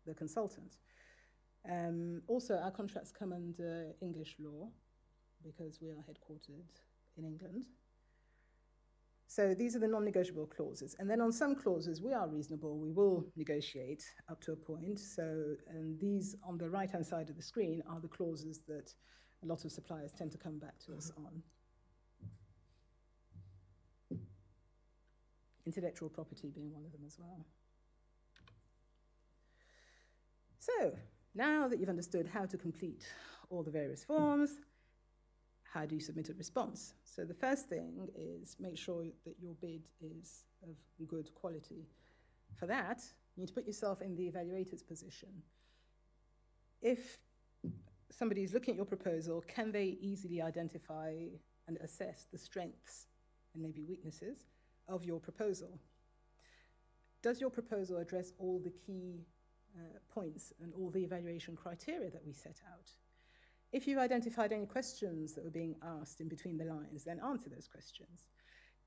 the consultant. Also, our contracts come under English law, because we are headquartered in England. So these are the non-negotiable clauses. And then on some clauses, we are reasonable. We will negotiate up to a point. So, and these on the right-hand side of the screen are the clauses that a lot of suppliers tend to come back to us on. Intellectual property being one of them as well. So, now that you've understood how to complete all the various forms, how do you submit a response? So the first thing is make sure that your bid is of good quality. For that, you need to put yourself in the evaluator's position. If somebody is looking at your proposal, can they easily identify and assess the strengths and maybe weaknesses of your proposal? Does your proposal address all the key points and all the evaluation criteria that we set out? If you identified any questions that were being asked in between the lines, then answer those questions.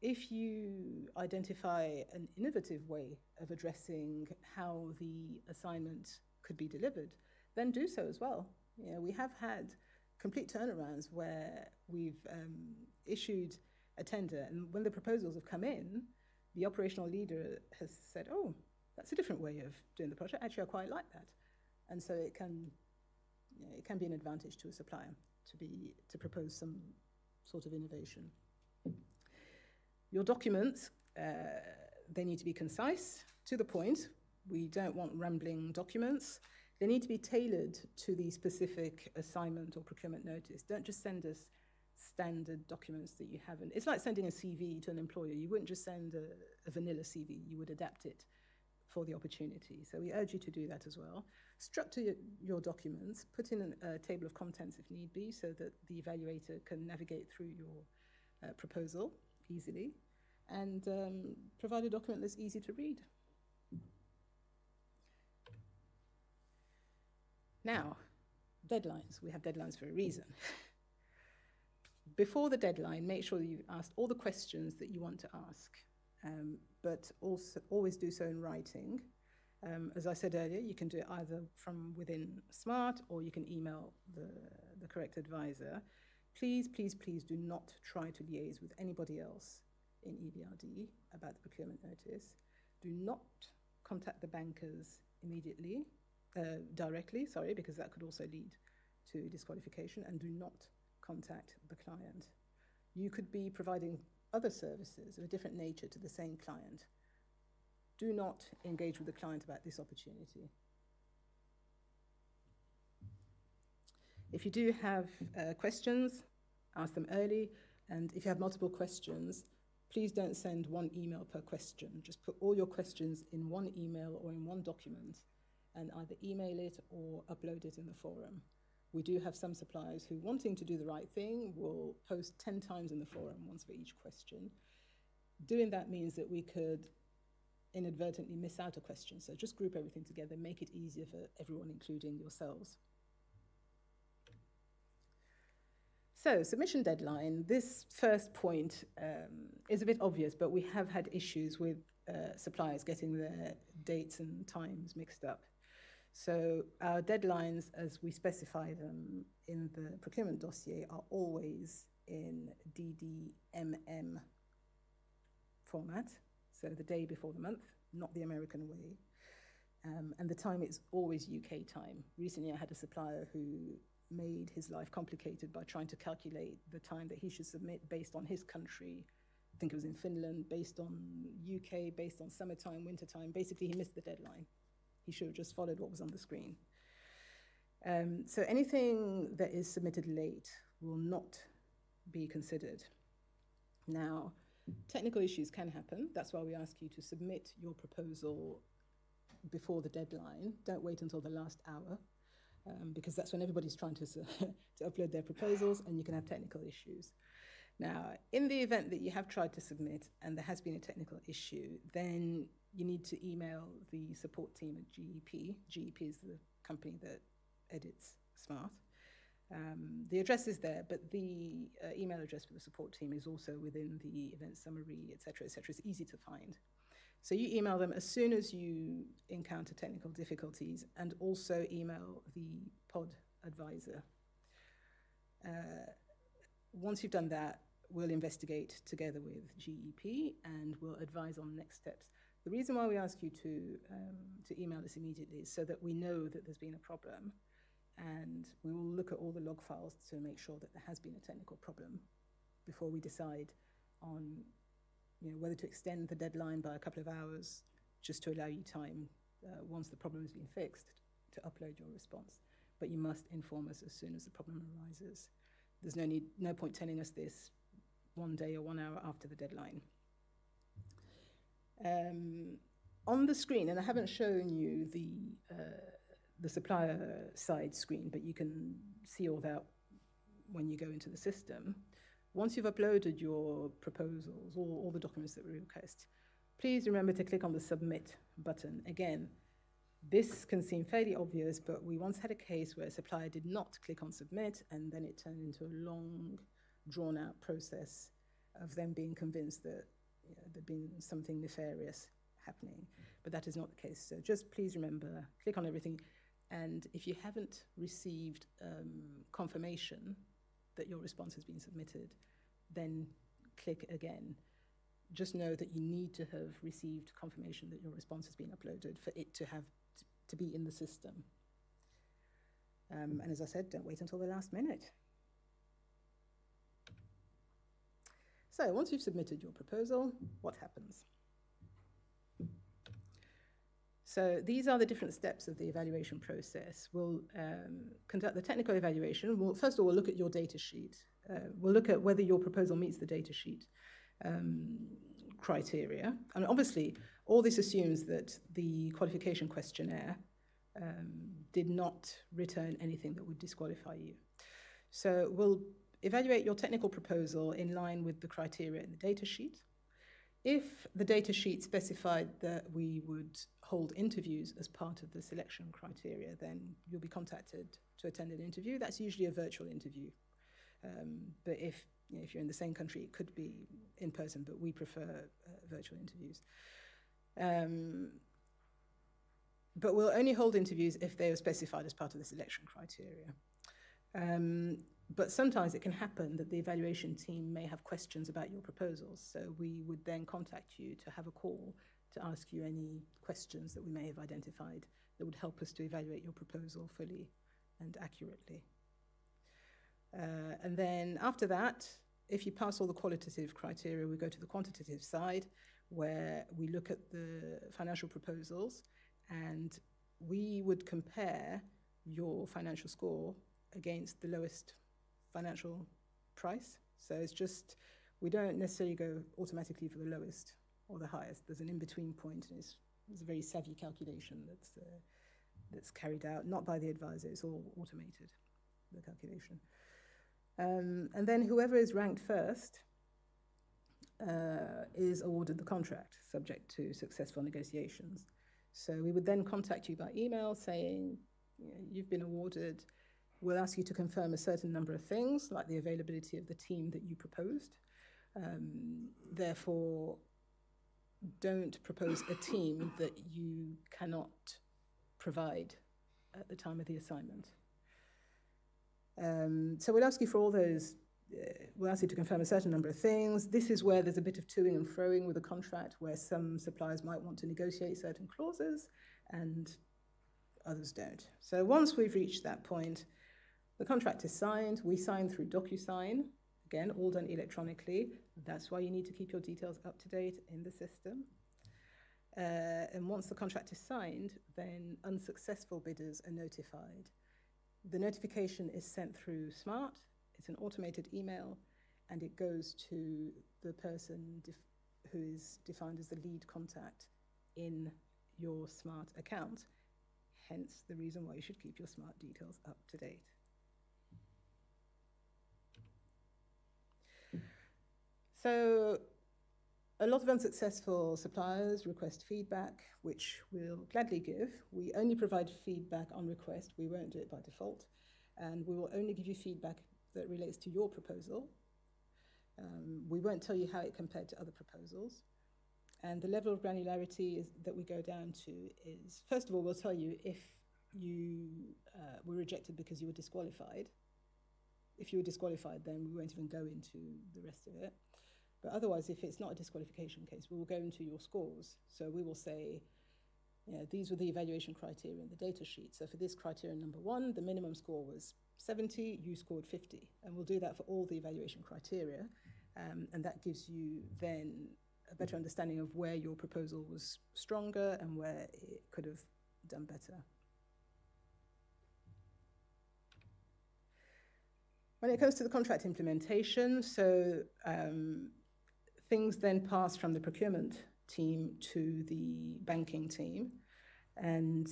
If you identify an innovative way of addressing how the assignment could be delivered, then do so as well. You know, we have had complete turnarounds where we've issued a tender, and when the proposals have come in, the operational leader has said, oh, that's a different way of doing the project. Actually, I quite like that. And so it can be an advantage to a supplier to propose some sort of innovation. Your documents, they need to be concise, to the point. We don't want rambling documents. They need to be tailored to the specific assignment or procurement notice. Don't just send us standard documents that you haven't. It's like sending a CV to an employer. You wouldn't just send a vanilla CV. You would adapt it for the opportunity. So we urge you to do that as well. Structure your documents, put in a table of contents if need be, so that the evaluator can navigate through your proposal easily, and provide a document that's easy to read. Now, deadlines. We have deadlines for a reason. Before the deadline, make sure that you've asked all the questions that you want to ask, but also always do so in writing. As I said earlier, you can do it either from within SMART, or you can email the correct advisor. Please, please, please do not try to liaise with anybody else in EBRD about the procurement notice. Do not contact the bankers immediately, directly, sorry, because that could also lead to disqualification, and do not contact the client. You could be providing other services of a different nature to the same client. Do not engage with the client about this opportunity. If you do have questions, ask them early, and if you have multiple questions, please don't send one email per question. Just put all your questions in one email or in one document, and either email it or upload it in the forum. We do have some suppliers who, wanting to do the right thing, will post 10 times in the forum, once for each question. Doing that means that we could inadvertently miss out a question. So just group everything together, make it easier for everyone, including yourselves. So, submission deadline. This first point is a bit obvious, but we have had issues with suppliers getting their dates and times mixed up. So our deadlines, as we specify them in the procurement dossier, are always in DDMM format, so the day before the month, not the American way. And the time is always UK time. Recently I had a supplier who made his life complicated by trying to calculate the time that he should submit based on his country. I think it was in Finland, based on UK, based on summertime, wintertime. Basically, he missed the deadline. He should have just followed what was on the screen. So anything that is submitted late will not be considered. Now, technical issues can happen. That's why we ask you to submit your proposal before the deadline. Don't wait until the last hour, because that's when everybody's trying to upload their proposals, and you can have technical issues. Now, in the event that you have tried to submit and there has been a technical issue, then you need to email the support team at GEP. GEP is the company that edits SMART. The address is there, but the email address for the support team is also within the event summary, et cetera, et cetera. It's easy to find. So you email them as soon as you encounter technical difficulties, and also email the pod advisor. Once you've done that, we'll investigate together with GEP and we'll advise on next steps. The reason why we ask you to email us immediately is so that we know that there's been a problem, and we will look at all the log files to make sure that there has been a technical problem before we decide on whether to extend the deadline by a couple of hours just to allow you time, once the problem has been fixed, to upload your response. But you must inform us as soon as the problem arises. There's no point telling us this 1 day or 1 hour after the deadline. On the screen, and I haven't shown you the supplier side screen, but you can see all that when you go into the system. Once you've uploaded your proposals, all the documents that we request, please remember to click on the submit button. Again, this can seem fairly obvious, but we once had a case where a supplier did not click on submit, and then it turned into a long, drawn-out process of them being convinced that there'd been something nefarious happening. But that is not the case. So just please remember, click on everything. And if you haven't received confirmation that your response has been submitted, then click again. Just know that you need to have received confirmation that your response has been uploaded for it to be in the system. And as I said, don't wait until the last minute. So once you've submitted your proposal, what happens? So these are the different steps of the evaluation process. We'll conduct the technical evaluation. First of all, we'll look at your data sheet. We'll look at whether your proposal meets the data sheet criteria. And obviously, all this assumes that the qualification questionnaire did not return anything that would disqualify you. So we'll evaluate your technical proposal in line with the criteria in the data sheet. If the data sheet specified that we would hold interviews as part of the selection criteria, then you'll be contacted to attend an interview. That's usually a virtual interview. But if you're in the same country, it could be in person, but we prefer virtual interviews. But we'll only hold interviews if they are specified as part of the selection criteria. But sometimes it can happen that the evaluation team may have questions about your proposals, so we would then contact you to have a call to ask you any questions that we may have identified that would help us to evaluate your proposal fully and accurately. And then after that, if you pass all the qualitative criteria, we go to the quantitative side, where we look at the financial proposals, and we would compare your financial score against the lowest financial price. So it's just, we don't necessarily go automatically for the lowest or the highest. There's an in-between point, and it's a very savvy calculation that's carried out, not by the advisor, it's all automated, the calculation. And then whoever is ranked first is awarded the contract, subject to successful negotiations. So we would then contact you by email saying, you've been awarded. We'll ask you to confirm a certain number of things, like the availability of the team that you proposed. Therefore, don't propose a team that you cannot provide at the time of the assignment. So we'll ask you for all those, we'll ask you to confirm a certain number of things. This is where there's a bit of toing and froing with a contract, where some suppliers might want to negotiate certain clauses and others don't. So once we've reached that point, the contract is signed. We sign through DocuSign, again, all done electronically. That's why you need to keep your details up to date in the system. And once the contract is signed, then unsuccessful bidders are notified. The notification is sent through SMART. It's an automated email, and it goes to the person who is defined as the lead contact in your SMART account. Hence the reason why you should keep your SMART details up to date. So a lot of unsuccessful suppliers request feedback, which we'll gladly give. We only provide feedback on request. We won't do it by default. And we will only give you feedback that relates to your proposal. We won't tell you how it compared to other proposals. And the level of granularity that we go down to is, first of all, we'll tell you if you were rejected because you were disqualified. If you were disqualified, then we won't even go into the rest of it. But otherwise, if it's not a disqualification case, we will go into your scores. So we will say, you know, these were the evaluation criteria in the data sheet. So for this criterion number 1, the minimum score was 70, you scored 50. And we'll do that for all the evaluation criteria. And that gives you then a better understanding of where your proposal was stronger and where it could have done better. When it comes to the contract implementation, so things then pass from the procurement team to the banking team, and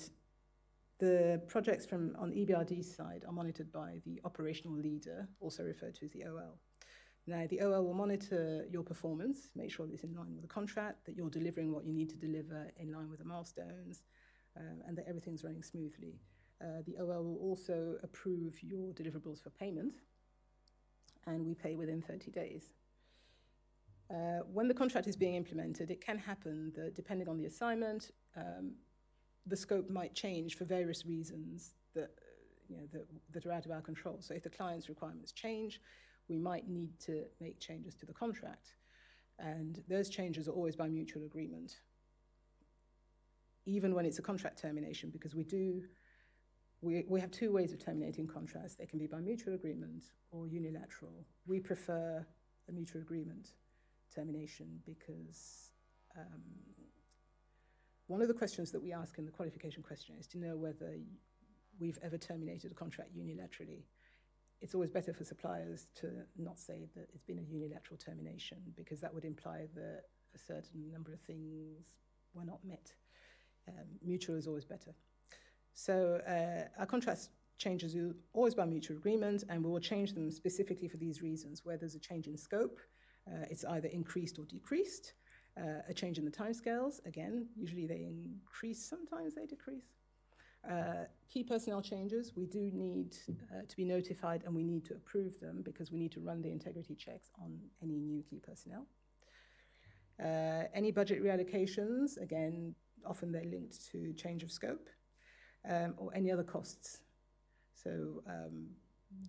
the projects on EBRD's side are monitored by the operational leader, also referred to as the OL. Now, the OL will monitor your performance, make sure that it's in line with the contract, that you're delivering what you need to deliver in line with the milestones, and that everything's running smoothly. The OL will also approve your deliverables for payment, and we pay within 30 days. When the contract is being implemented, it can happen that depending on the assignment, the scope might change for various reasons that are out of our control. So if the client's requirements change, we might need to make changes to the contract. And those changes are always by mutual agreement, even when it's a contract termination, because we have 2 ways of terminating contracts. They can be by mutual agreement or unilateral. We prefer a mutual agreement termination because one of the questions that we ask in the qualification questionnaire is to know whether we've ever terminated a contract unilaterally. It's always better for suppliers to not say that it's been a unilateral termination, because that would imply that a certain number of things were not met. Mutual is always better. So our contract changes are always by mutual agreement, and we will change them specifically for these reasons. Where there's a change in scope, it's either increased or decreased. A change in the timescales, again, usually they increase, sometimes they decrease. Key personnel changes, we do need to be notified, and we need to approve them because we need to run the integrity checks on any new key personnel. Any budget reallocations, again, often they're linked to change of scope, or any other costs. So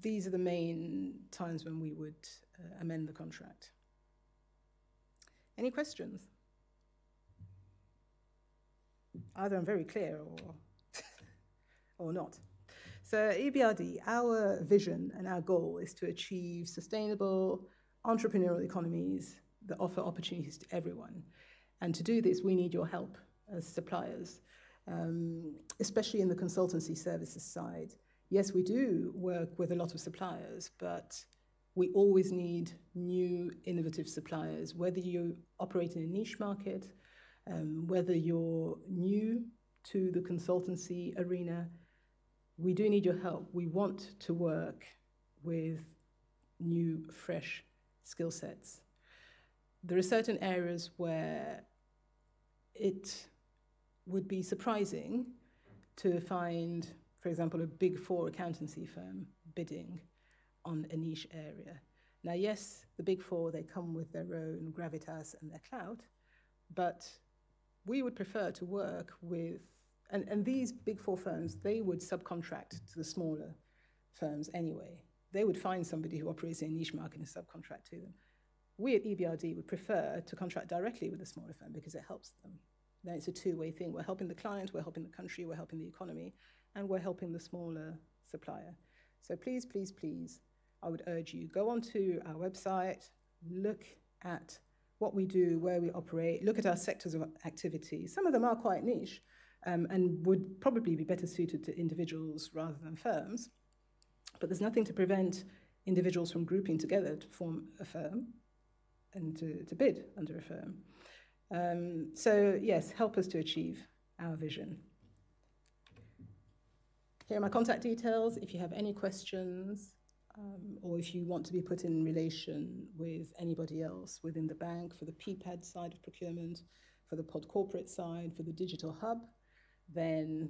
these are the main times when we would amend the contract. Any questions? Either I'm very clear or not. So EBRD, our vision and our goal is to achieve sustainable entrepreneurial economies that offer opportunities to everyone. And to do this, we need your help as suppliers, especially in the consultancy services side. Yes, we do work with a lot of suppliers, but we always need new innovative suppliers, whether you operate in a niche market, whether you're new to the consultancy arena. We do need your help. We want to work with new, fresh skill sets. There are certain areas where it would be surprising to find, for example, a Big Four accountancy firm bidding on a niche area. Now, yes, the Big Four, they come with their own gravitas and their clout, but we would prefer to work with, and these Big Four firms, they would subcontract to the smaller firms anyway. They would find somebody who operates in a niche market and subcontract to them. We at EBRD would prefer to contract directly with a smaller firm because it helps them. Then it's a two-way thing. We're helping the client, we're helping the country, we're helping the economy, and we're helping the smaller supplier. So please, please, please, I would urge you, go onto our website, look at what we do, where we operate, look at our sectors of activity. Some of them are quite niche and would probably be better suited to individuals rather than firms. But there's nothing to prevent individuals from grouping together to form a firm and to bid under a firm. So yes, help us to achieve our vision. Here are my contact details. If you have any questions, or if you want to be put in relation with anybody else within the bank for the PPAD side of procurement, for the pod corporate side, for the digital hub, then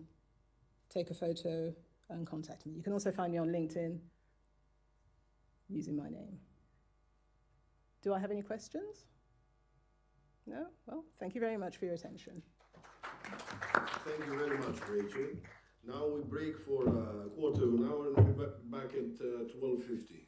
take a photo and contact me. You can also find me on LinkedIn using my name. Do I have any questions? No? Well, thank you very much for your attention. Thank you very much, Rachel. Now we break for a quarter of an hour and we'll be back at 12:50.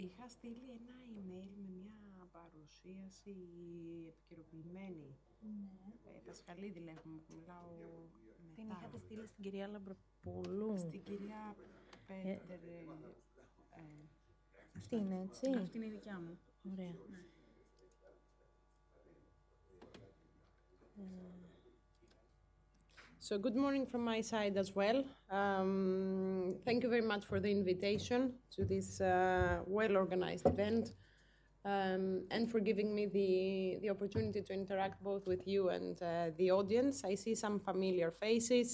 Είχα στείλει ένα email με μια παρουσίαση επικαιροποιημένη. Ναι. Πασχαλίδη λέγουμε, που μιλάω μετά. Την είχατε στείλει στην κυρία Λαμπροπούλου. Στην κυρία Πέτερ. Αυτή είναι, έτσι. Αυτή είναι η δικιά μου. Ωραία. Ναι. So good morning from my side as well. Thank you very much for the invitation to this well-organized event and for giving me the opportunity to interact both with you and the audience. I see some familiar faces.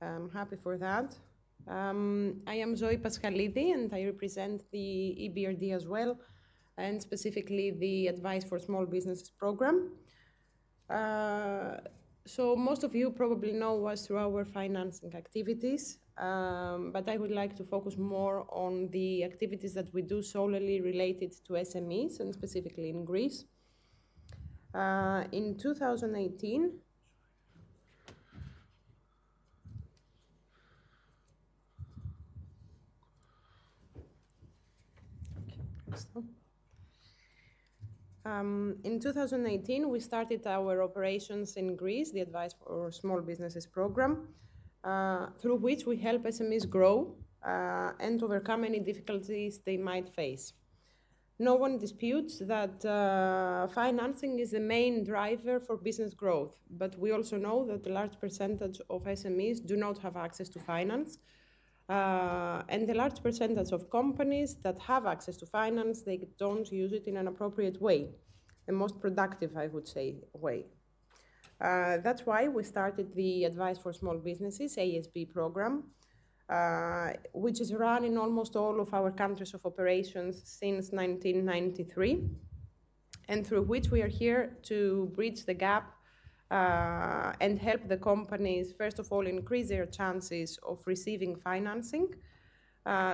I'm happy for that. I am Zoe Paschalidi and I represent the EBRD as well, and specifically the Advice for Small Businesses program. So most of you probably know us through our financing activities, but I would like to focus more on the activities that we do solely related to SMEs, and specifically in Greece. In 2018, in 2018, we started our operations in Greece, the Advice for Small Businesses program, through which we help SMEs grow and overcome any difficulties they might face. No one disputes that financing is the main driver for business growth, but we also know that a large percentage of SMEs do not have access to finance, and a large percentage of companies that have access to finance, they don't use it in an appropriate way, the most productive, I would say, way. That's why we started the Advice for Small Businesses, ASB program, which is run in almost all of our countries of operations since 1993, and through which we are here to bridge the gap and help the companies, first of all, increase their chances of receiving financing,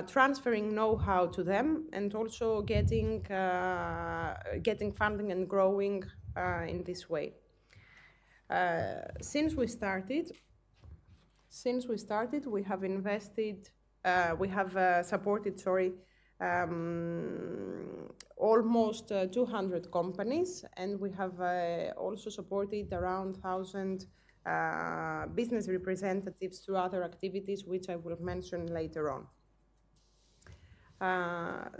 transferring know-how to them, and also getting funding and growing in this way. Since we started, we have invested, supported, almost 200 companies, and we have also supported around 1,000 business representatives through other activities, which I will mention later on.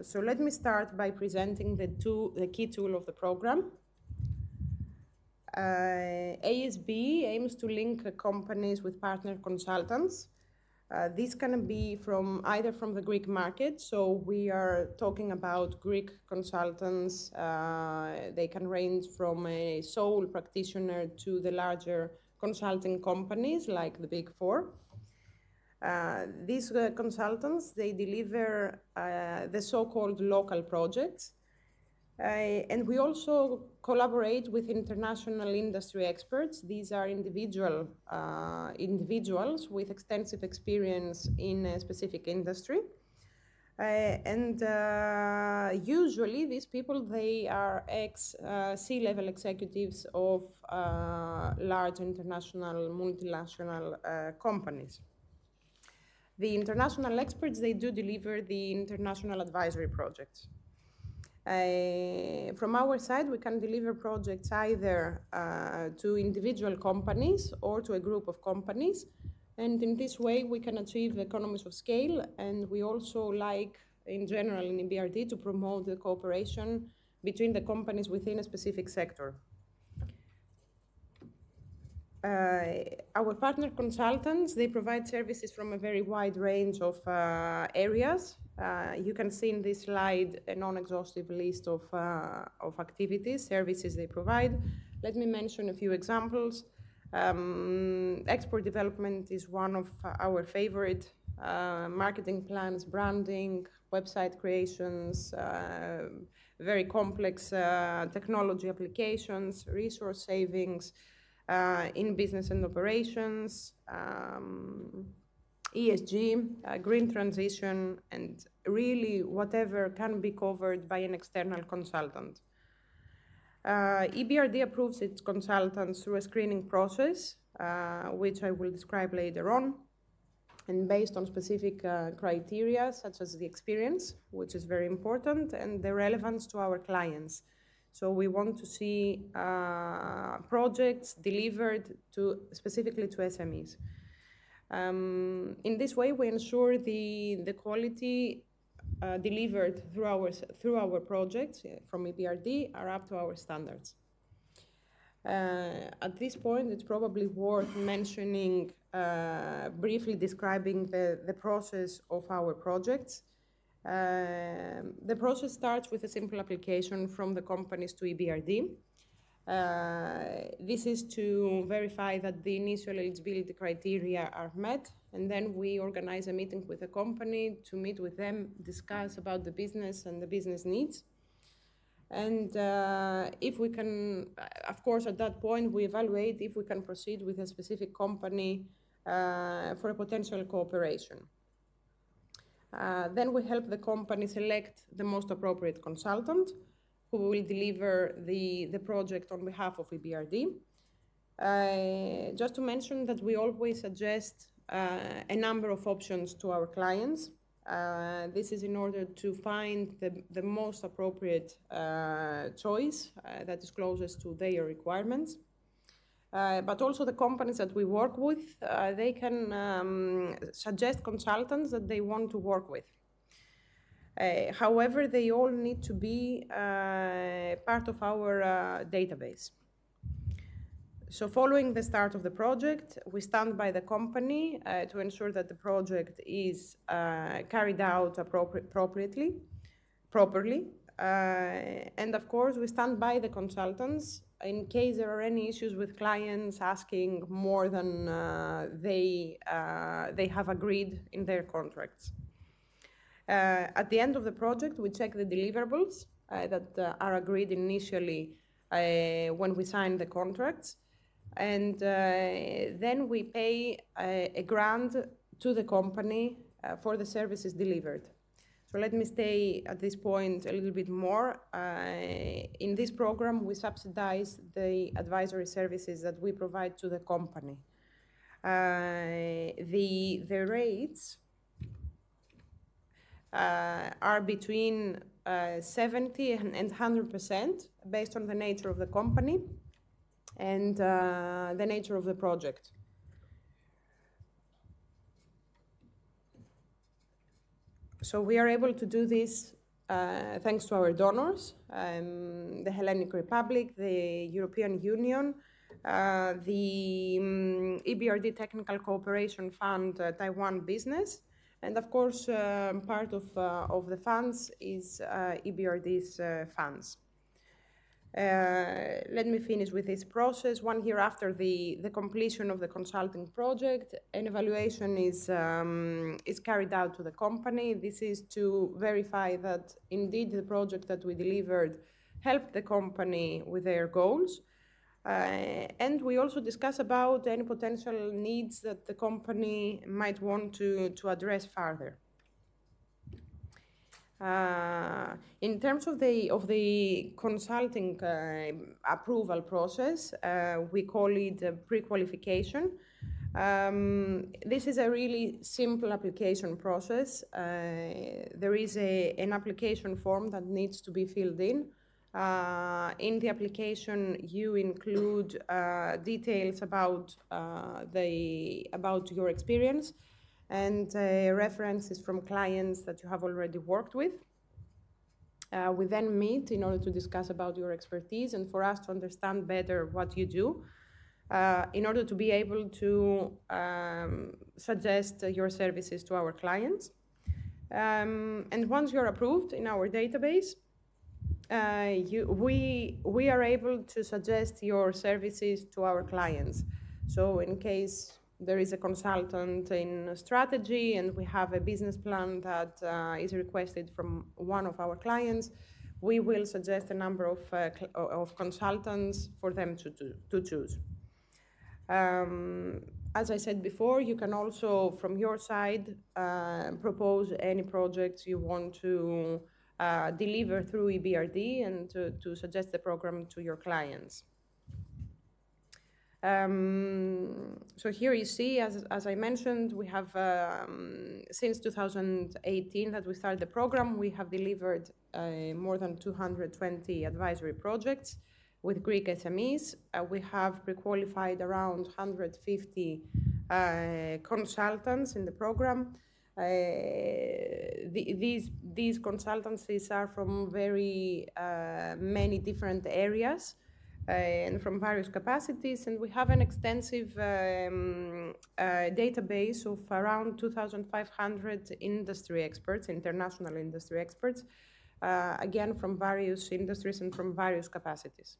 So let me start by presenting the key tool of the program. ASB aims to link companies with partner consultants. This can be either from the Greek market, so we are talking about Greek consultants. They can range from a sole practitioner to the larger consulting companies like the Big Four. These consultants, they deliver the so-called local projects. And we also collaborate with international industry experts. These are individuals with extensive experience in a specific industry. Usually these people, they are C-level executives of large international, multinational companies. The international experts, they do deliver the international advisory projects. From our side, we can deliver projects either to individual companies or to a group of companies. And in this way, we can achieve economies of scale. And we also like, in general, in EBRD, to promote the cooperation between the companies within a specific sector. Our partner consultants, they provide services from a very wide range of areas. You can see in this slide a non-exhaustive list of activities, services they provide. Let me mention a few examples. Export development is one of our favorite. Marketing plans, branding, website creations, very complex technology applications, resource savings, in business and operations, ESG, green transition, and really whatever can be covered by an external consultant. EBRD approves its consultants through a screening process, which I will describe later on, and based on specific criteria such as the experience, which is very important, and the relevance to our clients. So we want to see projects delivered specifically to SMEs. In this way, we ensure the quality delivered through our projects from EBRD are up to our standards. At this point, it's probably worth mentioning, briefly describing the process of our projects. The process starts with a simple application from the companies to EBRD. This is to verify that the initial eligibility criteria are met, and then we organize a meeting with the company to meet with them, discuss about the business and the business needs. And if we can, of course, at that point, we evaluate if we can proceed with a specific company for a potential cooperation. Then we help the company select the most appropriate consultant who will deliver the project on behalf of EBRD. Just to mention that we always suggest a number of options to our clients. This is in order to find the most appropriate choice that is closest to their requirements. But also the companies that we work with, they can suggest consultants that they want to work with. However, they all need to be part of our database. So following the start of the project, we stand by the company to ensure that the project is carried out properly. And of course, we stand by the consultants in case there are any issues with clients asking more than they have agreed in their contracts. At the end of the project, we check the deliverables that are agreed initially when we sign the contracts. And then we pay a grant to the company for the services delivered. So let me stay at this point a little bit more. In this program, we subsidize the advisory services that we provide to the company. The rates are between 70 and 100% based on the nature of the company and the nature of the project. So we are able to do this thanks to our donors, the Hellenic Republic, the European Union, the EBRD Technical Cooperation Fund, Taiwan Business, and of course, part of the funds is EBRD's funds. Let me finish with this process. 1 year after the completion of the consulting project, an evaluation is carried out to the company. This is to verify that indeed the project that we delivered helped the company with their goals. And we also discuss about any potential needs that the company might want to address further. In terms of the consulting approval process, we call it pre-qualification. This is a really simple application process. There is an application form that needs to be filled in. In the application, you include details about your experience and references from clients that you have already worked with. We then meet in order to discuss about your expertise and for us to understand better what you do, in order to be able to suggest your services to our clients. And once you're approved in our database, we are able to suggest your services to our clients. So in case there is a consultant in strategy and we have a business plan that is requested from one of our clients, we will suggest a number of consultants for them to choose. As I said before, you can also, from your side, propose any projects you want to deliver through EBRD and to suggest the program to your clients. So here you see, as I mentioned, we have, since 2018 that we started the program, we have delivered more than 220 advisory projects with Greek SMEs. We have pre-qualified around 150 consultants in the program. These consultancies are from very many different areas and from various capacities, and we have an extensive database of around 2,500 industry experts, international industry experts, again from various industries and from various capacities.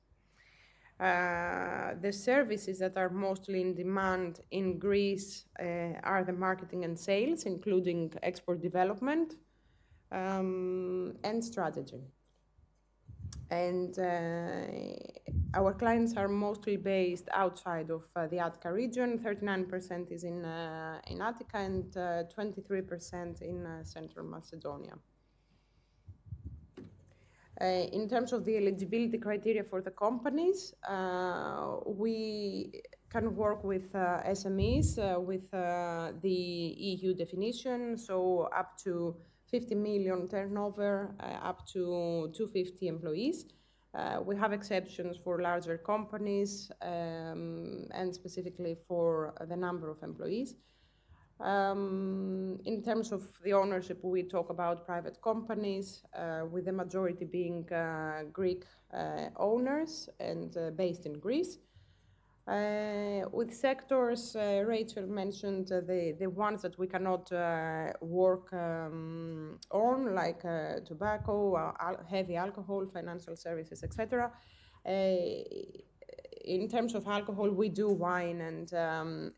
The services that are mostly in demand in Greece are the marketing and sales, including export development and strategy. And our clients are mostly based outside of the Attica region. 39% is in Attica and 23% in Central Macedonia. In terms of the eligibility criteria for the companies, we can work with SMEs with the EU definition, so up to 50 million turnover, up to 250 employees. We have exceptions for larger companies and specifically for the number of employees. In terms of the ownership, we talk about private companies, with the majority being Greek owners and based in Greece. With sectors, Rachel mentioned the ones that we cannot work on, like tobacco, heavy alcohol, financial services, etc. In terms of alcohol, we do wine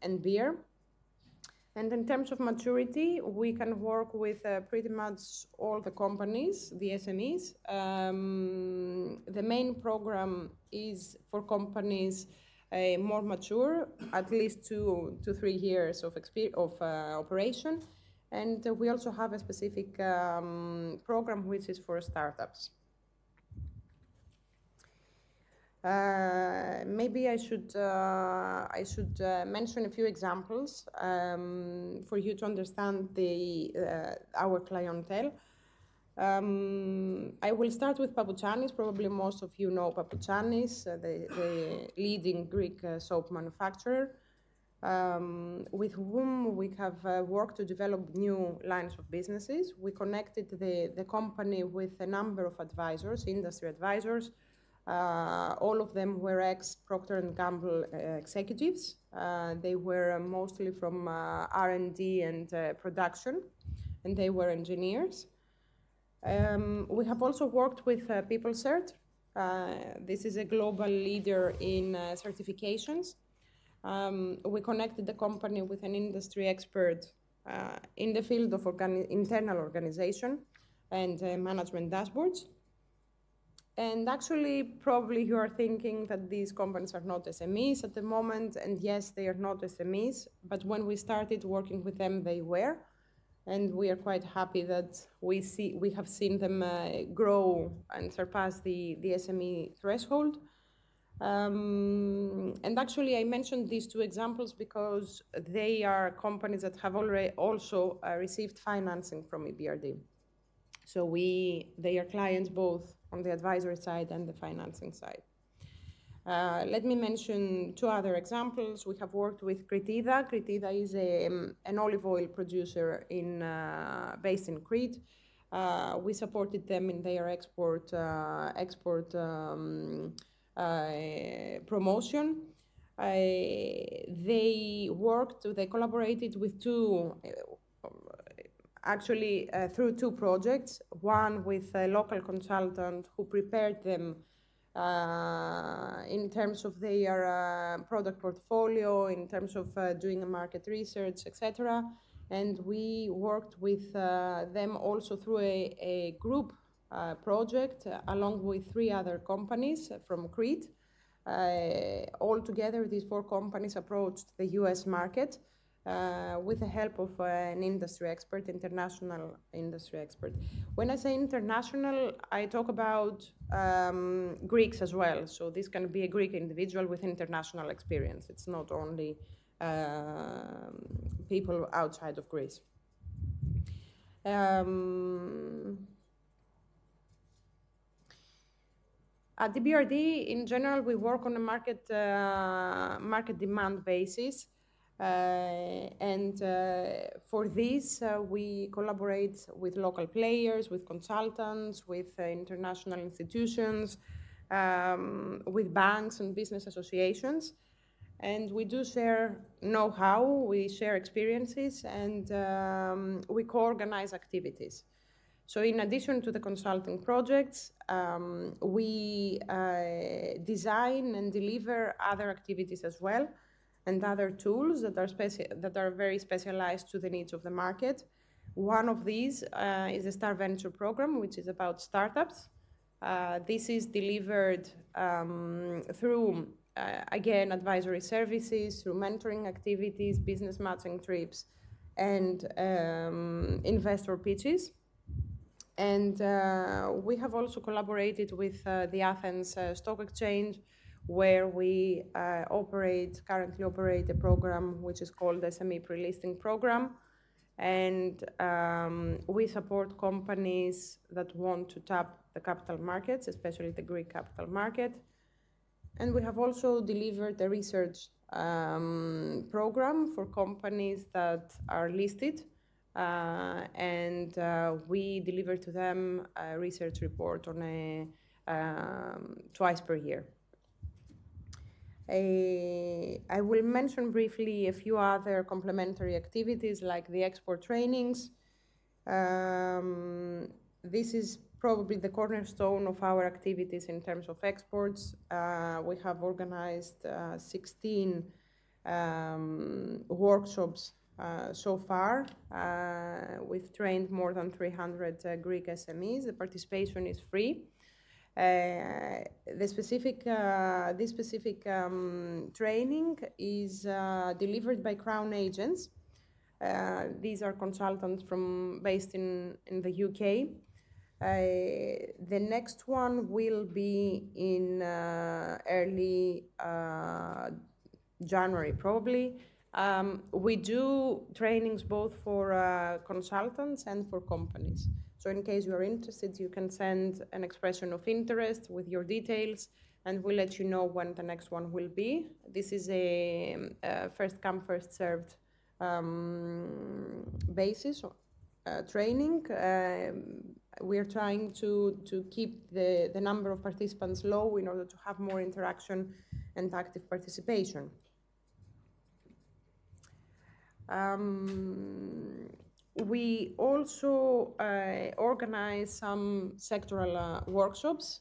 and beer. And in terms of maturity, we can work with pretty much all the companies, the SMEs. The main program is for companies more mature, at least 2 to 3 years of operation. And we also have a specific program which is for startups. Maybe I should mention a few examples for you to understand our clientele. I will start with Papoutchanis. Probably most of you know Papoutchanis, the leading Greek soap manufacturer, with whom we have worked to develop new lines of businesses. We connected the company with a number of advisors, industry advisors. All of them were ex-Procter & Gamble executives. They were mostly from R&D and production, and they were engineers. We have also worked with PeopleCert. This is a global leader in certifications. We connected the company with an industry expert in the field of internal organization and management dashboards. And actually, probably you are thinking that these companies are not SMEs at the moment, and yes, they are not SMEs, but when we started working with them, they were. And we are quite happy that we have seen them grow and surpass the SME threshold. And actually, I mentioned these two examples because they are companies that have already also received financing from EBRD. So they are clients both on the advisory side and the financing side. Let me mention two other examples. We have worked with Kritida. Kritida is an olive oil producer based in Crete. We supported them in their export promotion. They collaborated with through two projects, one with a local consultant who prepared them in terms of their product portfolio, in terms of doing a market research, etc. And we worked with them also through a group project along with 3 other companies from Crete. Altogether, these 4 companies approached the US market with the help of an industry expert, international industry expert. When I say international, I talk about Greeks as well. So this can be a Greek individual with international experience. It's not only people outside of Greece. At EBRD, in general, we work on a market demand basis. For this, we collaborate with local players, with consultants, with international institutions, with banks and business associations. And we do share know-how, we share experiences, and we co-organize activities. So in addition to the consulting projects, we design and deliver other activities as well, and other tools that are very specialized to the needs of the market. One of these is the Star Venture program, which is about startups. This is delivered through, again, advisory services, through mentoring activities, business matching trips, and investor pitches. And we have also collaborated with the Athens Stock Exchange, where we currently operate a program which is called SME Pre-Listing Program. And we support companies that want to tap the capital markets, especially the Greek capital market. And we have also delivered a research program for companies that are listed. We deliver to them a research report on twice per year. I will mention briefly a few other complementary activities like the export trainings. This is probably the cornerstone of our activities in terms of exports. We have organized 16 workshops so far. We've trained more than 300 Greek SMEs. The participation is free. This specific training is delivered by Crown agents These are consultants based in the UK. The next one will be in early January, probably. We do trainings both for consultants and for companies. So in case you are interested, you can send an expression of interest with your details, and we'll let you know when the next one will be. This is a first come, first served basis training. We are trying to keep the number of participants low in order to have more interaction and active participation. We also organize some sectoral workshops.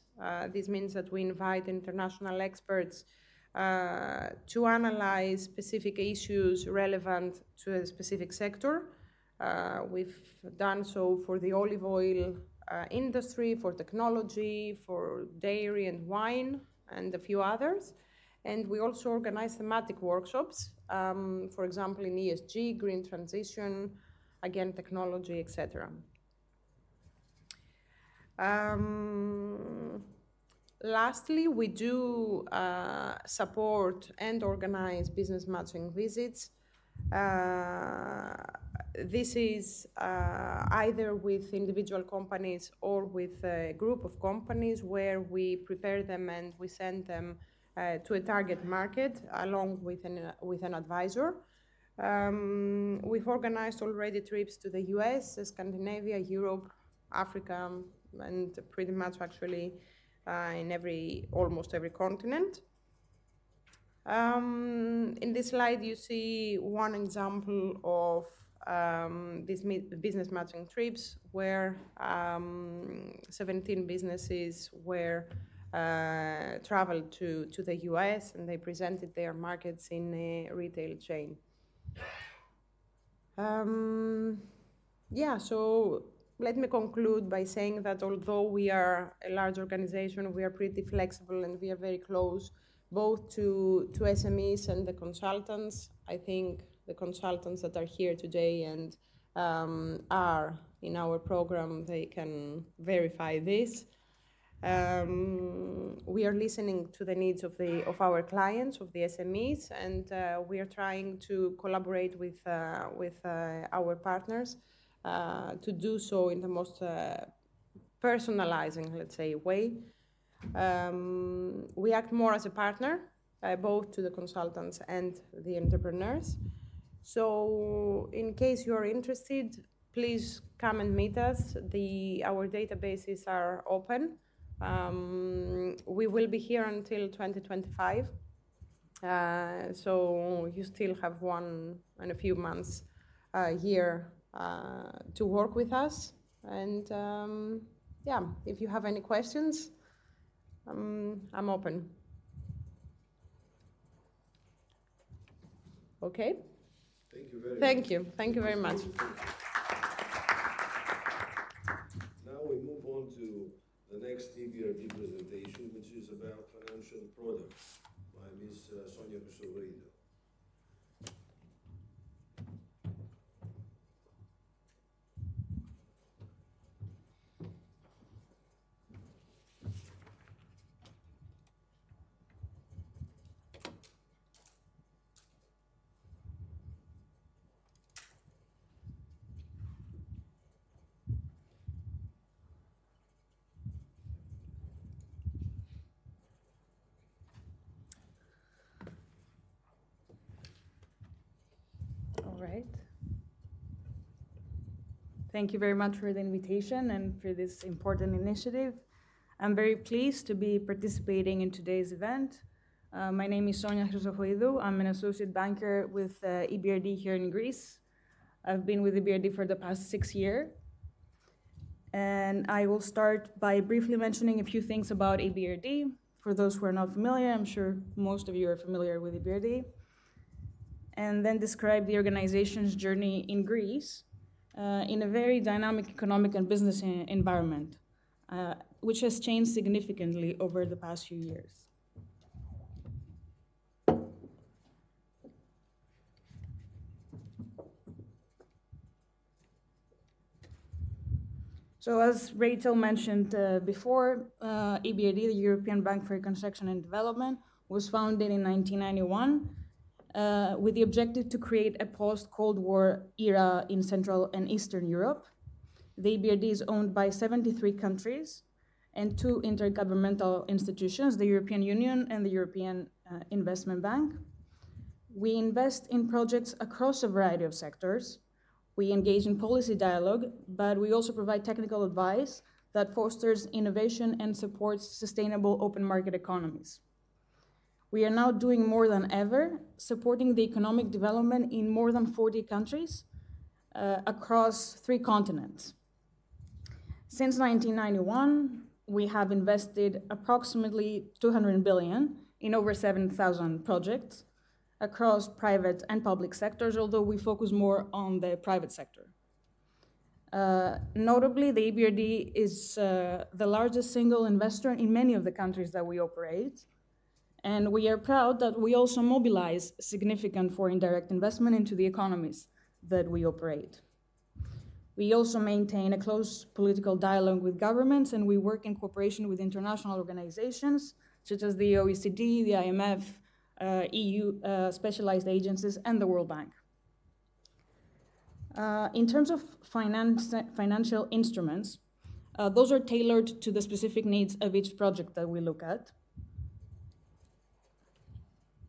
This means that we invite international experts to analyze specific issues relevant to a specific sector. We've done so for the olive oil industry, for technology, for dairy and wine, and a few others. And we also organize thematic workshops, for example, in ESG, green transition, again, technology, etc. Lastly, we do support and organize business matching visits. This is either with individual companies or with a group of companies where we prepare them and we send them to a target market along with an advisor. We've organized already trips to the US, Scandinavia, Europe, Africa, and pretty much actually in almost every continent. In this slide, you see one example of these business matching trips where 17 businesses were traveled to the US, and they presented their markets in a retail chain. So let me conclude by saying that although we are a large organization, we are pretty flexible and we are very close both to SMEs and the consultants. I think the consultants that are here today and are in our program, they can verify this. We are listening to the needs of our clients, of the SMEs, and we are trying to collaborate with our partners to do so in the most personalizing, let's say, way. We act more as a partner, both to the consultants and the entrepreneurs. So in case you are interested, please come and meet us. Our databases are open. We will be here until 2025. So you still have 1 and a few months here to work with us. And if you have any questions, I'm open. Okay? Thank you very much. Thank you very much. Now we move on to the next EBRD presentation, which is about financial products by Ms. Sonia Christodoulou. Right. Thank you very much for the invitation and for this important initiative. I'm very pleased to be participating in today's event. My name is Sonia Christodoulou. I'm an associate banker with EBRD here in Greece. I've been with EBRD for the past 6 years. And I will start by briefly mentioning a few things about EBRD. For those who are not familiar, I'm sure most of you are familiar with EBRD. And then describe the organization's journey in Greece in a very dynamic economic and business environment, which has changed significantly over the past few years. So as Rachel mentioned before, EBRD, the European Bank for Reconstruction and Development, was founded in 1991 with the objective to create a post-Cold War era in Central and Eastern Europe. The EBRD is owned by 73 countries and 2 intergovernmental institutions, the European Union and the European Investment Bank. We invest in projects across a variety of sectors. We engage in policy dialogue, but we also provide technical advice that fosters innovation and supports sustainable open market economies. We are now doing more than ever, supporting the economic development in more than 40 countries across 3 continents. Since 1991, we have invested approximately 200 billion in over 7,000 projects across private and public sectors, although we focus more on the private sector. Notably, the EBRD is the largest single investor in many of the countries that we operate, and we are proud that we also mobilize significant foreign direct investment into the economies that we operate. We also maintain a close political dialogue with governments, and we work in cooperation with international organizations such as the OECD, the IMF, EU specialized agencies, and the World Bank. In terms of financial instruments, those are tailored to the specific needs of each project that we look at.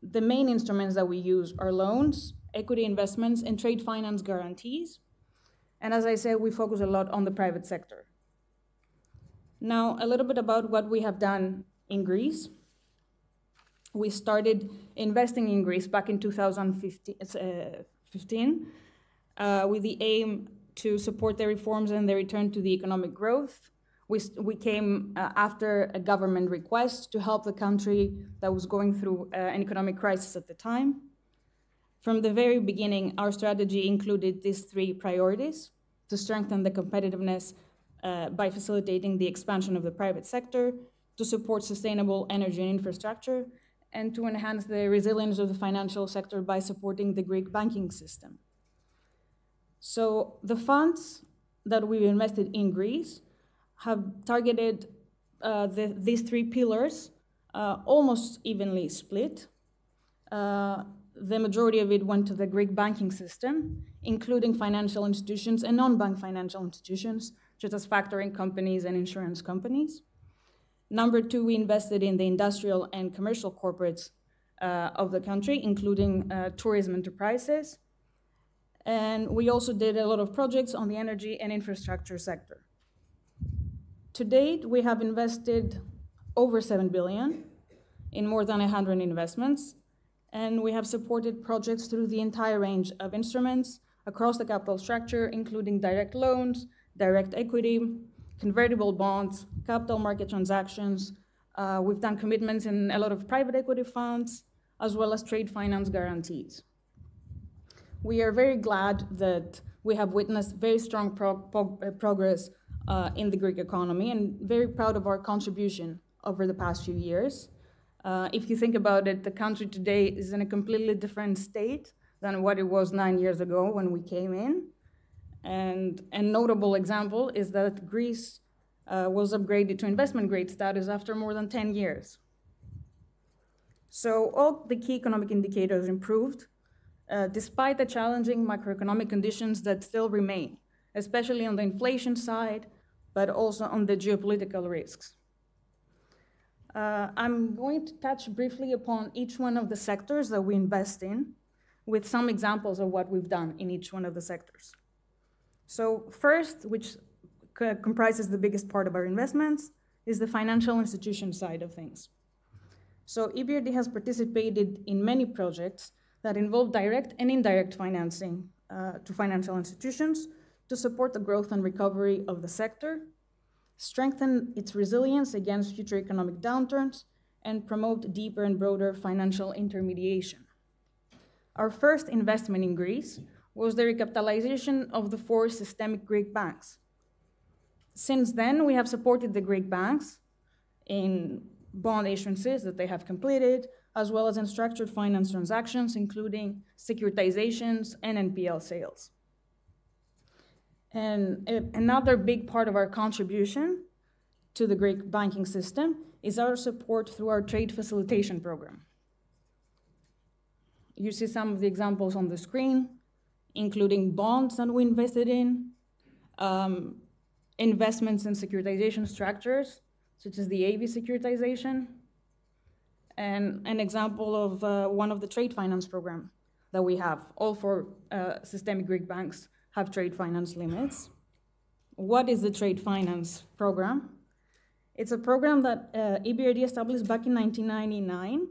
The main instruments that we use are loans, equity investments, and trade finance guarantees. And as I said, we focus a lot on the private sector. Now, a little bit about what we have done in Greece. We started investing in Greece back in 2015 with the aim to support the reforms and the return to the economic growth. We came after a government request to help the country that was going through an economic crisis at the time. From the very beginning, our strategy included these 3 priorities: to strengthen the competitiveness by facilitating the expansion of the private sector, to support sustainable energy and infrastructure, and to enhance the resilience of the financial sector by supporting the Greek banking system. So the funds that we've invested in Greece have targeted these 3 pillars, almost evenly split. The majority of it went to the Greek banking system, including financial institutions and non-bank financial institutions, such as factoring companies and insurance companies. Number 2, we invested in the industrial and commercial corporates of the country, including tourism enterprises. And we also did a lot of projects on the energy and infrastructure sector. To date, we have invested over 7 billion in more than 100 investments, and we have supported projects through the entire range of instruments across the capital structure, including direct loans, direct equity, convertible bonds, capital market transactions. We've done commitments in a lot of private equity funds, as well as trade finance guarantees. We are very glad that we have witnessed very strong progress in the Greek economy, and very proud of our contribution over the past few years. If you think about it, the country today is in a completely different state than what it was 9 years ago when we came in. And a notable example is that Greece was upgraded to investment grade status after more than 10 years. So all the key economic indicators improved, despite the challenging macroeconomic conditions that still remain, especially on the inflation side, but also on the geopolitical risks. I'm going to touch briefly upon each one of the sectors that we invest in, with some examples of what we've done in each one of the sectors. So first, which comprises the biggest part of our investments, is the financial institution side of things. So EBRD has participated in many projects that involve direct and indirect financing to financial institutions to support the growth and recovery of the sector, strengthen its resilience against future economic downturns, and promote deeper and broader financial intermediation. Our first investment in Greece was the recapitalization of the 4 systemic Greek banks. Since then, we have supported the Greek banks in bond issuances that they have completed, as well as in structured finance transactions, including securitizations and NPL sales. And another big part of our contribution to the Greek banking system is our support through our trade facilitation program. You see some of the examples on the screen, including bonds that we invested in, investments in securitization structures, such as the AV securitization, and an example of one of the trade finance program that we have. All four systemic Greek banks have trade finance limits. What is the trade finance program? It's a program that EBRD established back in 1999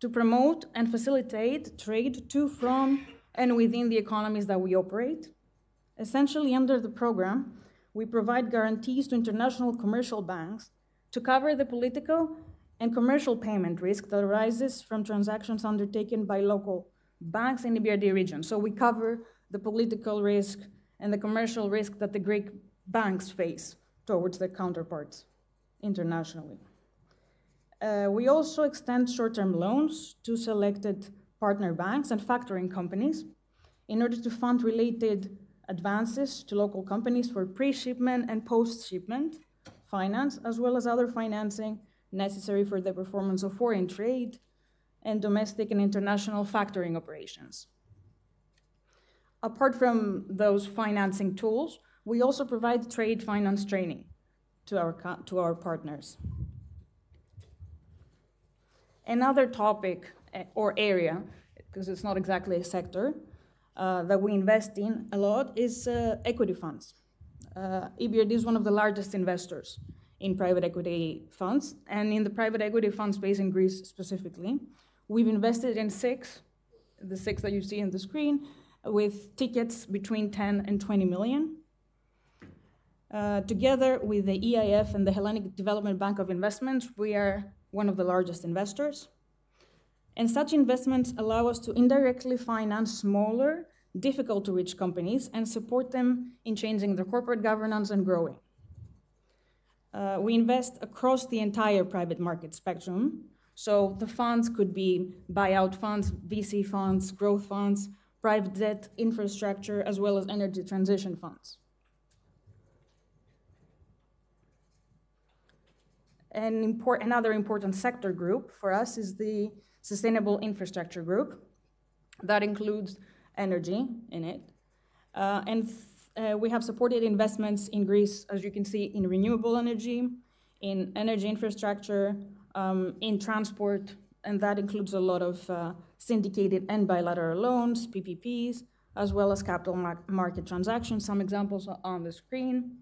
to promote and facilitate trade to, from, and within the economies that we operate. Essentially, under the program, we provide guarantees to international commercial banks to cover the political and commercial payment risk that arises from transactions undertaken by local banks in the EBRD region. So we cover the political risk and the commercial risk that the Greek banks face towards their counterparts internationally. We also extend short-term loans to selected partner banks and factoring companies in order to fund related advances to local companies for pre-shipment and post-shipment finance, as well as other financing necessary for the performance of foreign trade and domestic and international factoring operations. Apart from those financing tools, we also provide trade finance training to our partners. Another topic or area, because it's not exactly a sector, that we invest in a lot is equity funds. EBRD is one of the largest investors in private equity funds, and in the private equity fund space in Greece specifically, we've invested in the six that you see on the screen, with tickets between 10 and 20 million. Together with the EIF and the Hellenic Development Bank of Investments, we are one of the largest investors. And such investments allow us to indirectly finance smaller, difficult-to-reach companies and support them in changing their corporate governance and growing. We invest across the entire private market spectrum. So the funds could be buyout funds, VC funds, growth funds, private debt, infrastructure, as well as energy transition funds. Another important sector group for us is the Sustainable Infrastructure Group. That includes energy in it. We have supported investments in Greece, as you can see, in renewable energy, in energy infrastructure, in transport, and that includes a lot of syndicated and bilateral loans, PPPs, as well as capital market transactions. Some examples are on the screen.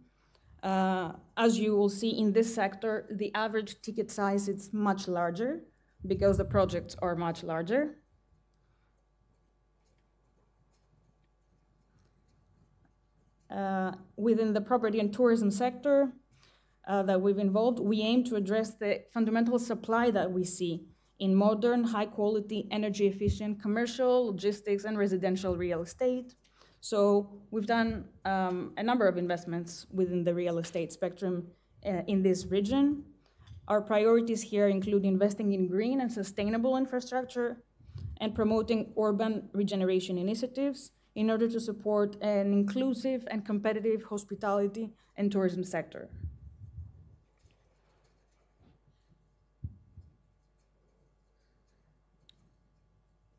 As you will see in this sector, the average ticket size is much larger because the projects are much larger. Within the property and tourism sector that we've involved, we aim to address the fundamental supply that we see in modern, high-quality, energy-efficient commercial, logistics, and residential real estate. So we've done a number of investments within the real estate spectrum in this region. Our priorities here include investing in green and sustainable infrastructure and promoting urban regeneration initiatives in order to support an inclusive and competitive hospitality and tourism sector.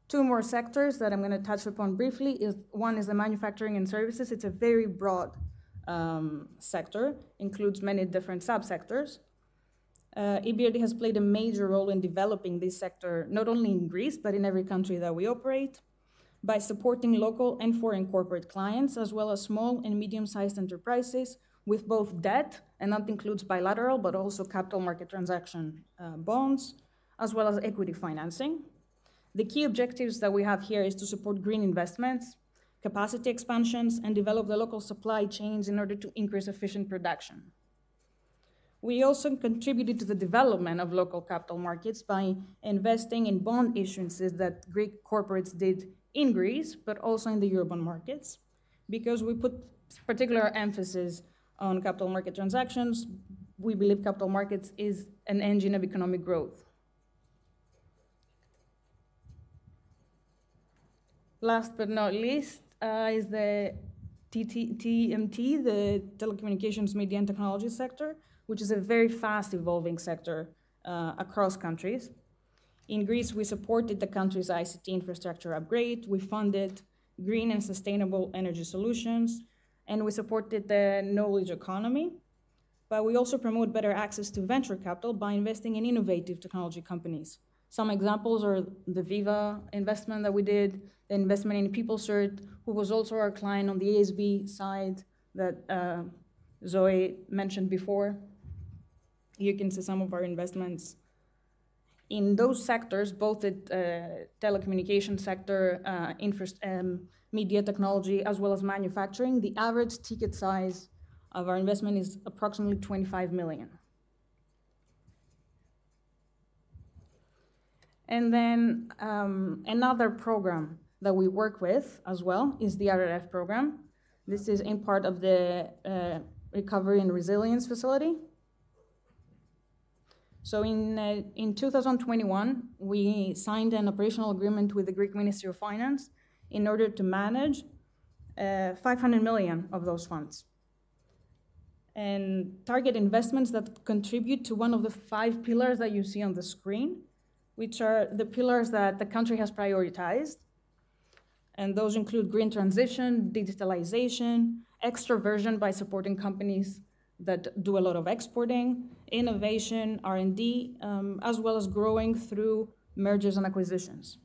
Two more sectors that I'm going to touch upon briefly. One is the manufacturing and services. It's a very broad sector, includes many different subsectors. EBRD has played a major role in developing this sector, not only in Greece, but in every country that we operate, by supporting local and foreign corporate clients, as well as small and medium-sized enterprises with both debt, and that includes bilateral, but also capital market transaction bonds, as well as equity financing. The key objectives that we have here is to support green investments, capacity expansions, and develop the local supply chains in order to increase efficient production. We also contributed to the development of local capital markets by investing in bond issuances that Greek corporates did in Greece, but also in the Eurobond markets, because we put particular emphasis on capital market transactions. We believe capital markets is an engine of economic growth. Last but not least is the TMT, the telecommunications, media, and technology sector, which is a very fast evolving sector across countries. In Greece, we supported the country's ICT infrastructure upgrade, we funded green and sustainable energy solutions, and we supported the knowledge economy. But we also promote better access to venture capital by investing in innovative technology companies. Some examples are the Viva investment that we did, the investment in PeopleCert, who was also our client on the ASB side that Zoe mentioned before. You can see some of our investments. In those sectors, both the telecommunications sector, media technology, as well as manufacturing, the average ticket size of our investment is approximately 25 million. And then another program that we work with as well is the RRF program. This is in part of the Recovery and Resilience Facility. So in 2021, we signed an operational agreement with the Greek Ministry of Finance in order to manage 500 million of those funds and target investments that contribute to one of the 5 pillars that you see on the screen, which are the pillars that the country has prioritized. And those include green transition, digitalization, extroversion by supporting companies that do a lot of exporting, innovation, R&D, as well as growing through mergers and acquisitions.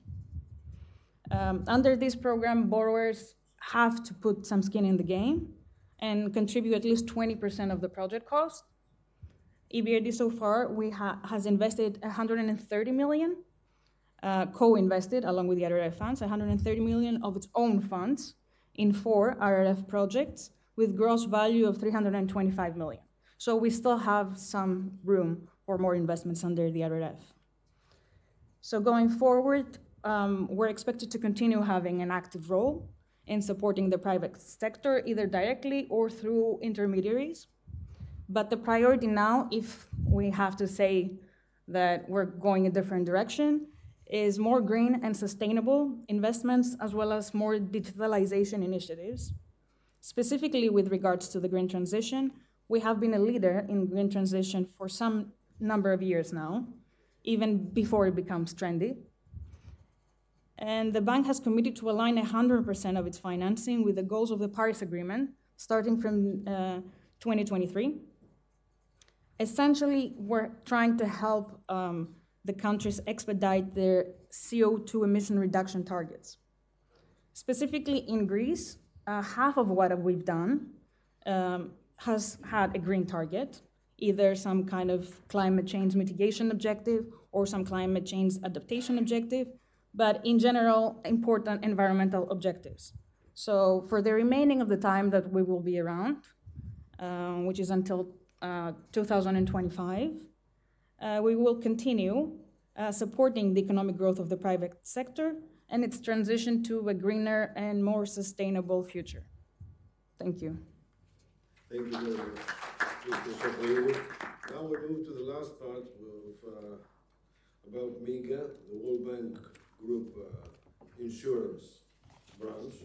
Under this program, borrowers have to put some skin in the game and contribute at least 20% of the project cost. EBRD so far has invested 130 million, co-invested along with the RRF funds, 130 million of its own funds in 4 RRF projects with gross value of 325 million. So we still have some room for more investments under the RRF. So going forward, we're expected to continue having an active role in supporting the private sector, either directly or through intermediaries. But the priority now, if we have to say that we're going a different direction, is more green and sustainable investments, as well as more digitalization initiatives. Specifically with regards to the green transition, we have been a leader in green transition for some number of years now, even before it becomes trendy. And the bank has committed to align 100% of its financing with the goals of the Paris Agreement, starting from 2023. Essentially, we're trying to help the countries expedite their CO2 emission reduction targets. Specifically in Greece, half of what we've done has had a green target, either some kind of climate change mitigation objective or some climate change adaptation objective, but in general, important environmental objectives. So for the remaining of the time that we will be around, which is until 2025, we will continue supporting the economic growth of the private sector and its transition to a greener and more sustainable future. Thank you. Thank you very much, Mr. Sopoulou. Now we move to the last part of about MIGA, the World Bank Group Insurance branch.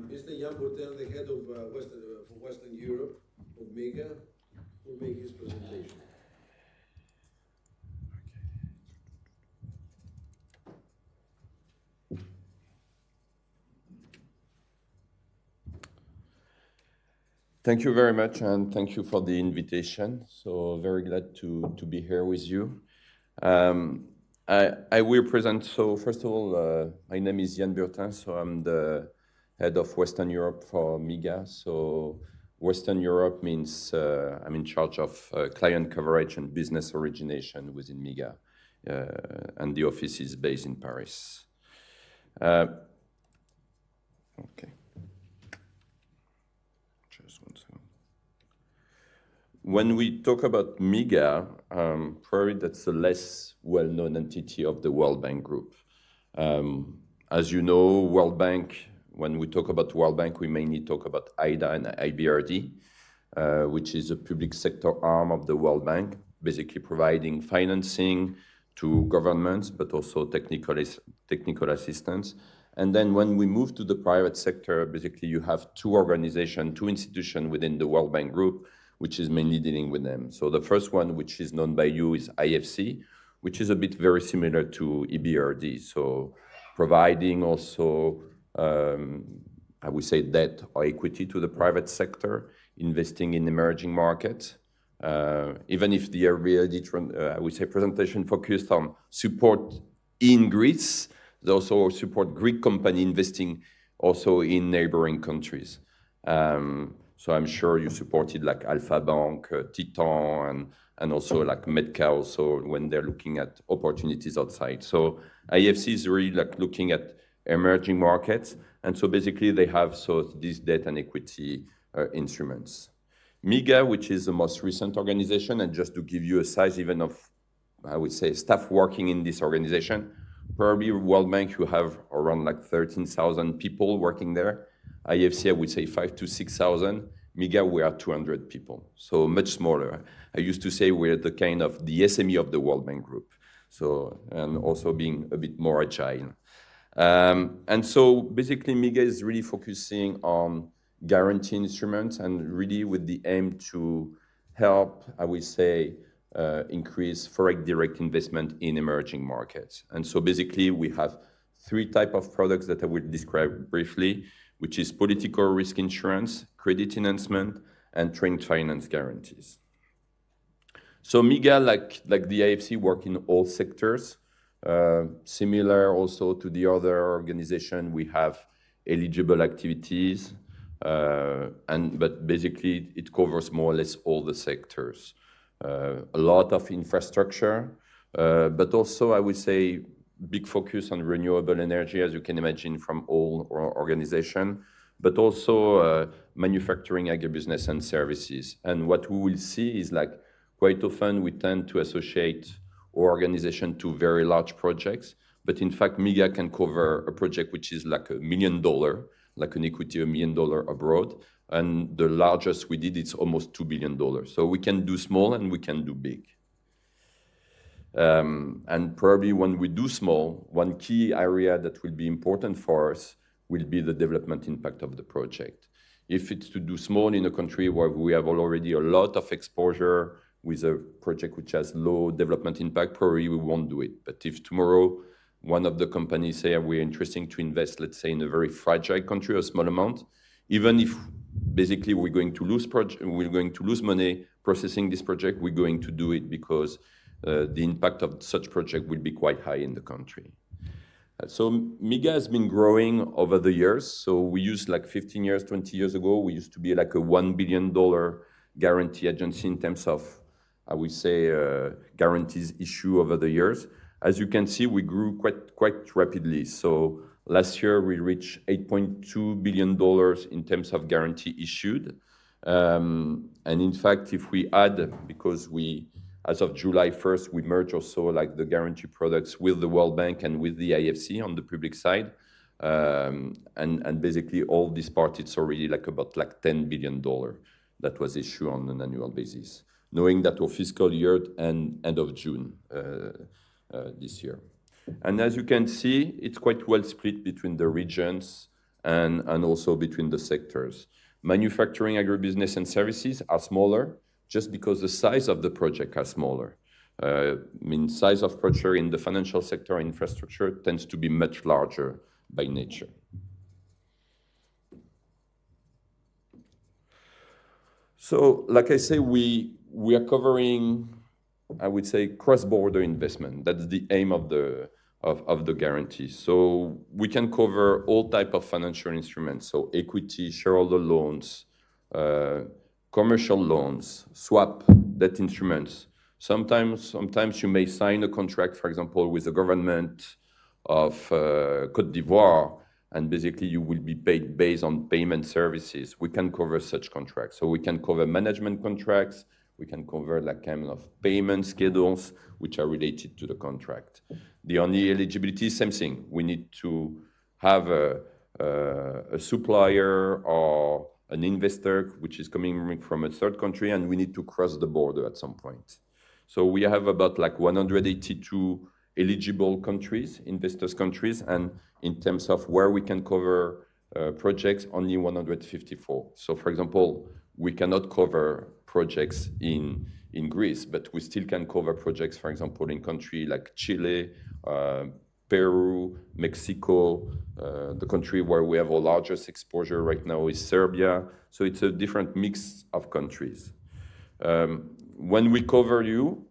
Mr. Jan Bourtel, the head of for Western Europe of MIGA, will make his presentation. Thank you very much, and thank you for the invitation. So very glad to be here with you. I will present, so first of all, my name is Jan Bourtel, so I'm the head of Western Europe for MIGA. So Western Europe means I'm in charge of client coverage and business origination within MIGA, and the office is based in Paris. Okay. Just one second. When we talk about MIGA, probably that's a less well-known entity of the World Bank Group. As you know, World Bank, when we talk about World Bank, we mainly talk about IDA and EBRD, which is a public sector arm of the World Bank, basically providing financing to governments, but also technical assistance And then when we move to the private sector, basically you have two organizations, two institutions within the World Bank Group, which is mainly dealing with them. So the first one, which is known by you, is IFC, which is a bit very similar to EBRD. So providing also, I would say, debt or equity to the private sector, investing in emerging markets. Even if the EBRD, I would say, presentation focused on support in Greece, they also support Greek company investing also in neighboring countries. So I'm sure you supported like Alpha Bank, Titan, and also like Medca also when they're looking at opportunities outside. So IFC is really like looking at emerging markets. And so basically they have these debt and equity instruments. MIGA, which is the most recent organization, and just to give you a size even of, I would say, staff working in this organization, probably World Bank, you have around like 13,000 people working there. IFC, I would say 5,000 to 6,000. MIGA, we are 200 people, so much smaller. I used to say we're the kind of the SME of the World Bank Group, so, and also being a bit more agile. And so basically MIGA is really focusing on guarantee instruments and really with the aim to help, I would say, increase foreign direct investment in emerging markets. And so basically we have three types of products that I will describe briefly, which is political risk insurance, credit enhancement, and trade finance guarantees. So MIGA, like the IFC, work in all sectors. Similar also to the other organization, we have eligible activities, but basically it covers more or less all the sectors. A lot of infrastructure, but also I would say big focus on renewable energy, as you can imagine from all organizations, but also manufacturing, agribusiness, and services. And what we will see is like quite often we tend to associate our organization to very large projects, but in fact MIGA can cover a project which is like $1 million, like an equity $1 million abroad, and the largest we did, it's almost $2 billion. So we can do small and we can do big. And probably when we do small, one key area that will be important for us will be the development impact of the project. If it's to do small in a country where we have already a lot of exposure with a project which has low development impact, probably we won't do it. But if tomorrow one of the companies say we're interested to invest, let's say, in a very fragile country, a small amount, even if basically we're going to lose money processing this project, we're going to do it because the impact of such project will be quite high in the country. So MIGA has been growing over the years. So we used like 15 years, 20 years ago, we used to be like a $1 billion guarantee agency in terms of, I would say, guarantees issue over the years. As you can see, we grew quite rapidly. So last year, we reached $8.2 billion in terms of guarantee issued. And in fact, if we add, because as of July 1st, we merged also like the guarantee products with the World Bank and with the IFC on the public side. And basically all these parts, it's already like about like $10 billion that was issued on an annual basis, knowing that our fiscal year end of June this year. And as you can see, it's quite well split between the regions and also between the sectors. Manufacturing, agribusiness, and services are smaller just because the size of the project are smaller. I mean, size of project in the financial sector infrastructure tends to be much larger by nature. So, like I say, we are covering, I would say, cross-border investment. That's the aim of the guarantee. So we can cover all type of financial instruments, so equity, shareholder loans, commercial loans, swap, debt instruments. Sometimes you may sign a contract, for example, with the government of Côte d'Ivoire, and basically you will be paid based on payment services. We can cover such contracts. So we can cover management contracts, we can cover like kind of payment schedules which are related to the contract. The only eligibility is same thing. We need to have a supplier or an investor which is coming from a third country, and we need to cross the border at some point. So we have about like 182 eligible countries, investors countries, and in terms of where we can cover projects, only 154. So for example, we cannot cover projects in Greece, but we still can cover projects, for example, in countries like Chile, Peru, Mexico. The country where we have our largest exposure right now is Serbia. So it's a different mix of countries. When we cover you,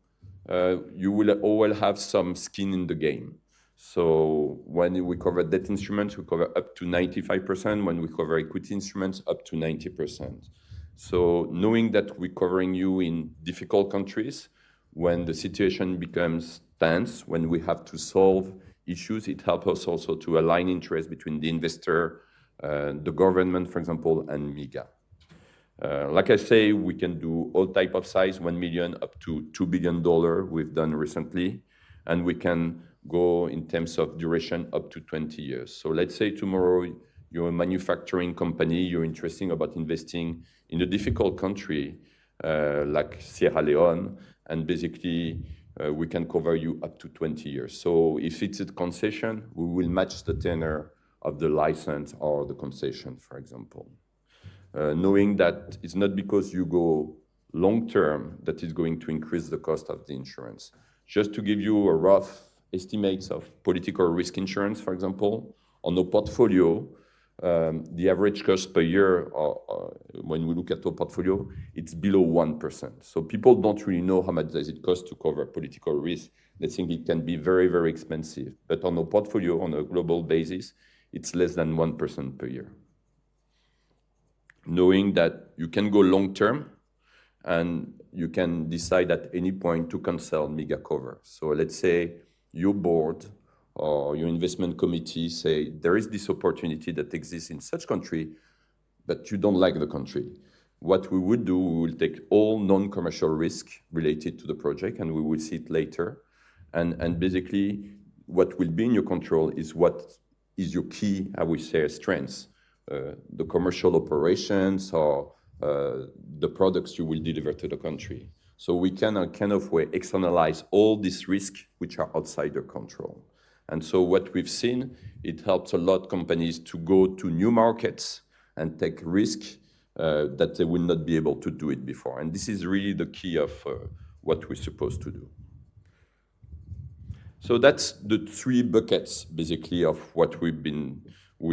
you will all have some skin in the game. So when we cover debt instruments, we cover up to 95%. When we cover equity instruments, up to 90%. So knowing that we're covering you in difficult countries, when the situation becomes tense, when we have to solve issues, it helps us also to align interests between the investor, the government, for example, and MIGA. Like I say, we can do all type of size, 1 million up to $2 billion we've done recently, and we can go in terms of duration up to 20 years. So let's say tomorrow you're a manufacturing company, you're interested about investing in a difficult country like Sierra Leone, and basically we can cover you up to 20 years. So if it's a concession, we will match the tenor of the license or the concession, for example. Knowing that it's not because you go long-term that it's going to increase the cost of the insurance. Just to give you a rough estimates of political risk insurance, for example, on a portfolio, the average cost per year, when we look at our portfolio, it's below 1%. So people don't really know how much does it cost to cover political risk. They think it can be very, very expensive. But on a portfolio, on a global basis, it's less than 1% per year. Knowing that you can go long-term, and you can decide at any point to cancel MIGA cover. So let's say your board or your investment committee say there is this opportunity that exists in such country, but you don't like the country. What we would do, we will take all non-commercial risk related to the project, and we will see it later. And basically, what will be in your control is what is your key, I would say, strengths. The commercial operations or the products you will deliver to the country. So we can kind of way externalize all these risks which are outside their control. And so what we've seen, it helps a lot companies to go to new markets and take risk that they will not be able to do it before. And this is really the key of what we're supposed to do. So that's the three buckets, basically, of what we're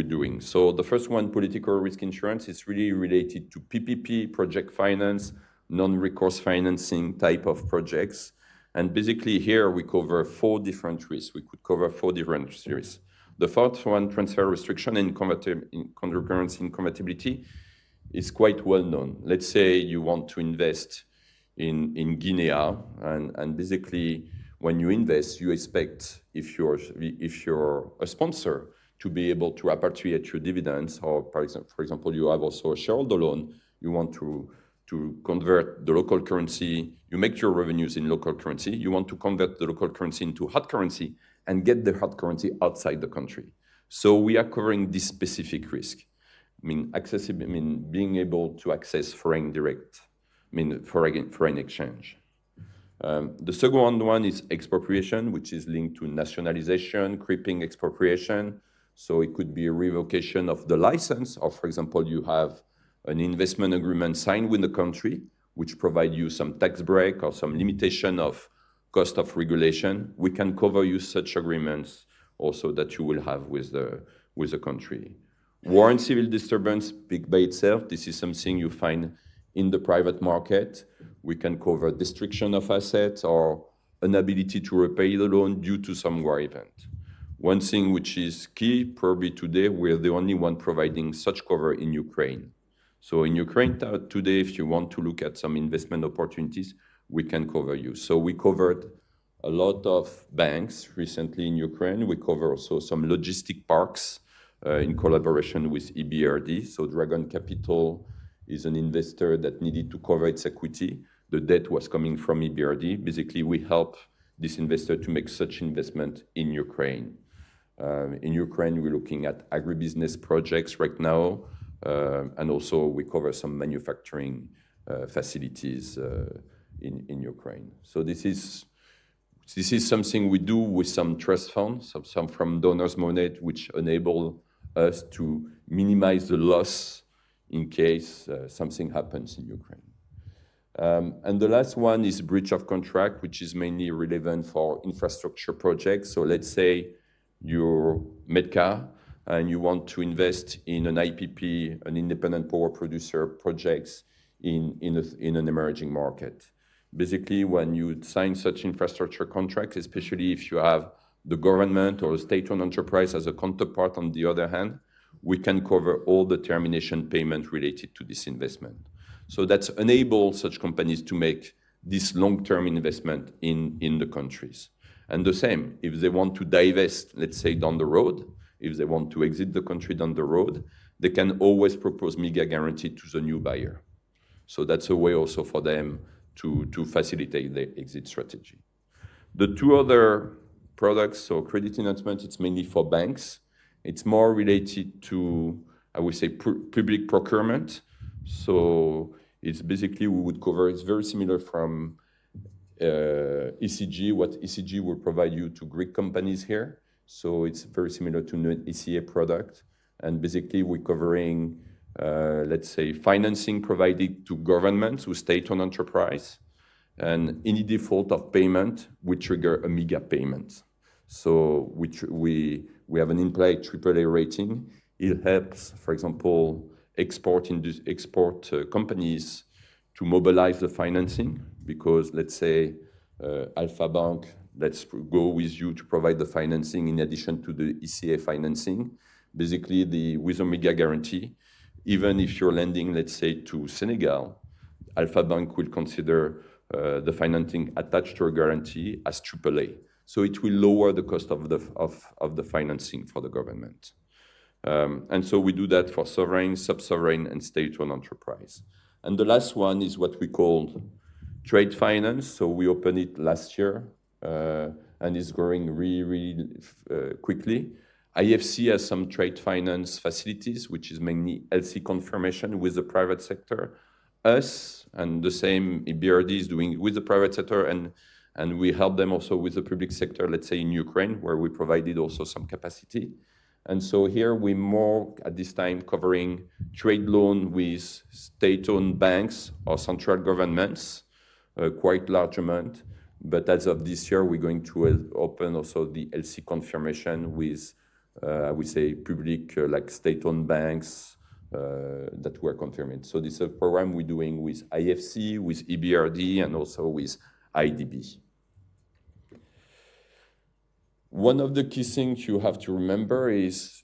doing. So the first one, political risk insurance, is really related to PPP, project finance, non-recourse financing type of projects. And basically here we cover 4 different risks. We could cover 4 different risks. The first one, transfer restriction and concurrency incompatibility, is quite well known. Let's say you want to invest in Guinea, and basically when you invest, you expect, if you're a sponsor, to be able to repatriate your dividends, or for example, you have also a shareholder loan, you want to convert the local currency, you make your revenues in local currency, you want to convert the local currency into hard currency and get the hard currency outside the country. So we are covering this specific risk. Being able to access foreign exchange. The second one is expropriation, which is linked to nationalization, creeping expropriation. So it could be a revocation of the license, or for example, you have an investment agreement signed with the country, which provide you some tax break or some limitation of cost of regulation. We can cover you such agreements also that you will have with the country. War and civil disturbance, speak by itself. This is something you find in the private market. We can cover destruction of assets or inability to repay the loan due to some war event. One thing which is key, probably today, we're the only one providing such cover in Ukraine. So in Ukraine today, if you want to look at some investment opportunities, we can cover you. So we covered a lot of banks recently in Ukraine. We cover also some logistic parks in collaboration with EBRD. So Dragon Capital is an investor that needed to cover its equity. The debt was coming from EBRD. Basically, we help this investor to make such investment in Ukraine. In Ukraine, we're looking at agribusiness projects right now, and also we cover some manufacturing facilities in Ukraine. So this is This is something we do with some trust funds, some from donors' money, which enable us to minimize the loss in case something happens in Ukraine. And the last one is breach of contract, which is mainly relevant for infrastructure projects. So let's say you're Medca and you want to invest in an IPP, an independent power producer projects in an emerging market. Basically, when you sign such infrastructure contracts, especially if you have the government or a state-owned enterprise as a counterpart on the other hand, we can cover all the termination payment related to this investment. So that's enables such companies to make this long-term investment in the countries. And the same, if they want to divest, let's say down the road, if they want to exit the country down the road, they can always propose MIGA guarantee to the new buyer. So that's a way also for them to facilitate the exit strategy. The two other products, so credit enhancement, it's mainly for banks. It's more related to, I would say, public procurement. So it's basically, we would cover, it's very similar from ECG, what ECG will provide you to Greek companies here. So it's very similar to an ECA product. And basically, we're covering, let's say, financing provided to governments who state-owned enterprise. And any default of payment, we trigger a MIGA payment. So we have an implied AAA rating. It helps, for example, export companies to mobilize the financing, because let's say Alpha Bank, let's go with you to provide the financing in addition to the ECA financing. Basically, with a MIGA guarantee, even if you're lending, let's say, to Senegal, Alpha Bank will consider the financing attached to a guarantee as AAA. So it will lower the cost of the financing for the government. And so we do that for sovereign, sub-sovereign, and state-owned enterprise. And the last one is what we call trade finance. So we opened it last year, and it's growing really quickly. IFC has some trade finance facilities, which is mainly LC confirmation with the private sector. Us, and the same EBRD is doing with the private sector, and we help them also with the public sector, let's say in Ukraine, where we provided also some capacity. And so here we're more, at this time, covering trade loan with state-owned banks or central governments, quite large amount. But as of this year, we're going to open also the LC confirmation with, I would say, public, like state-owned banks that we're confirming. So this is a program we're doing with IFC, with EBRD, and also with IDB. One of the key things you have to remember is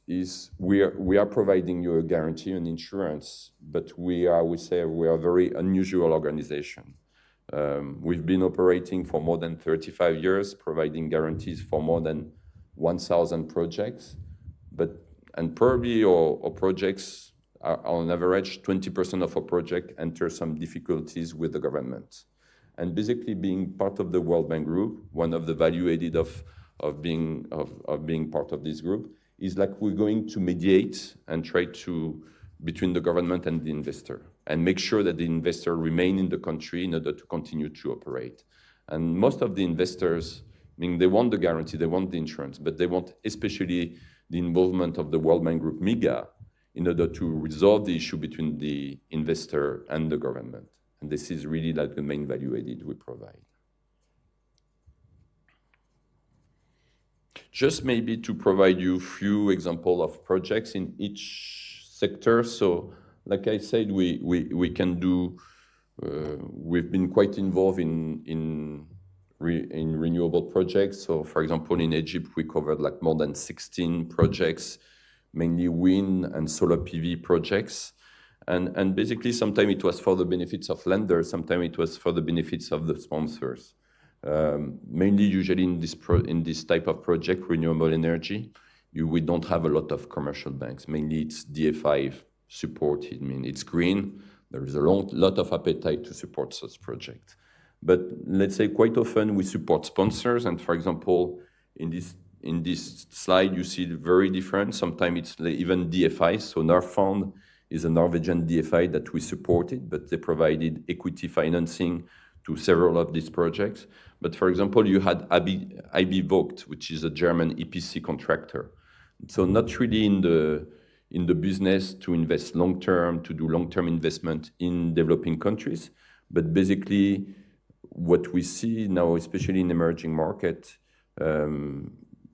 we are providing you a guarantee and insurance, but we are a very unusual organization. We've been operating for more than 35 years, providing guarantees for more than 1,000 projects, and probably our projects are on average 20% of our project enter some difficulties with the government. And basically being part of the World Bank Group, one of the value added of being part of this group is like we're going to mediate and try to between the government and the investor and make sure that the investor remain in the country in order to continue to operate. And most of the investors, I mean, they want the guarantee, they want the insurance, but they want especially the involvement of the World Bank Group MIGA in order to resolve the issue between the investor and the government. And this is really like the main value added we provide. Just maybe to provide you a few examples of projects in each sector. So, like I said, we can do. We've been quite involved in renewable projects. So, for example, in Egypt, we covered like more than 16 projects, mainly wind and solar PV projects. And basically, sometimes it was for the benefits of lenders, sometimes it was for the benefits of the sponsors. Mainly, usually in this type of project, renewable energy, we don't have a lot of commercial banks. Mainly, it's DFI supported. I mean, it's green. There is a lot of appetite to support such projects. But let's say quite often we support sponsors. And for example, in this slide, you see very different. Sometimes it's even DFI. So Norfund is a Norwegian DFI that we supported, but they provided equity financing to several of these projects. But for example, you had IB Vogt, which is a German EPC contractor. So not really in the business to invest long-term, to do long-term investment in developing countries, but basically what we see now, especially in emerging markets,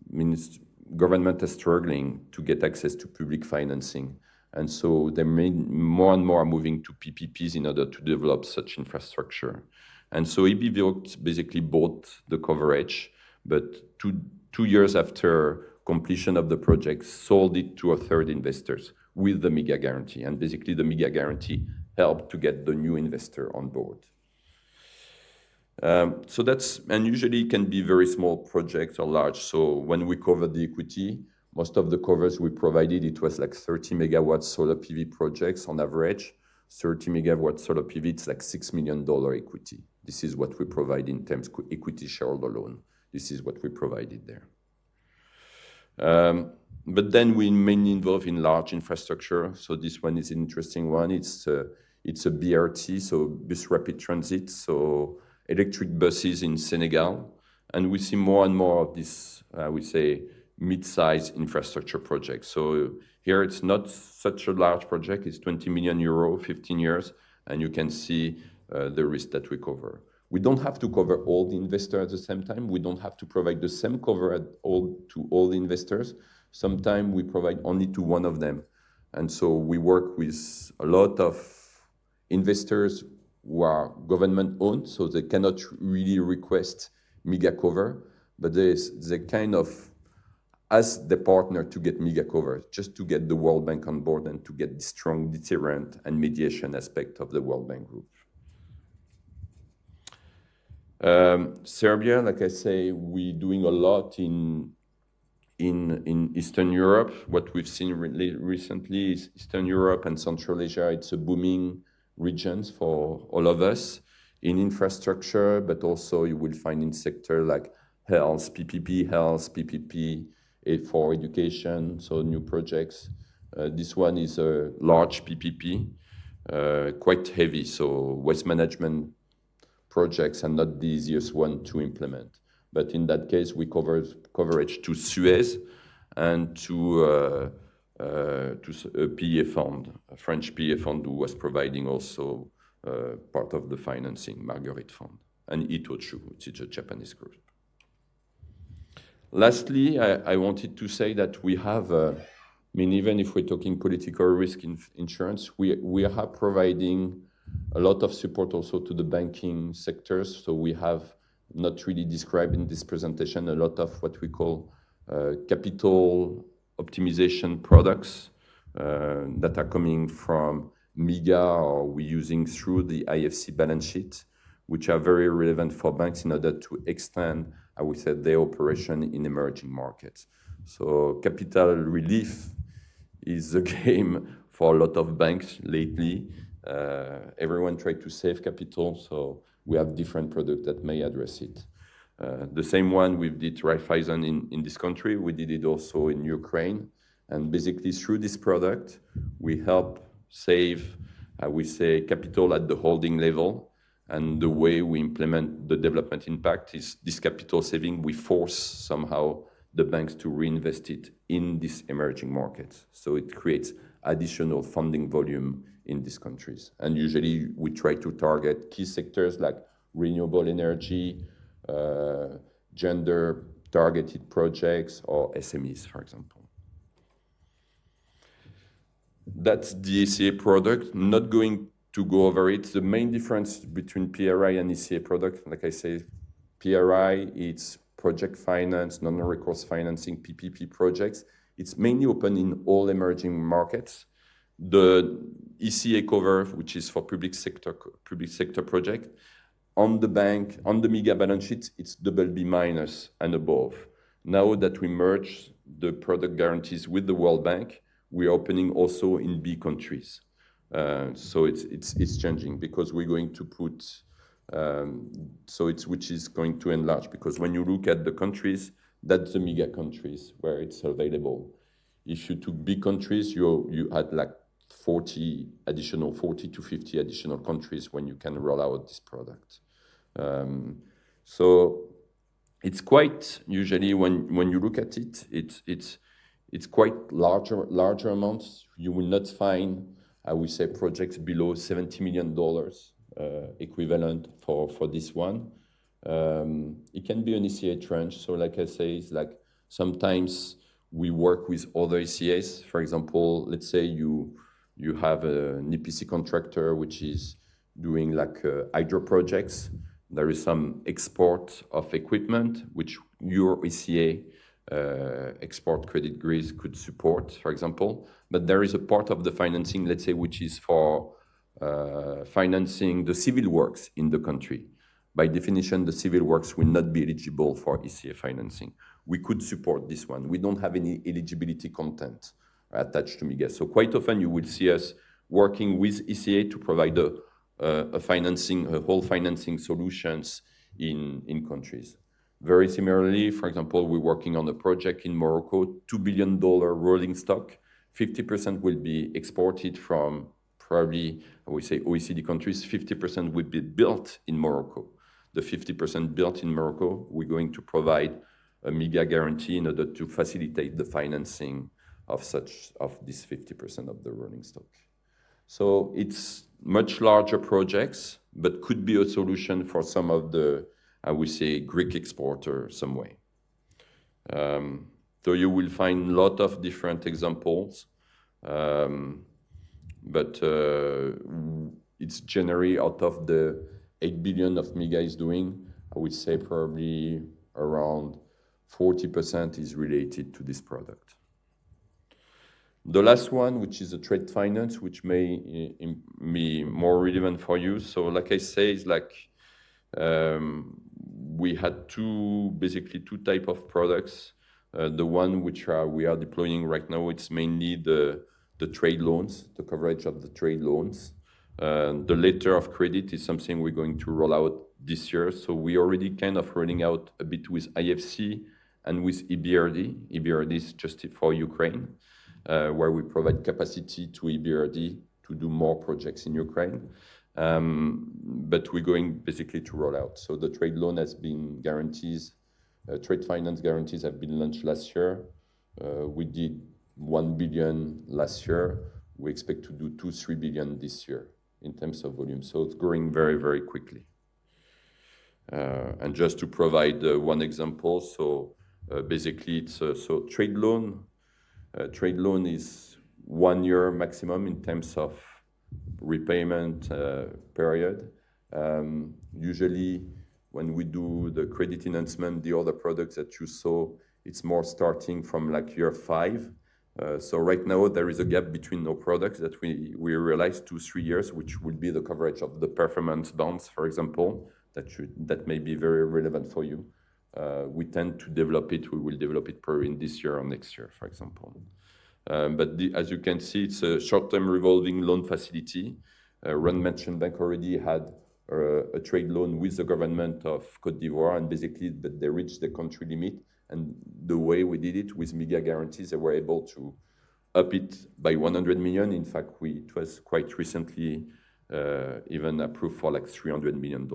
means government is struggling to get access to public financing. And so they more and more are moving to PPPs in order to develop such infrastructure. And so IB Vogt basically bought the coverage, but two years after completion of the project, sold it to a third investors with the MEGA guarantee. And basically the MEGA guarantee helped to get the new investor on board. So that's, and usually it can be very small projects or large. So when we covered the equity, most of the covers we provided, it was like 30 megawatt solar PV projects on average. 30 megawatt solar PV, it's like $6 million equity. This is what we provide in terms of equity shareholder loan. This is what we provided there. But then we mainly involve in large infrastructure. So this one is an interesting one. It's a BRT, so bus rapid transit, so electric buses in Senegal. And we see more and more of this, we say, mid-sized infrastructure projects. So here it's not such a large project. It's 20 million euro, 15 years, and you can see the risk that we cover. We don't have to cover all the investors at the same time. We don't have to provide the same cover to all the investors. Sometimes we provide only to one of them. And so we work with a lot of investors who are government-owned, so they cannot really request MEGA cover, but they kind of ask the partner to get MEGA cover, just to get the World Bank on board and to get the strong deterrent and mediation aspect of the World Bank Group. Serbia, like I say, we're doing a lot in Eastern Europe. What we've seen recently is Eastern Europe and Central Asia. It's a booming regions for all of us in infrastructure, but also you will find in sector like health, PPP, for education, so new projects. This one is a large PPP, quite heavy, so waste management projects are not the easiest one to implement. But in that case, we coverage to Suez and to a PE fund, a French PE fund who was providing also part of the financing, Marguerite Fund, and Itochu, which is a Japanese group. Lastly, I wanted to say that we have, I mean, even if we're talking political risk insurance, we are providing a lot of support also to the banking sectors. So we have not really described in this presentation a lot of what we call capital optimization products that are coming from MEGA or we're using through the IFC balance sheet, which are very relevant for banks in order to extend, I would say, their operation in emerging markets. So capital relief is a game for a lot of banks lately. Everyone tried to save capital, so we have different products that may address it. The same one we did Raiffeisen in this country, we did it also in Ukraine. And basically through this product, we help save, we say, capital at the holding level. And the way we implement the development impact is this capital saving, we force somehow the banks to reinvest it in these emerging markets. So it creates additional funding volume in these countries. And usually we try to target key sectors like renewable energy, gender targeted projects, or SMEs, for example. That's the ECA product. I'm not going to go over it. The main difference between PRI and ECA product, like I say, PRI, it's project finance, non-recourse financing, PPP projects. It's mainly open in all emerging markets. The ECA cover, which is for public sector project, on the bank, on the MEGA balance sheet, it's BB- and above. Now that we merge the product guarantees with the World Bank, we're opening also in B countries. So it's changing because we're going to put, which is going to enlarge, because when you look at the countries, that's the MEGA countries where it's available. If you took big countries, you had like 40 to 50 additional countries when you can roll out this product. So it's quite, usually when you look at it, it's quite larger amounts. You will not find, I would say, projects below $70 million equivalent for this one. It can be an ECA tranche. So like I say, it's like sometimes we work with other ECAs. For example, let's say you have an EPC contractor which is doing like hydro projects. There is some export of equipment which your ECA export credit grids could support, for example. But there is a part of the financing, let's say, which is for financing the civil works in the country. By definition, the civil works will not be eligible for ECA financing. We could support this one. We don't have any eligibility content attached to MIGA. So quite often you will see us working with ECA to provide a whole financing solutions in countries. Very similarly, for example, we're working on a project in Morocco, $2 billion rolling stock. 50% will be exported from probably, I would say, OECD countries. 50% will be built in Morocco. The 50% built in Morocco, we're going to provide a MIGA guarantee in order to facilitate the financing of this 50% of the rolling stock. So it's much larger projects, but could be a solution for some of the, I would say, Greek exporter some way. So you will find a lot of different examples, but it's generally out of the 8 billion of MIGA is doing, I would say probably around 40% is related to this product. The last one, which is a trade finance, which may be more relevant for you. So like I say, it's like we had basically two types of products. The one which we are deploying right now, it's mainly the trade loans, the coverage of the trade loans. The letter of credit is something we're going to roll out this year. So we already kind of rolling out a bit with IFC and with EBRD. EBRD is just for Ukraine, where we provide capacity to EBRD to do more projects in Ukraine. But we're going basically to roll out. So the trade loan has been guarantees, trade finance guarantees have been launched last year. We did 1 billion last year. We expect to do 2-3 billion this year in terms of volume. So it's growing very, very quickly. And just to provide one example, so basically it's so trade loan. Trade loan is 1 year maximum in terms of repayment period. Usually when we do the credit enhancement, the other products that you saw, it's more starting from like year 5. So right now there is a gap between our products that we realized 2-3 years, which would be the coverage of the performance bonds, for example, that may be very relevant for you. We tend to develop it. We will develop it probably in this year or next year, for example. But as you can see, it's a short-term revolving loan facility. Ron mentioned bank already had a trade loan with the government of Côte d'Ivoire, and basically they reached the country limit. And the way we did it with MIGA guarantees, they were able to up it by 100 million. In fact, it was quite recently even approved for like $300 million.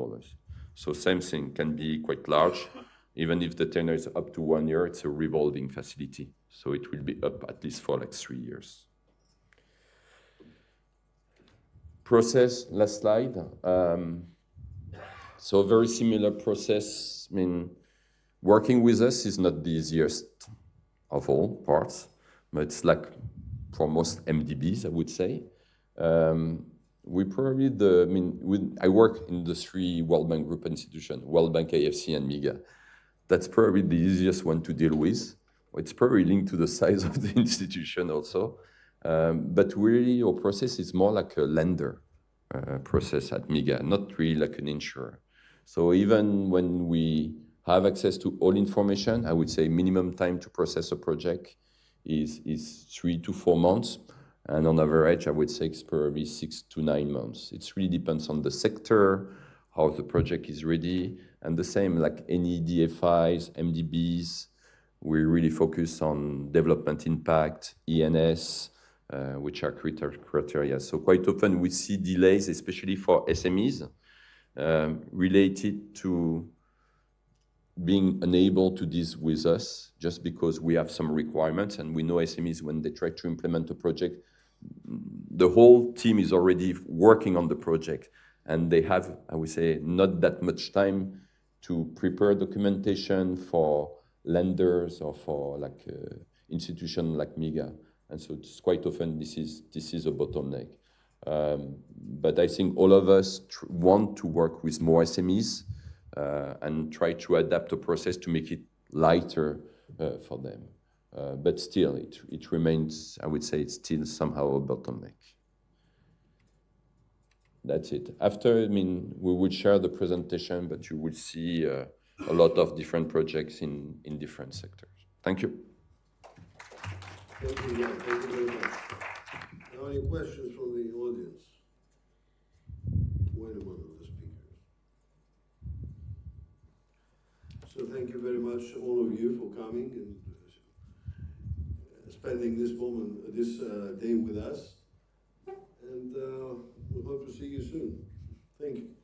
So same thing, can be quite large. Even if the tenure is up to 1 year, it's a revolving facility. So it will be up at least for like 3 years. Process, last slide. So very similar process. I mean, working with us is not the easiest of all parts, but it's like for most MDBs, I would say. We probably I work in the 3 World Bank Group institutions, World Bank, AFC, and MIGA. That's probably the easiest one to deal with. It's probably linked to the size of the institution also. But really, our process is more like a lender process at MIGA, not really like an insurer. So even when we have access to all information, I would say minimum time to process a project is 3 to 4 months. And on average, I would say it's probably 6 to 9 months. It really depends on the sector, how the project is ready. And the same, like any DFIs, MDBs, we really focus on development impact, ENS, which are criteria. So quite often we see delays, especially for SMEs, related to being unable to deal with us just because we have some requirements, and we know SMEs, when they try to implement a project, the whole team is already working on the project, and they have, I would say, not that much time to prepare documentation for lenders or for like institutions like MIGA. And so it's quite often this is a bottleneck. But I think all of us want to work with more SMEs and try to adapt the process to make it lighter for them. But still, it remains, I would say, it's still somehow a bottleneck. That's it. After, I mean, we would share the presentation, but you will see a lot of different projects in different sectors. Thank you. Thank you, Jan. Thank you very much. Now, any questions from the audience? Wait a moment, the speakers. So thank you very much, all of you, for coming and spending this moment, this day with us. And we hope to see you soon. Thank you.